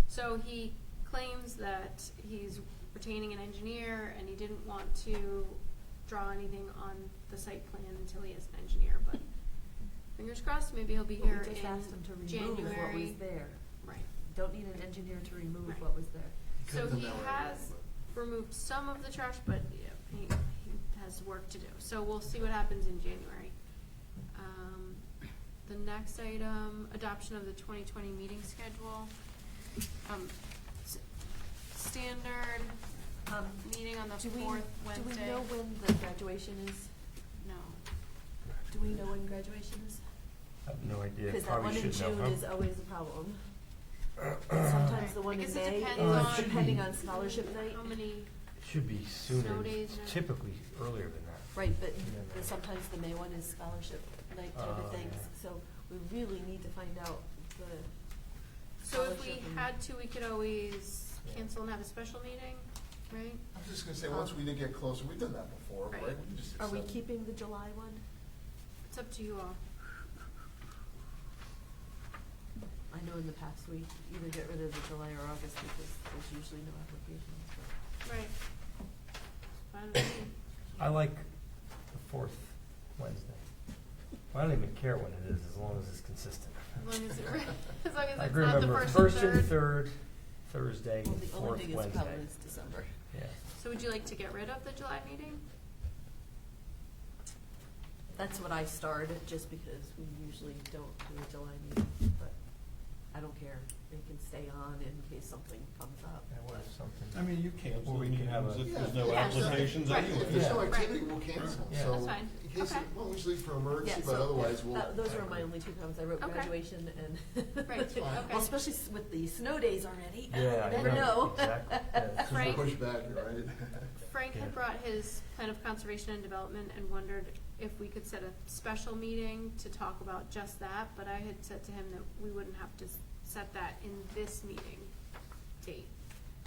S5: So he claims that he's retaining an engineer and he didn't want to draw anything on the site plan until he has an engineer, but fingers crossed, maybe he'll be
S4: But we
S5: here
S4: just
S5: in
S4: asked him to remove
S5: January.
S4: what was there.
S5: Right.
S4: Don't need an engineer to remove
S5: Right.
S4: what was there.
S5: So
S1: Could've
S5: he
S1: done that right
S5: has
S1: away,
S5: removed some of the trash, but yeah, he has work to do. So we'll see what happens in January. The next item, adoption of the 2020 meeting schedule. Standard meeting on the
S4: Do we,
S5: fourth
S4: do
S5: Wednesday.
S4: we know when the graduation is?
S5: No.
S4: Do we know when graduation is?
S13: I have no idea.
S4: Because that
S13: Probably
S4: one in
S13: should know,
S4: June
S13: huh?
S4: is always a problem. Sometimes the one
S5: I
S4: in
S5: guess it
S4: May
S5: depends
S4: is
S5: on
S4: depending on scholarship night.
S5: How many?
S13: It should be sooner,
S5: Snow days or-
S13: typically earlier than that.
S4: Right, but
S13: Yeah.
S4: sometimes the May one is scholarship night type of
S13: Oh,
S4: things,
S13: yeah.
S4: so we really need to find out the
S5: So if we
S4: scholarship and-
S5: had to, we could always cancel and have a special meeting, right?
S1: I'm just gonna say, once we did get closer, we've done that before,
S5: Right.
S1: right? We can just
S4: Are we
S1: accept-
S4: keeping the July one?
S5: It's up to you all.
S4: I know in the past we either get rid of the July or August because there's usually no applications, but.
S5: Right. Fine with me.
S13: I like the fourth Wednesday. I don't even care when it is, as long as it's consistent.
S5: As long as it, as long as
S13: I
S5: it's
S13: can
S5: not the
S13: remember
S5: first
S13: and
S5: and third.
S13: third Thursday,
S4: Well, the only
S13: fourth
S4: biggest
S13: Wednesday.
S4: problem is December.
S13: Yeah.
S5: So would you like to get rid of the July meeting?
S4: That's what I started, just because we usually don't do a July meeting, but I don't care. They can stay on in case something comes up.
S13: And what if something?
S12: I mean, you cancel
S13: Or we can have
S12: meetings
S13: a-
S12: if there's no
S5: Yeah.
S12: applications
S5: Right.
S12: anyway.
S1: If there's no
S5: Yeah.
S1: activity, we'll cancel,
S13: Yeah.
S1: so.
S5: That's fine.
S1: In case,
S5: Okay.
S1: well, usually for emergency,
S4: Yeah,
S1: but
S4: so
S1: otherwise we'll.
S4: those are my only two comments. I wrote
S5: Okay.
S4: graduation and.
S5: Right,
S1: fine.
S5: okay.
S4: Well, especially with the snow days already.
S13: Yeah,
S4: You
S13: I
S4: never know.
S13: Exactly. Yeah.
S5: Frank?
S1: Push back, right?
S5: Frank
S13: Yeah.
S5: had brought his plan of conservation and development and wondered if we could set a special meeting to talk about just that, but I had said to him that we wouldn't have to set that in this meeting date.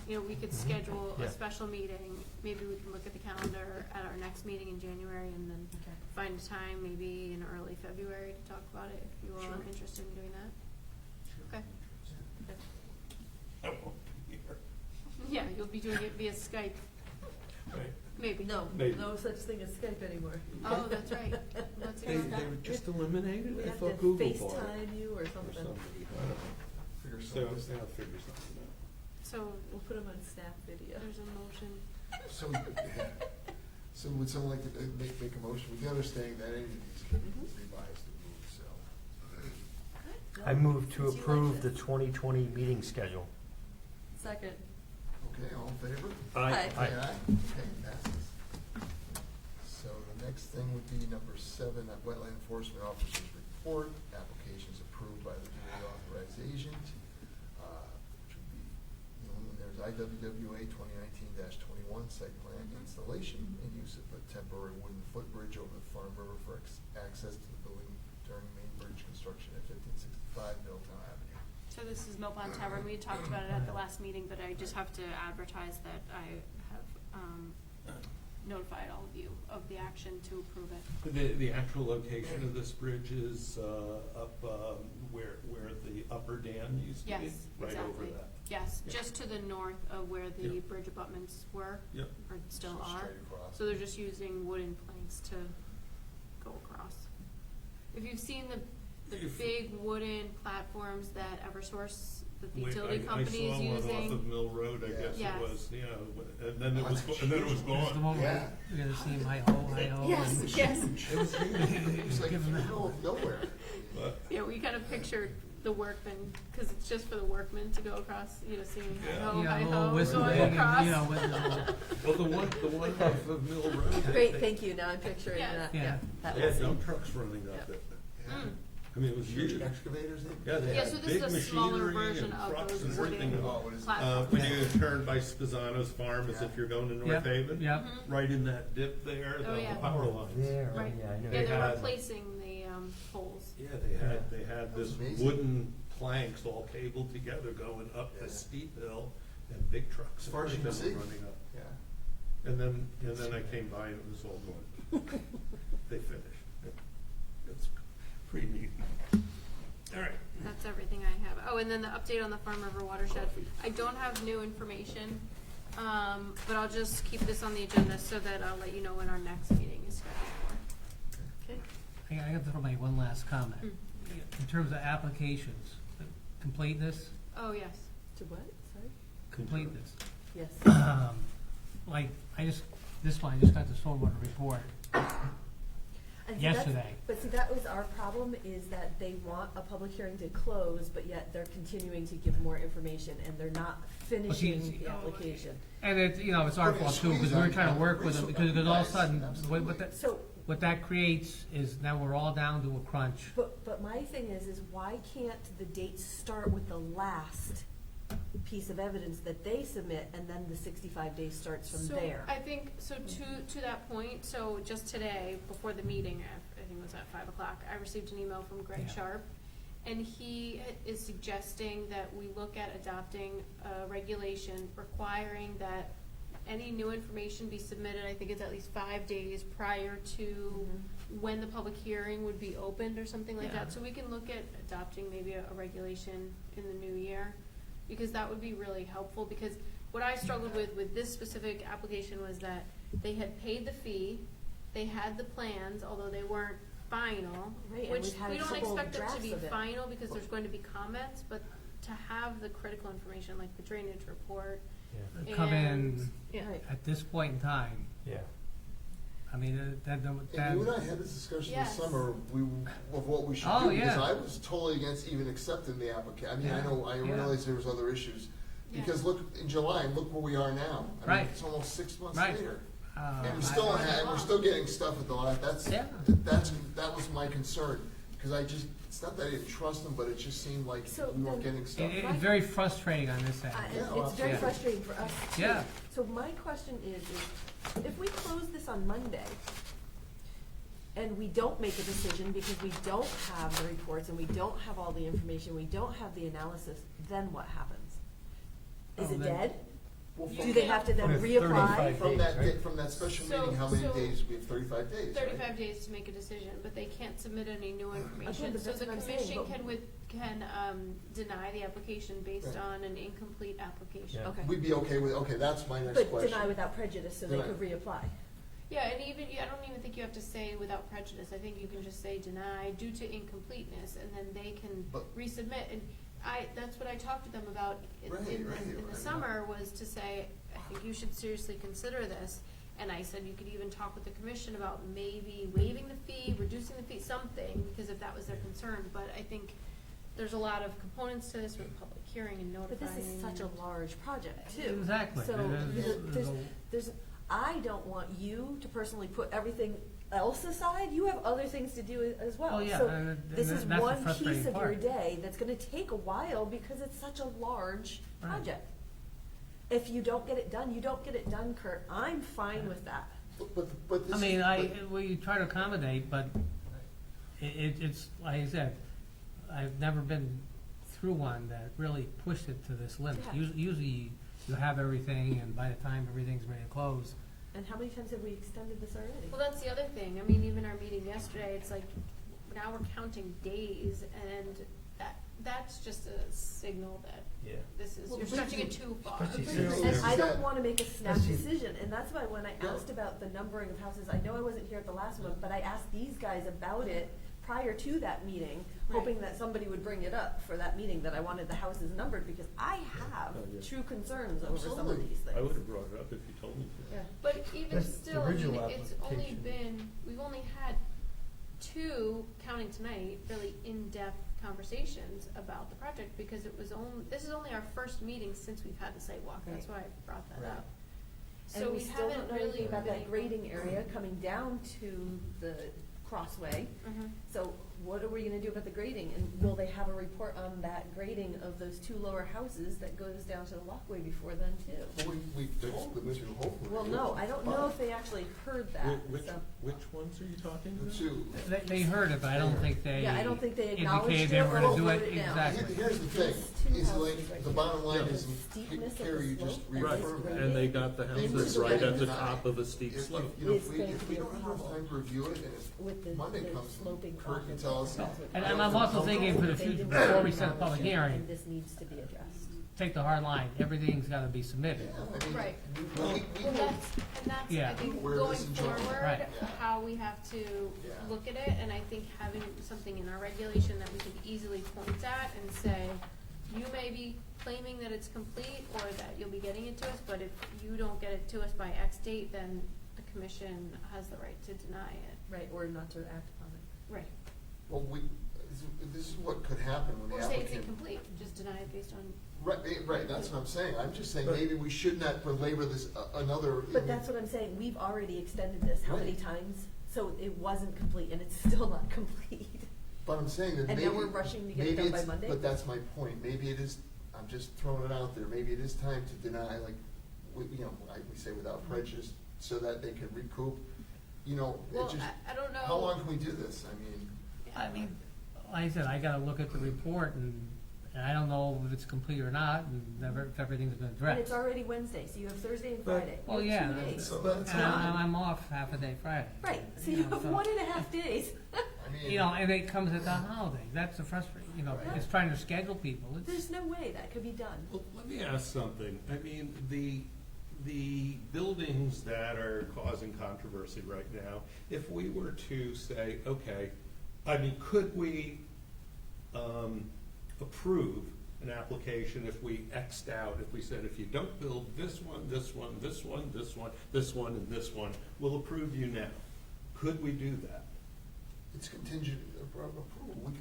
S5: You know, we could
S13: Mhm.
S5: schedule
S13: Yeah.
S5: a special meeting, maybe we can look at the calendar at our next meeting in January and then
S4: Okay.
S5: find a time, maybe in early February to talk about it, if you all are
S1: Sure.
S5: interested in doing that. Okay.
S12: I won't be here.
S5: Yeah, you'll be doing it via Skype,
S12: Right.
S5: maybe.
S4: No,
S12: Maybe.
S4: no such thing as Skype anymore.
S5: Oh, that's right. That's
S12: They
S5: exactly.
S12: were just
S10: just eliminated?
S4: We
S10: I
S4: have
S10: thought
S4: to
S10: Google bought it.
S4: FaceTime you or
S10: Or
S4: something.
S10: somebody. I don't know.
S1: Figure
S10: So,
S1: something.
S10: I'll figure something out.
S5: So
S4: We'll put them on snap video.
S5: there's a motion.
S1: So, so would someone like to make a motion with the understanding that any of these can be revised and moved, so.
S13: I move to
S4: Since you like
S13: approve the
S4: this.
S13: 2020 meeting schedule.
S4: Second.
S1: Okay, all in favor?
S4: Aye.
S1: Say aye. Okay, passes. So the next thing would be number 7, that Wetland Enforcement Officer's Report. Applications approved by the duly authorized agent, which would be, there's IWWA 2019-21 site plan installation and use of a temporary wooden footbridge over the Farm River for access to the building during main bridge construction at 1565 Middletown Avenue.
S5: So this is Mill Pond Tavern. We talked about it at the last meeting, but I just have to advertise that I have notified all of you of the action to approve it.
S10: The actual location of this bridge is up where the upper dam used to be?
S5: Yes,
S10: Right over
S5: exactly.
S10: that.
S5: Yes,
S10: Yeah.
S5: just to the north of where the
S10: Yep.
S5: bridge abutments were,
S10: Yep.
S5: or still
S1: So
S5: are.
S1: straight across.
S5: So they're just using wooden planks to go across. If you've seen the
S10: If-
S5: big wooden platforms that Eversource, that the
S10: Wait,
S5: utility company is
S10: I saw one off of
S5: using.
S10: Mill Road, I
S1: Yeah.
S10: guess
S5: Yes.
S10: it was, and then it was, and then it was
S8: This is the
S10: gone.
S8: one where
S1: Yeah.
S8: you're gonna see him hi-ho.
S4: Yes,
S8: and-
S4: yes.
S1: It was huge. It was like
S8: Give
S1: in
S8: them
S1: the
S8: that.
S1: middle of nowhere.
S10: But,
S5: Yeah, we kind of pictured the workmen, because it's just for the workmen to go across, seeing
S10: Yeah.
S5: hi-ho,
S8: Yeah, a
S5: hi-ho,
S8: little whistling
S5: going
S8: and,
S5: across.
S8: with the little,
S10: well, the one off of Mill Road.
S4: Great, thank you. Now I'm picturing
S5: Yeah.
S4: that.
S8: Yeah.
S4: That
S10: They
S4: was
S10: had dump trucks running up it.
S1: Yeah.
S5: Mm.
S10: I mean, it was
S1: Huge
S10: huge.
S1: excavators.
S10: Yeah, they
S5: Yeah,
S10: had
S5: so this
S10: big
S5: is a smaller
S10: machinery
S5: version
S10: and
S5: of
S10: trucks
S5: those
S10: and everything.
S5: wooden
S1: Oh, what is it?
S5: platforms.
S10: When you turn by Spizano's farm, as
S1: Yeah.
S10: if you're going to
S8: yeah,
S10: North Haven,
S8: yeah.
S5: Mhm.
S10: right in that dip there,
S5: Oh,
S10: the
S5: yeah.
S10: power lines.
S13: There,
S5: Right.
S13: yeah, I know.
S5: Yeah,
S10: They
S5: they're
S10: had-
S5: replacing the poles.
S10: Yeah, they had
S1: That was
S10: this
S1: amazing.
S10: wooden planks all cabled together going up
S1: Yeah.
S10: this steep hill, and big trucks.
S1: As far as you
S10: and
S1: can
S10: everything
S1: see.
S10: running up.
S1: Yeah.
S10: And then I came by and it was all gone. They finished. It's pretty neat. All right.
S5: That's everything I have. Oh, and then the update on the Farm River watershed. I don't have new information, but I'll just keep this on the agenda so that I'll let you know when our next meeting is scheduled for. Okay?
S8: I got to throw my one last comment.
S5: Mm.
S8: In terms of applications, completeness,
S5: Oh, yes.
S4: To what? Sorry?
S8: completeness.
S4: Yes.
S8: Like, this one, I just got the stormwater report
S4: And see, that's-
S8: yesterday.
S4: But see, that was our problem, is that they want a public hearing to close, but yet they're continuing to give more information, and they're not finishing the application.
S8: And it's, it's our fault too, because we were trying to work with them, because all of a sudden,
S4: So,
S8: what that creates is now we're all down to a crunch.
S4: but my thing is why can't the dates start with the last piece of evidence that they submit, and then the 65 days starts from
S5: So
S4: there?
S5: I think, so to that point, so just today, before the meeting, I think it was at 5 o'clock, I received an email from Greg
S8: Yeah.
S5: Sharp, and he is suggesting that we look at adopting a regulation requiring that any new information be submitted, I think it's at least 5 days prior to when the public hearing would be opened or something like
S8: Yeah.
S5: that. So we can look at adopting maybe a regulation in the new year, because that would be really helpful, because what I struggled with this specific application was that they had paid the fee, they had the plans, although they weren't final,
S4: Right, and
S5: which
S4: we've had
S5: we
S4: a
S5: don't
S4: couple
S5: expect them to
S4: drafts
S5: be
S4: of it.
S5: final, because there's going to be comments, but to have the critical information, like the drainage report,
S8: Come in
S5: and- yeah.
S4: Right.
S8: at this point in time,
S13: Yeah.
S8: I mean, that,
S1: And you and I had this discussion
S5: Yes.
S1: this summer, of what we should
S8: Oh,
S1: do, because
S8: yeah.
S1: I was totally against even accepting the application. I mean, I
S8: Yeah.
S1: know, I
S8: Yeah.
S1: realized there was other issues.
S5: Yeah.
S1: Because look, in July, look where we are now. I mean,
S8: Right.
S1: it's almost 6 months
S8: Right.
S1: later.
S8: uh,
S1: And we're still getting stuff at the last,
S8: Yeah.
S1: that was my concern. Because it's not that I didn't trust them, but it just seemed like
S4: So
S1: we weren't
S4: then-
S1: getting stuff.
S8: it's very frustrating on this end.
S1: Yeah,
S4: It's very
S8: yeah.
S4: frustrating for us too.
S8: Yeah.
S4: So my question is if we close this on Monday, and we don't make a decision because we don't have the reports and we don't have all the information, we don't have the analysis, then what happens? Is
S8: Oh,
S4: it
S8: then-
S4: dead?
S1: Well,
S5: You
S1: from-
S4: Do they have to then
S13: With
S4: reapply?
S13: 35
S1: From
S13: days,
S1: that,
S13: right?
S1: from that special
S5: So-
S1: meeting, how many
S5: so-
S1: days? We have 35 days, right?
S5: 35 days to make a decision, but they can't submit any new information.
S4: but
S5: So
S4: that's
S5: the
S4: what I'm saying,
S5: commission
S4: but-
S5: can deny the application based
S1: Right.
S5: on an incomplete application.
S13: Yeah.
S4: Okay.
S1: We'd be okay with, okay, that's my next
S4: But
S1: question.
S4: deny without prejudice so they
S1: Deny.
S4: could reapply.
S5: Yeah, and even, I don't even think you have to say without prejudice. I think you can just say denied due to incompleteness, and then they can
S1: But-
S5: resubmit. And that's what I talked to them about in
S1: Right,
S5: the
S1: right.
S5: summer, was to say, I think you should seriously consider this. And I said you could even talk with the commission about maybe waiving the fee, reducing the fee, something, because if that was their concern. But I think there's a lot of components to this with public hearing and
S4: But
S5: notifying.
S4: this is such a large project too.
S8: Exactly.
S4: So
S8: There's
S4: there's, I don't want you to personally put everything else aside. You have other things to do as well.
S8: Oh, yeah,
S4: So
S8: and
S4: this is
S8: that's the
S4: one
S8: frustrating
S4: piece of your
S8: part.
S4: day that's gonna take a while because it's such a large
S8: Right.
S4: project. If you don't get it done, you don't get it done, Kurt. I'm fine with that.
S1: But this
S8: I mean,
S1: is-
S8: we try to accommodate, but it's, like I said, I've never been through one that really pushed it to this limit.
S4: Yeah.
S8: Usually you have everything, and by the time everything's ready to close,
S4: And how many times have we extended this already?
S5: Well, that's the other thing. I mean, even our meeting yesterday, it's like, now we're counting days, and that's just a signal that
S13: Yeah.
S5: this is,
S1: Well,
S5: you're
S1: the
S5: stretching it
S1: thing-
S5: too far.
S1: the thing
S4: And
S1: is
S4: I don't
S1: that-
S4: wanna make a snap
S9: Especially-
S4: decision, and that's why when I asked about the numbering of houses, I know I wasn't here at the last one, but I asked these guys about it prior to that meeting, hoping that somebody would bring it up for that meeting, that I wanted the houses numbered, because I have
S10: Oh, yeah.
S4: true concerns over some of
S1: Absolutely.
S4: these things.
S10: I would have brought it up if you told me to.
S4: Yeah.
S5: But even
S13: That's the
S5: still, I mean,
S13: original
S5: it's only
S13: application.
S5: we've only had two, counting tonight, really in-depth conversations about the project, because this is only our first meeting since we've had the site walk. That's why I brought that
S4: Right.
S5: up.
S4: And
S5: So
S4: we
S5: we
S4: still
S5: haven't
S4: don't know
S5: really
S4: anything about that
S5: been
S4: grading area coming down to the crossway.
S5: Mhm.
S4: So what are we gonna do about the grading, and will they have a report on that grading of those two lower houses that goes down to the walkway before then too?
S1: Well, we told them to, hopefully.
S4: Well, no, I don't know if they actually heard that, so.
S10: Which ones are you talking
S1: The
S10: about?
S1: two.
S8: they heard it, but I don't think they
S4: Yeah, I don't think they acknowledged
S8: indicated
S4: it
S8: they were
S4: or
S8: gonna do
S4: wrote
S8: it.
S4: it down.
S8: Exactly.
S1: Here's the thing,
S4: These two
S1: is
S4: houses
S1: like,
S4: right
S1: the
S4: here.
S1: bottom line
S4: The
S1: is,
S4: steepness of
S1: Carrie,
S4: the
S1: you just
S4: slope
S10: Right,
S1: reaffirmed
S4: is
S1: it.
S10: and they got the
S1: They
S10: houses
S1: were
S10: right at the
S1: denied.
S10: top of a steep
S1: If,
S10: slope.
S1: you know,
S4: It's
S1: if we,
S4: going to
S1: if
S4: be
S1: we
S4: a
S1: don't have
S4: problem
S1: time to review it, and
S4: with
S1: if Monday
S4: the
S1: comes,
S4: sloping
S1: Kurt
S4: off
S1: can
S4: into
S1: tell us.
S4: the-
S8: And
S1: I
S8: I'm
S1: don't
S8: also
S1: feel
S8: thinking for the
S1: comfortable.
S8: future,
S4: They did
S8: before
S4: not
S8: we set a public
S4: acknowledge it,
S8: hearing,
S4: and this needs to be addressed.
S8: take the hard line, everything's gotta be submitted.
S1: Yeah, I mean,
S5: Right.
S1: we
S5: Well,
S1: know-
S5: that's,
S8: Yeah.
S5: I think,
S1: Where
S5: going
S1: this is going.
S5: forward,
S8: Right.
S5: how we have to
S1: Yeah.
S5: look at it, and I think having something in our regulation that we can easily point at and say, you may be claiming that it's complete, or that you'll be getting it to us, but if you don't get it to us by X date, then the commission has the right to deny it.
S4: Right, or not to act upon it.
S5: Right.
S1: Well, this is what could happen when the
S5: Or say it's
S1: applicant.
S5: incomplete, just deny it based on,
S1: Right, that's what I'm saying, I'm just saying, maybe we should not belabor this another.
S4: But that's what I'm saying, we've already extended this how many
S1: Right.
S4: times? So it wasn't complete, and it's still not complete.
S1: But I'm saying that
S4: And
S1: maybe.
S4: now we're rushing to get it
S1: maybe
S4: done by
S1: it's-
S4: Monday?
S1: But that's my point, maybe it is, I'm just throwing it out there, maybe it is time to deny, like, we say without prejudice, so that they can recoup, it
S5: well,
S1: just.
S5: I don't know.
S1: How long can we do this, I mean,
S8: I mean, like I said, I gotta look at the report, and I don't know if it's complete or not, and if everything's been
S4: And
S8: addressed.
S4: it's already Wednesday, so you have Thursday and
S1: But-
S4: Friday.
S8: Well,
S4: You have
S8: yeah,
S4: 2 days.
S1: so that's
S8: And
S1: fine.
S8: I'm off half a day Friday.
S4: Right, so you have
S8: so-
S4: 1.5 days.
S1: I mean.
S8: And it comes at the holiday, that's the frustrating,
S1: Right.
S8: it's trying to schedule people,
S4: There's no way that could be done.
S10: Well, let me ask something. I mean, the buildings that are causing controversy right now, if we were to say, okay, I mean, could we approve an application if we X'd out, if we said, if you don't build this one, this one, this one, this one, this one, and this one, we'll approve you now? Could we do that?
S1: It's contingent approval,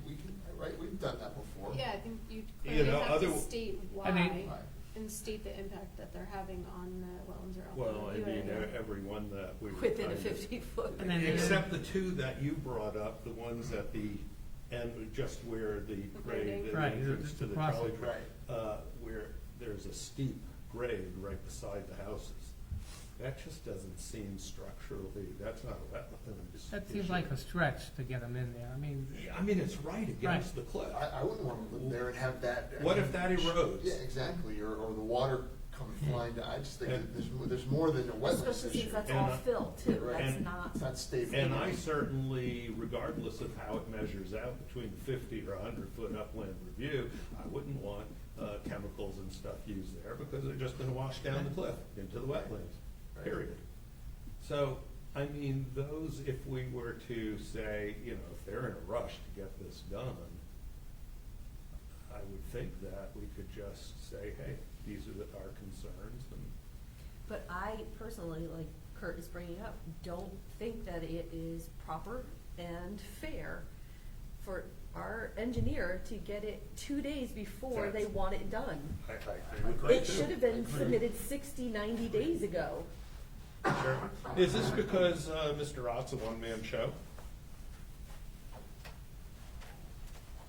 S1: we can, right, we've done that before.
S5: Yeah, I think you
S10: You
S5: clearly
S10: know,
S5: have to
S10: other-
S5: state why,
S8: I mean-
S1: Right.
S5: and state the impact that they're having on the wetlands or.
S10: Well, I
S5: do
S10: mean,
S5: it.
S10: every one that we.
S4: Within a
S10: I-
S4: 50-foot.
S8: And then-
S10: Except the two that you brought up, the ones at the end, just where the grade,
S5: Grading.
S10: the
S8: Right,
S10: entrance
S8: the
S10: to the
S8: crossing.
S10: trolley track, where there's a steep grade right beside the houses. That just doesn't seem structurally, that's not a wetland.
S8: That seems like a stretch to get them in there,
S10: I mean, it's right against the cliff.
S1: I wouldn't want to live there and have that.
S10: What if that erodes?
S1: Yeah, exactly, or the water coming flying down, I just think
S10: And-
S1: that there's more than a wetlands
S4: Especially
S1: issue.
S4: since that's
S10: And
S4: all
S10: I-
S4: fill too,
S1: Right.
S4: that's
S10: And-
S4: not.
S1: It's not stable.
S10: And I certainly, regardless of how it measures out between 50 or 100-foot upland review, I wouldn't want chemicals and stuff used there because they're just gonna wash down the cliff into the wetlands,
S1: Right.
S10: period. So, I mean, those, if we were to say, you know, if they're in a rush to get this done, I would think that we could just say, hey, these are our concerns, and
S4: But I personally, like Kurt is bringing up, don't think that it is proper and fair for our engineer to get it 2 days before they
S10: That's-
S4: want it done.
S10: I agree with that
S4: It
S10: too.
S4: should have been submitted 60, 90 days ago.
S10: Sure. Is this because Mr. Ott's a one-man show?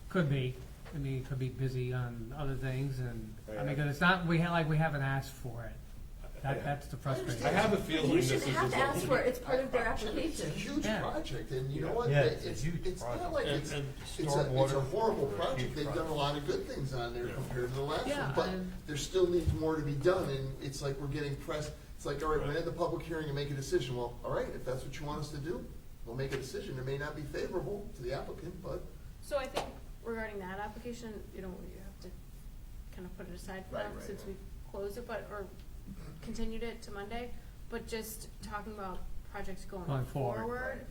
S8: Could be. I mean, it could be busy on other things, and, I mean,
S10: Yeah.
S8: 'cause it's not, we haven't asked for it. That's the frustration.
S10: I have a feeling
S4: You
S10: this
S4: shouldn't
S10: is
S4: have to
S10: a-
S4: ask for it, it's part of their
S1: It's a
S4: application.
S1: huge
S8: Yeah.
S1: project, and you know
S10: Yeah.
S1: what?
S13: Yeah,
S1: It's
S13: it's a huge
S1: it's not
S13: project.
S1: like it's
S10: And
S1: a
S10: stormwater
S1: horrible
S10: for a
S1: project.
S10: huge
S1: They've done a
S10: project.
S1: lot of good things on there
S10: Yeah.
S1: compared to the last
S8: Yeah,
S1: one, but
S8: and-
S1: there still needs more to be done, and it's like we're getting pressed. It's like, all right, we're gonna have the public hearing and make a decision. Well, all right, if that's what you want us to do, we'll make a decision. It may not be favorable to the applicant, but
S5: So I think regarding that application, you know, you have to kind of put it aside for
S1: Right,
S5: now
S1: right,
S5: since
S1: right.
S5: we've closed it, or continued it to Monday. But just talking about projects going
S8: Going forward.
S5: forward,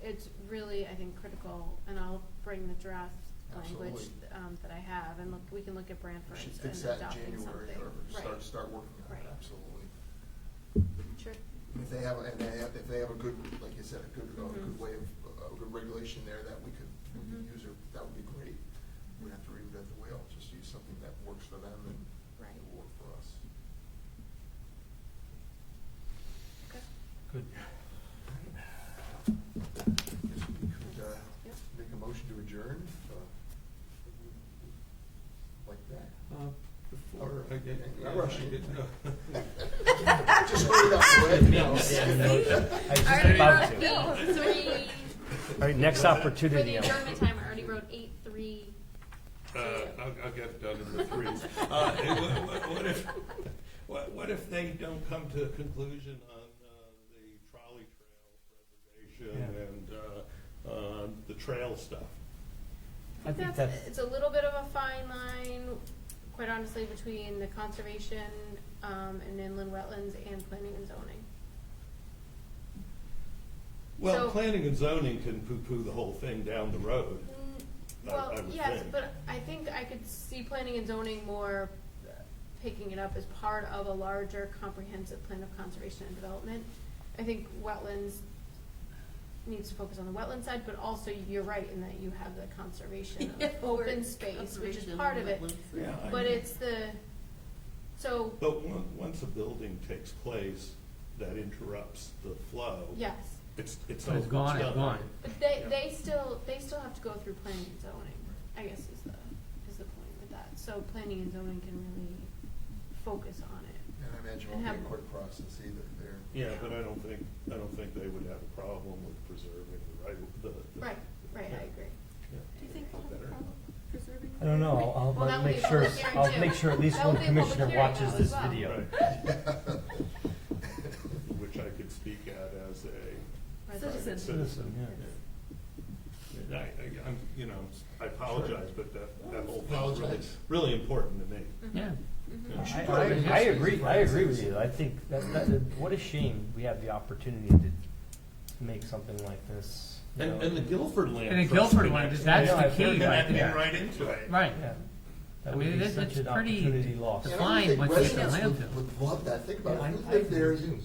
S5: it's really, I think, critical, and I'll bring the draft language
S1: Absolutely.
S5: that I have, and we can look at
S1: we
S5: Branford
S1: should
S5: and
S1: fix that in
S5: adopting
S1: January
S5: something.
S1: or start working on it.
S5: Right.
S1: Absolutely.
S5: Sure.
S1: If they have, if they have a good, like you said, a good
S5: Mhm.
S1: way of, a good regulation there that we could
S5: Mhm.
S1: use, that would be great. We don't have to reinvent the wheel, just use something that works for them and
S5: Right.
S1: it will work for us.
S5: Okay.
S13: Good.
S1: Guess we could,
S5: Yep.
S1: make a motion to adjourn, like that.
S10: Before I get.
S1: Not rushing.
S10: No.
S1: Just hurry up, go ahead. No.
S13: I was
S5: I
S13: just
S5: already
S13: about
S5: wrote
S13: to.
S5: 8-3.
S13: All right, next
S5: For
S13: opportunity.
S5: the adjournment time, I already wrote 8-3.
S10: I'll get it done in the threes. What if they don't come to a conclusion on the trolley trail preservation and the trail stuff?
S13: I think
S5: It's a little bit of a fine line, quite honestly, between the conservation and inland wetlands and planning and zoning.
S10: Well,
S5: So-
S10: planning and zoning can poo-poo the whole thing down the road.
S5: Well,
S10: I would
S5: yes,
S10: think.
S5: but I think I could see planning and zoning more picking it up as part of a larger comprehensive plan of conservation and development. I think wetlands needs to focus on the wetland side, but also you're right in that you have the conservation of open space, which is part of it.
S10: Yeah, I
S5: But
S10: know.
S5: it's so,
S10: But once a building takes place that interrupts the flow,
S5: yes.
S10: it's
S8: It's
S10: over,
S8: gone, it's
S10: done.
S8: gone.
S5: But they still have to go through planning and zoning, I guess is the point with that. So planning and zoning can really focus on it.
S1: And I imagine it
S5: And
S1: won't be
S5: have-
S1: a quick process either there.
S10: Yeah, but I don't think they would have a problem with preserving the
S5: Right, I agree.
S10: Yeah.
S4: Do you think we'll have a
S10: Better.
S4: problem preserving?
S13: I don't know,
S5: Well, that
S13: I'll
S5: would be
S13: make
S5: a
S13: sure,
S5: public hearing
S13: I'll
S5: too.
S13: make sure at least
S5: That
S13: one
S5: would be a public
S13: commissioner
S5: hearing
S13: watches
S5: though,
S13: this
S5: as well.
S13: video.
S10: Right. Which I could speak at as a
S4: Citizen.
S13: Citizen, yeah.
S10: I'm, I apologize, but that whole thing's really,
S1: Apologize.
S10: really important to me.
S8: Yeah.
S5: Mhm.
S13: I agree with you, I think what a shame we have the opportunity to make something like this. you know.
S10: And the Guilford land.
S8: And the
S10: trust
S8: Guilford
S10: can
S8: one,
S10: actually
S8: that's
S13: the
S10: connect
S13: key right
S10: connecting
S13: there.
S10: right into it.
S8: Right.
S13: Yeah. That
S8: I
S13: would
S8: mean,
S13: be
S8: it's
S13: such an
S8: pretty
S13: opportunity lost.
S8: It's
S1: And I
S8: fine
S1: think
S8: once you get the
S1: residents
S8: landfill.
S1: would love that. Think about
S13: Yeah,
S1: it. If you
S13: I
S1: live there,
S13: agree too.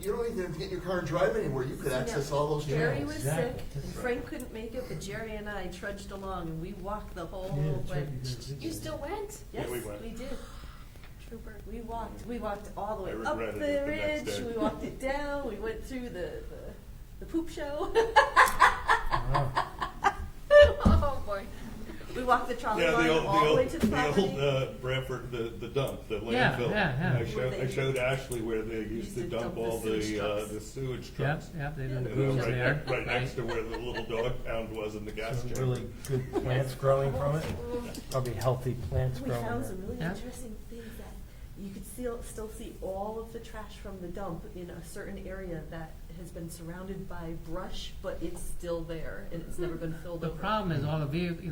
S1: you don't even have to get in your car and drive anywhere. You could access all those
S4: Jerry
S1: trails.
S4: was
S13: Exactly.
S4: sick, and Frank couldn't make it, but Jerry and I trudged along, and we walked the whole
S13: Yeah, that's
S4: way.
S13: right, you did.
S5: You still went?
S10: Yeah,
S4: Yes,
S10: we went.
S4: we did.
S5: Trooper.
S4: We walked all the way
S10: I
S4: up
S10: regretted
S4: the
S10: it the next
S4: ridge,
S10: day.
S4: we walked it down, we went through the poop show.
S5: Oh, boy.
S4: We walked the trolley
S10: Yeah,
S4: line all the way to the property.
S10: old Branford, the dump, the
S8: Yeah,
S10: landfill.
S8: yeah.
S10: And I showed Ashley where they used to dump all
S4: the sewage trucks.
S10: the sewage
S8: Yep,
S10: trucks.
S8: yep, they've been
S4: Yeah,
S10: You know,
S8: booms
S10: right
S8: there.
S10: right next to where the little dog pound was in the gas
S13: Some
S10: chamber.
S13: really good plants growing from it, probably healthy plants
S4: We
S13: growing
S4: found
S13: there.
S4: some really
S8: Yeah.
S4: interesting things that you could still see all of the trash from the dump in a certain area that has been surrounded by brush, but it's still there and it's never been filled
S8: The
S4: over.
S8: problem is all the vehicle,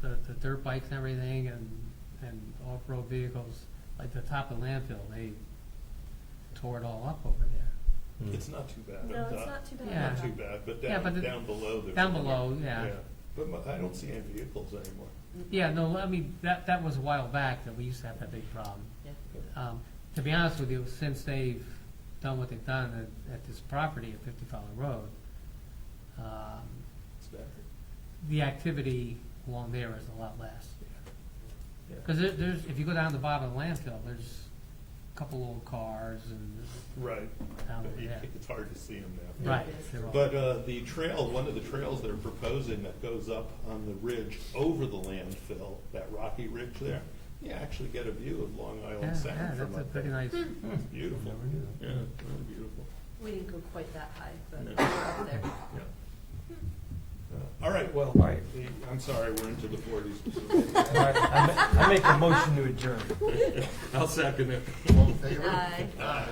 S8: the dirt bikes and everything and off-road vehicles, like the top of the landfill, they tore it all up over there.
S10: It's not too bad.
S4: No, it's not too bad.
S8: Yeah.
S10: Not too bad, but
S8: Yeah, but
S10: down below there's.
S8: down below, yeah.
S10: But I don't see any vehicles anymore.
S8: Yeah, no, I mean, that was a while back that we used to have that big problem.
S4: Yeah.
S8: To be honest with you, since they've done what they've done at this property at 50 Fowler Road,
S10: It's better.
S8: the activity along there is a lot less.
S10: Yeah.
S8: Because there's, if you go down the bottom of the landfill, there's a couple old cars and
S10: Right.
S8: down
S10: But
S8: there.
S10: It's hard to see them now.
S8: Right.
S4: It is.
S8: they're all-
S10: But the trail, one of the trails they're proposing that goes up on the ridge over the landfill, that rocky ridge there, you actually get a view of Long
S8: Yeah,
S10: Island Sound
S8: yeah,
S10: from
S8: that's a
S10: up
S8: pretty
S10: there.
S8: nice.
S10: It's beautiful. Yeah, really beautiful.
S4: We didn't go quite that high, but
S10: No.
S4: we're up there.
S10: Yeah. All right, well,
S13: Right.
S10: I'm sorry, we're into the 40s.
S13: I make a motion to adjourn.
S10: I'll second it.
S1: All in favor?
S4: Aye.
S10: Aye.